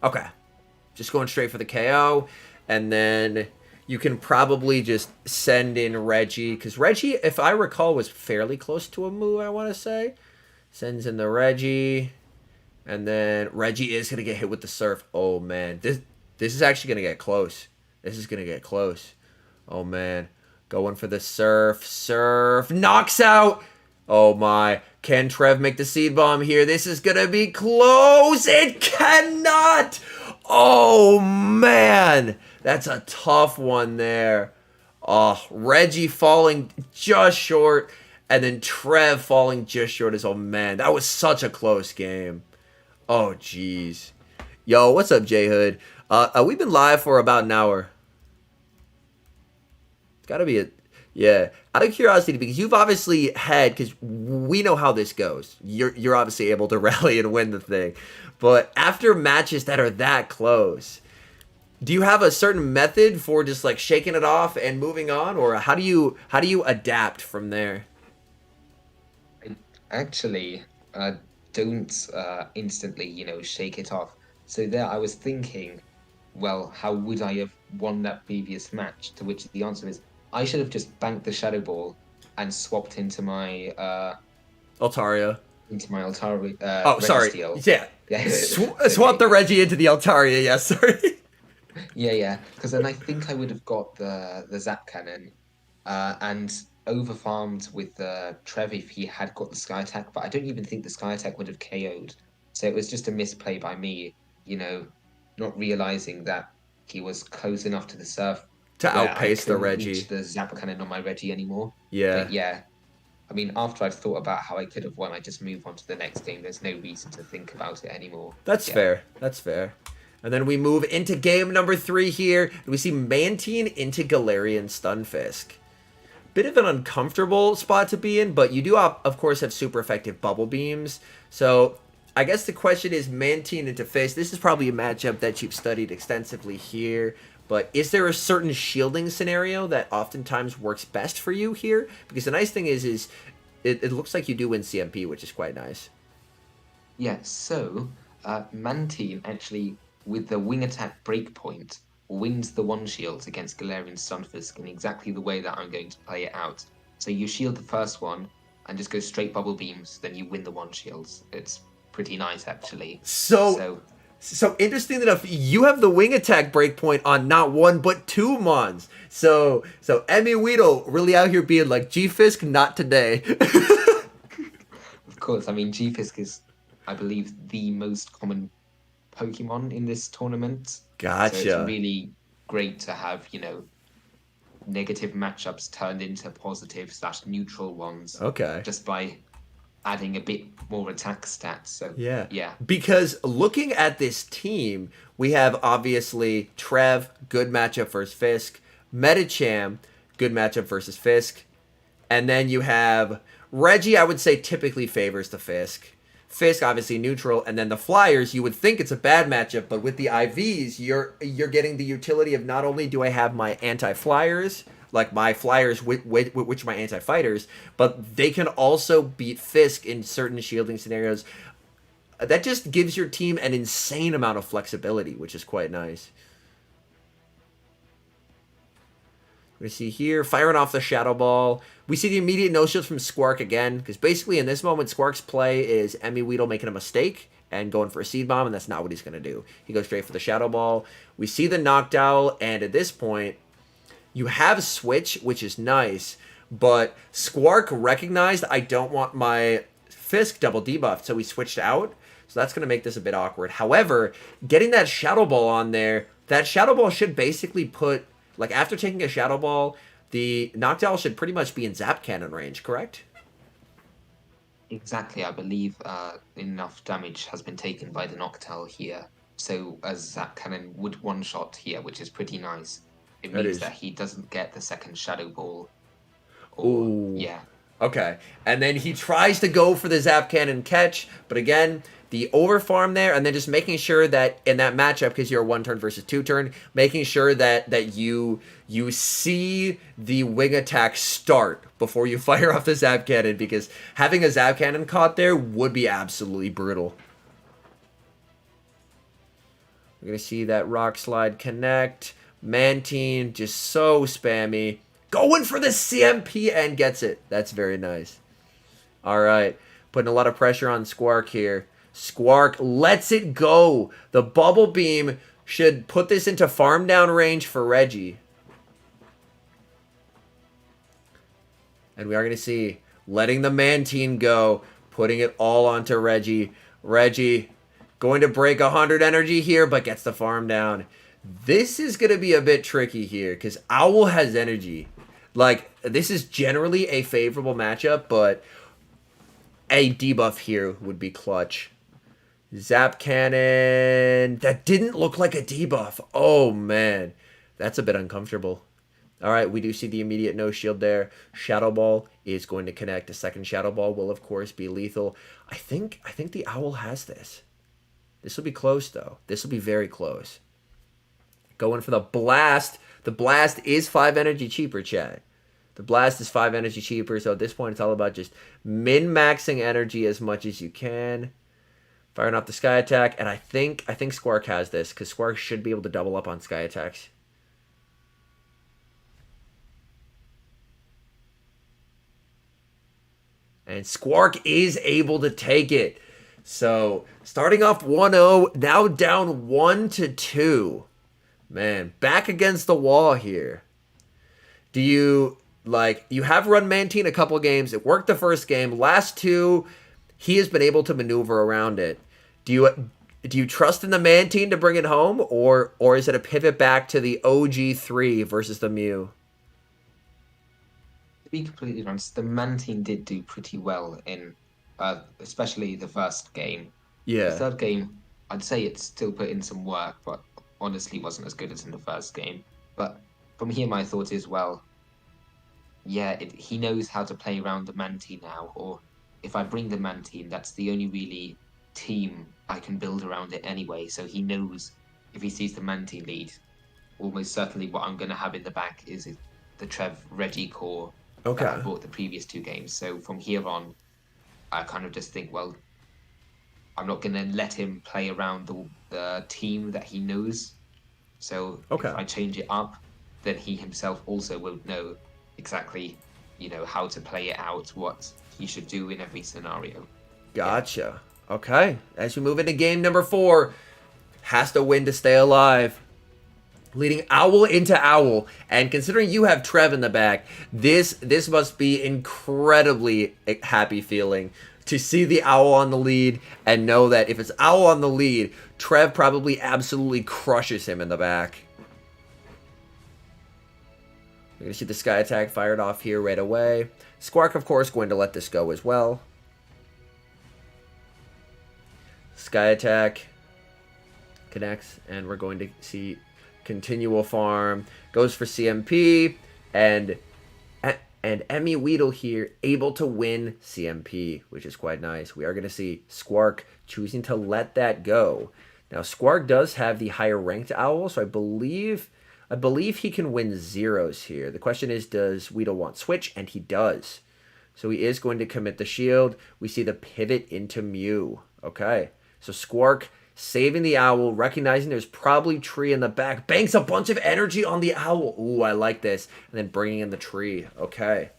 Okay, just going straight for the KO, and then you can probably just send in Reggie, because Reggie, if I recall, was fairly close to a move, I want to say. Sends in the Reggie, and then Reggie is going to get hit with the surf. Oh, man. This is actually going to get close. This is going to get close. Oh, man. Going for the surf. Surf. Knocks out. Oh, my. Can Trev make the seed bomb here? This is going to be close. It cannot. Oh, man. That's a tough one there. Oh, Reggie falling just short. And then Trev falling just short as, oh, man. That was such a close game. Oh, jeez. Yo, what's up, J-Hood? We've been live for about an hour. It's got to be a... Yeah. Out of curiosity, because you've obviously had... Because we know how this goes. You're obviously able to rally and win the thing. But after matches that are that close, do you have a certain method for just, like, shaking it off and moving on? Or how do you adapt from there? Actually, don't instantly, shake it off. So there I was thinking, well, how would I have won that previous match? To which the answer is, I should have just banked the Shadow Ball and swapped into my Altaria. Oh, sorry. Registeel. Yeah. Swap the Reggie into the Altaria, yeah, sorry. Yeah. Because then I think I would have got the Zap Cannon and overfarmed with Trev if he had got the Sky Attack, but I don't even think the Sky Attack would have KO'd. So it was just a misplay by me, not realizing that he was close enough to the surf to outpace the Reggie. Reach the Zap Cannon on my Reggie anymore. Yeah. But yeah. I mean, after I've thought about how I could have won, I just move on to the next game. There's no reason to think about it anymore. That's fair. That's fair. And then we move into game number 3 here. And we see Mantine into Galarian Stunfisk. Bit of an uncomfortable spot to be in, but you do, of course, have super effective bubble beams. So I guess the question is Mantine into Fisk. This is probably a matchup that you've studied extensively here. But is there a certain shielding scenario that oftentimes works best for you here? Because the nice thing is it looks like you do win CMP, which is quite nice. Yeah, so Mantine actually, with the wing attack breakpoint, wins the one shield against Galarian Stunfisk in exactly the way that I'm going to play it out. So you shield the first one and just go straight bubble beams, then you win the one shields. It's pretty nice, actually. So interesting enough, you have the wing attack breakpoint on not one but 2 Mons. So MeWeedle really out here being like, G-Fisk, not today. Of course, I mean, G-Fisk is, I believe, the most common Pokemon in this tournament. Gotcha. So it's really great to have, negative matchups turned into positive / neutral ones. Okay. Just by adding a bit more attack stats. So yeah. Because looking at this team, we have obviously Trev, good matchup versus Fisk, Medicham, good matchup versus Fisk, and then you have Reggie, I would say typically favors the Fisk. Fisk obviously neutral, and then the Flyers, you would think it's a bad matchup, but with the IVs, you're getting the utility of not only do I have my anti-Flyers, like my Flyers, which are my anti-fighters, but they can also beat Fisk in certain shielding scenarios. That just gives your team an insane amount of flexibility, which is quite nice. We see here, firing off the Shadow Ball. We see the immediate no-shields from Squark again, because basically in this moment, Squark's play is MeWeedle making a mistake and going for a Seed Bomb, and that's not what he's going to do. He goes straight for the Shadow Ball. We see the Noctowl, and at this point, you have Switch, which is nice, but Squark recognized I don't want my Fisk double debuffed, so he switched out. So that's going to make this a bit awkward. However, getting that Shadow Ball on there, that Shadow Ball should basically put, like after taking a Shadow Ball, the Noctowl should pretty much be in Zap Cannon range, correct? Exactly, I believe enough damage has been taken by the Noctowl here. So as Zap Cannon would one-shot here, which is pretty nice. It means that he doesn't get the second Shadow Ball. Ooh. Yeah. Okay. And then he tries to go for the Zap Cannon catch, but again, the overfarm there, and then just making sure that in that matchup, because you're a 1 turn versus 2 turn, making sure that you see the wing attack start before you fire off the Zap Cannon, because having a Zap Cannon caught there would be absolutely brutal. We're going to see that Rock Slide connect. Mantine just so spammy. Going for the CMP and gets it. That's very nice. All right. Putting a lot of pressure on Squark here. Squark lets it go. The Bubble Beam should put this into farm down range for Reggie. And we are going to see letting the Mantine go. Putting it all onto Reggie. Reggie going to break 100 energy here, but gets the farm down. This is going to be a bit tricky here because Owl has energy. Like, this is generally a favorable matchup, but a debuff here would be clutch. Zap Cannon. That didn't look like a debuff. Oh, man. That's a bit uncomfortable. All right, we do see the immediate no shield there. Shadow Ball is going to connect. A second Shadow Ball will, of course, be lethal. I think the Owl has this. This will be close, though. This will be very close. Going for the Blast. The Blast is 5 energy cheaper, chat. The Blast is 5 energy cheaper, so at this point it's all about just min-maxing energy as much as you can. Firing off the Sky Attack, and I think Squark has this, because Squark should be able to double up on Sky Attacks. And Squark is able to take it. So, starting off 1-0, now down 1-2. Man, back against the wall here. Do you, you have run Mantine a couple games. It worked the first game. Last two, he has been able to maneuver around it. Do you trust in the Mantine to bring it home? Or is it a pivot back to the OG3 versus the Mew? To be completely honest, the Mantine did do pretty well in, especially the first game. Yeah. The third game, I'd say it still put in some work, but honestly wasn't as good as in the first game. But from here, my thought is, well, yeah, he knows how to play around the Mantine now. Or if I bring the Mantine, that's the only really team I can build around it anyway. So he knows if he sees the Mantine lead, almost certainly what I'm going to have in the back is the Trev Reggie core that I bought the previous 2 games. So from here on, I kind of just think, well, I'm not going to let him play around the team that he knows. So if I change it up, then he himself also won't know exactly, how to play it out, what he should do in every scenario. Gotcha. Yeah. Okay. As we move into game number 4, has to win to stay alive. Leading Owl into Owl, and considering you have Trev in the back, this must be incredibly happy feeling to see the Owl on the lead and know that if it's Owl on the lead, Trev probably absolutely crushes him in the back. We're going to see the Sky Attack fired off here right away. Squark, of course, going to let this go as well. Sky Attack connects, and we're going to see continual farm. Goes for CMP, and MeWeedle here able to win CMP, which is quite nice. We are going to see Squark choosing to let that go. Now, Squark does have the higher ranked Owl, so I believe he can win zeros here. The question is, does Weedle want switch? And he does. So he is going to commit the shield. We see the pivot into Mew. Okay, so Squark saving the Owl, recognizing there's probably tree in the back. Banks a bunch of energy on the Owl. Ooh, I like this. And then bringing in the tree. Okay.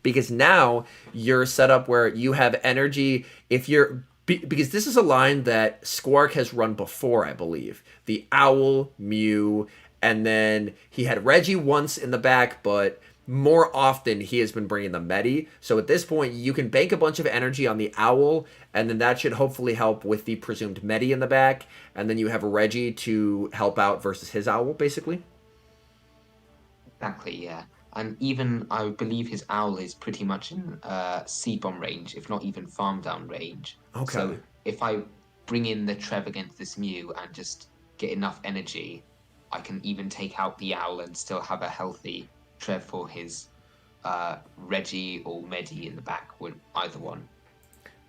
Because now you're set up where you have energy. Because this is a line that Squark has run before, I believe. The Owl, Mew, and then he had Reggie once in the back, but more often he has been bringing the Medi. So at this point, you can bank a bunch of energy on the Owl, and then that should hopefully help with the presumed Medi in the back. And then you have Reggie to help out versus his Owl, basically. Exactly, yeah. And even, I believe his Owl is pretty much in C-bomb range, if not even farm down range. Okay. So if I bring in the Trev against this Mew and just get enough energy, I can even take out the Owl and still have a healthy Trev for his Reggie or Medi in the back, would either one.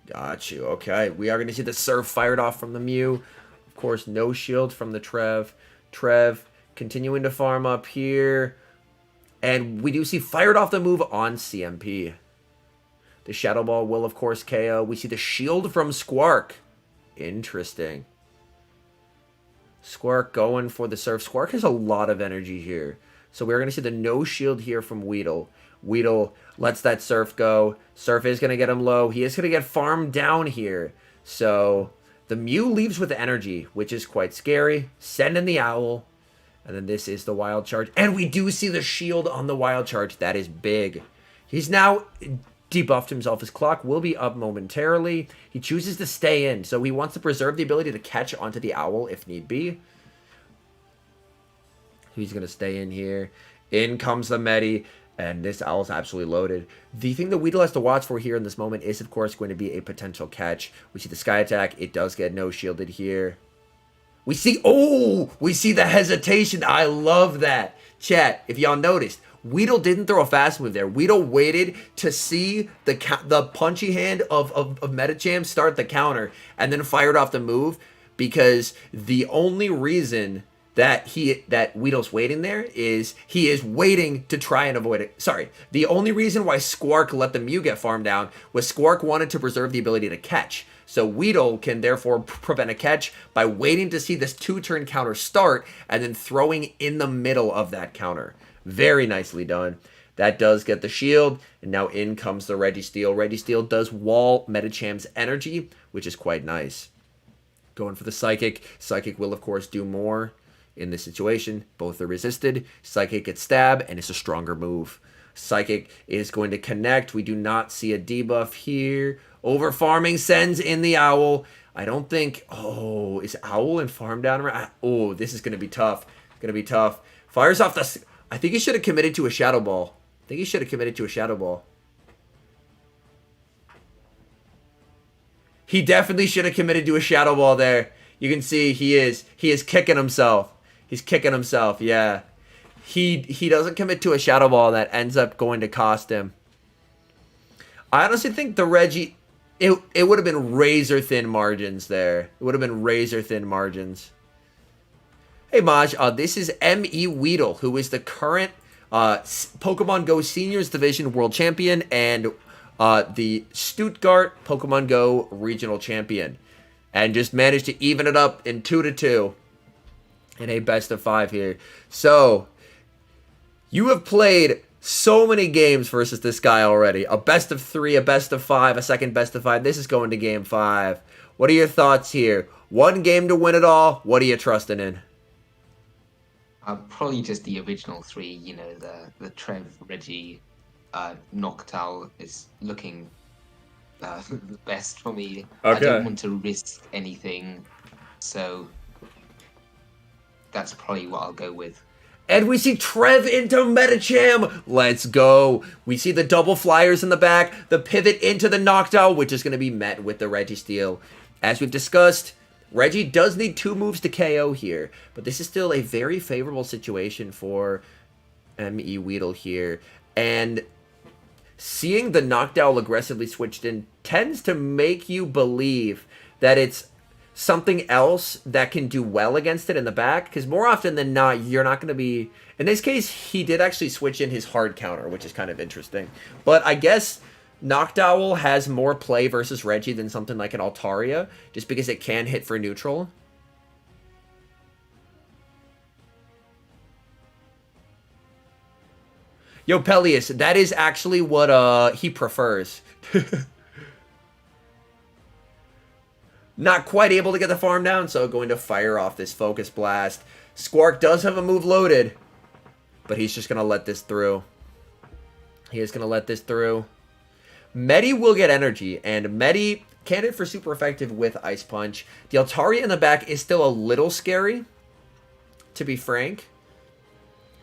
Got you. Okay, we are going to see the Surf fired off from the Mew. Of course, no shield from the Trev. Trev continuing to farm up here. And we do see fired off the move on CMP. The Shadow Ball will, of course, KO. We see the shield from Squark. Interesting. Squark going for the Surf. Squark has a lot of energy here. So we're going to see the no shield here from Weedle. Weedle lets that Surf go. Surf is going to get him low. He is going to get farmed down here. So the Mew leaves with energy, which is quite scary. Send in the Owl. And then this is the Wild Charge. And we do see the shield on the Wild Charge. That is big. He's now debuffed himself. His clock will be up momentarily. He chooses to stay in. So he wants to preserve the ability to catch onto the Owl if need be. He's going to stay in here. In comes the Medi. And this Owl's absolutely loaded. The thing that Weedle has to watch for here in this moment is, of course, going to be a potential catch. We see the Sky Attack. It does get no shielded here. We see the hesitation. I love that. Chat, if y'all noticed, Weedle didn't throw a fast move there. Weedle waited to see the punchy hand of Metacham start the counter and then fired off the move, because the only reason that Weedle's waiting there is he is waiting to try and avoid it. Sorry. The only reason why Squark let the Mew get farmed down was Squark wanted to preserve the ability to catch. So Weedle can therefore prevent a catch by waiting to see this 2-turn counter start and then throwing in the middle of that counter. Very nicely done. That does get the shield, and now in comes the Registeel. Registeel does wall Metacham's energy, which is quite nice. Going for the Psychic. Psychic will, of course, do more in this situation. Both are resisted. Psychic gets stabbed, and it's a stronger move. Psychic is going to connect. We do not see a debuff here. Over farming sends in the Owl. I don't think... Oh, is Owl and farm down around? Oh, this is going to be tough. Going to be tough. Fires off the... I think he should have committed to a Shadow Ball. He definitely should have committed to a Shadow Ball there. You can see he is kicking himself. He's kicking himself, yeah. He doesn't commit to a Shadow Ball that ends up going to cost him. I honestly think the Reggie... It would have been razor-thin margins there. It would have been razor-thin margins. Hey, Maj, this is MeWeedle, who is the current Pokemon Go Seniors Division World Champion and the Stuttgart Pokemon Go Regional Champion. And just managed to even it up in 2-2 in a best of 5 here. So, you have played so many games versus this guy already. A best of 3, a best of 5, a second best of 5. This is going to game 5. What are your thoughts here? One game to win it all. What are you trusting in? Probably just the original 3. You know, the Trev, Reggie, Noctowl is looking the best for me. Okay. I don't want to risk anything, so that's probably what I'll go with. And we see Trev into Metacham. Let's go. We see the double flyers in the back. The pivot into the Noctowl, which is going to be met with the Registeel. As we've discussed, Reggie does need 2 moves to KO here. But this is still a very favorable situation for MeWeedle here. And seeing the Noctowl aggressively switched in tends to make you believe that it's something else that can do well against it in the back, because more often than not, you're not going to be... In this case, he did actually switch in his hard counter, which is kind of interesting. But I guess Noctowl has more play versus Reggie than something like an Altaria, just because it can hit for neutral. Yo, Peleus, that is actually what he prefers. Not quite able to get the farm down, so going to fire off this Focus Blast. Squark does have a move loaded, but he's just going to let this through. He is going to let this through. Medi will get energy, and Medi can hit for super effective with Ice Punch. The Altaria in the back is still a little scary, to be frank.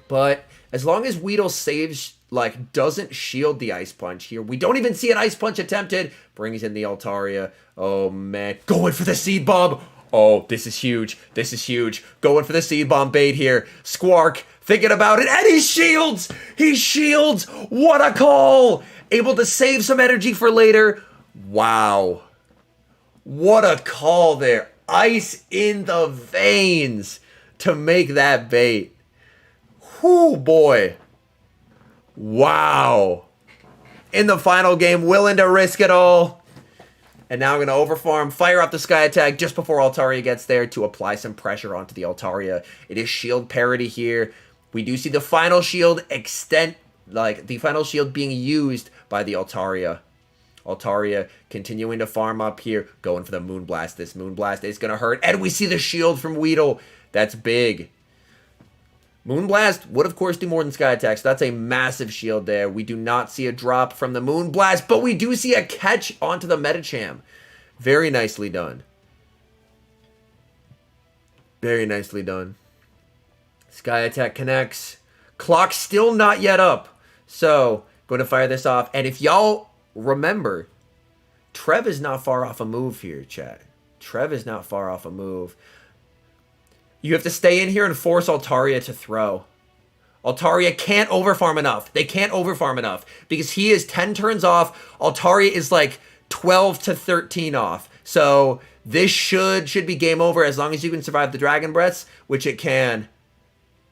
But as long as Weedle saves, like, doesn't shield the Ice Punch here. We don't even see an Ice Punch attempted. Brings in the Altaria. Oh, man. Going for the Seed Bomb. Oh, this is huge. This is huge. Going for the Seed Bomb bait here. Squark thinking about it, and he shields! He shields! What a call! Able to save some energy for later. Wow. What a call there. Ice in the veins to make that bait. Whoo, boy. Wow. In the final game, willing to risk it all. And now I'm going to overfarm, fire up the Sky Attack just before Altaria gets there to apply some pressure onto the Altaria. It is shield parity here. We do see the final shield extend, like the final shield being used by the Altaria. Altaria continuing to farm up here, going for the Moonblast. This Moonblast is going to hurt. And we see the shield from Weedle. That's big. Moonblast would, of course, do more than Sky Attack, so that's a massive shield there. We do not see a drop from the Moonblast, but we do see a catch onto the Medicham. Very nicely done. Very nicely done. Sky Attack connects. Clock still not yet up. So, going to fire this off. And if y'all remember, Trev is not far off a move here, chat. Trev is not far off a move. You have to stay in here and force Altaria to throw. Altaria can't overfarm enough. They can't overfarm enough because he is 10 turns off. Altaria is like 12 to 13 off. So this should be game over as long as you can survive the Dragon Breaths, which it can.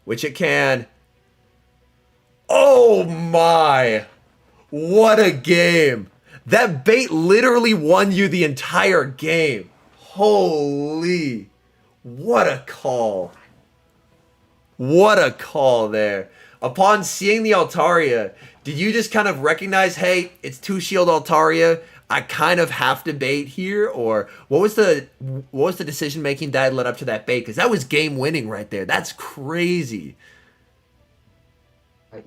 Which it can. Oh my. What a game. That bait literally won you the entire game. Holy. What a call. What a call there. Upon seeing the Altaria, did you just kind of recognize, hey, it's 2-shield Altaria, I kind of have to bait here? Or what was the decision making that led up to that bait? Because that was game winning right there. That's crazy.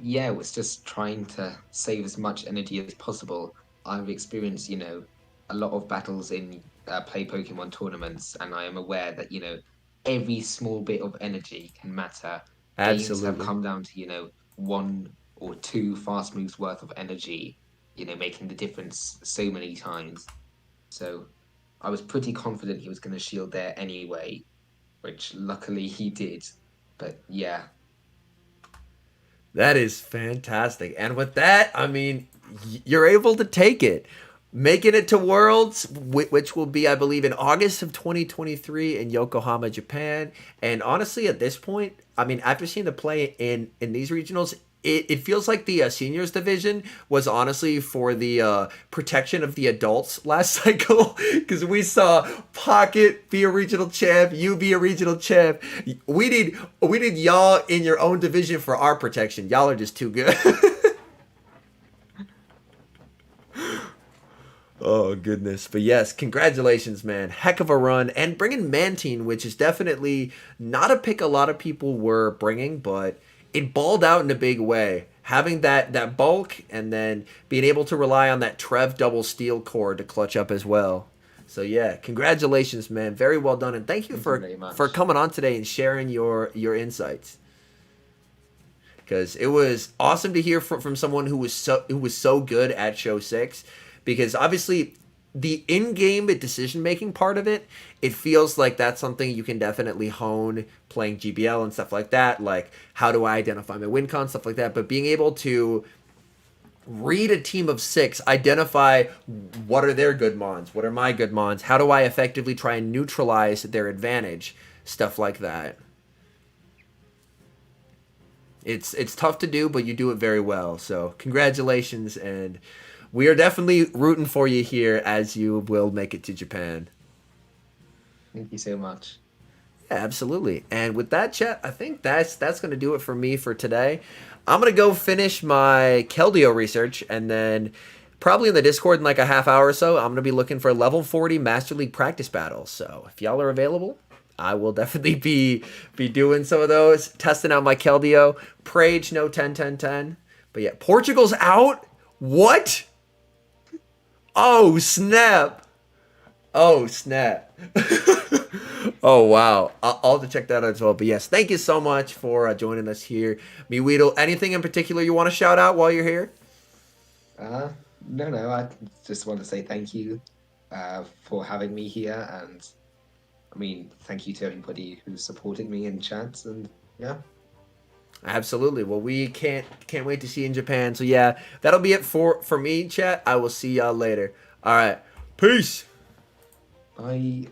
Yeah, it was just trying to save as much energy as possible. I've experienced, a lot of battles in play Pokemon tournaments, and I am aware that, every small bit of energy can matter. Absolutely. Games have come down to, 1 or 2 fast moves worth of energy, making the difference so many times. So I was pretty confident he was going to shield there anyway, which luckily he did. But yeah. That is fantastic. And with that, I mean, you're able to take it. Making it to Worlds, which will be, I believe, in August of 2023 in Yokohama, Japan. And honestly, at this point, I mean, after seeing the play in these regionals, it feels like the seniors division was honestly for the protection of the adults last cycle. Because we saw Pocket be a regional champ, you be a regional champ. We need y'all in your own division for our protection. Y'all are just too good. Oh, goodness. But yes, congratulations, man. Heck of a run. And bringing Mantine, which is definitely not a pick a lot of people were bringing, but it balled out in a big way. Having that bulk and then being able to rely on that Trev double steel core to clutch up as well. So yeah, congratulations, man. Very well done. And thank you for coming on today and sharing your insights. Because it was awesome to hear from someone who was so good at Show 6. Because obviously, the in-game decision-making part of it, it feels like that's something you can definitely hone playing GBL and stuff like that. Like, how do I identify my win con, stuff like that. But being able to read a team of 6, identify what are their good mons, what are my good mons, how do I effectively try and neutralize their advantage, stuff like that. It's tough to do, but you do it very well. So, congratulations, and we are definitely rooting for you here as you will make it to Japan. Thank you so much. Yeah, absolutely. And with that, chat, I think that's going to do it for me for today. I'm going to go finish my Keldeo research, and then probably in the Discord in like a half hour or so, I'm going to be looking for level 40 Master League practice battles. So if y'all are available, I will definitely be doing some of those, testing out my Keldeo. Prage, no 10-10-10. But yeah, Portugal's out? What? Oh, snap. Oh, snap. Oh, wow. I'll have to check that out as well. But yes, thank you so much for joining us here. MeWeedle, anything in particular you want to shout out while you're here? No. I just want to say thank you for having me here. And, I mean, thank you to everybody who supported me in chats. And, yeah. Absolutely. Well, we can't wait to see you in Japan. So yeah, that'll be it for me, chat. I will see y'all later. All right. Peace. I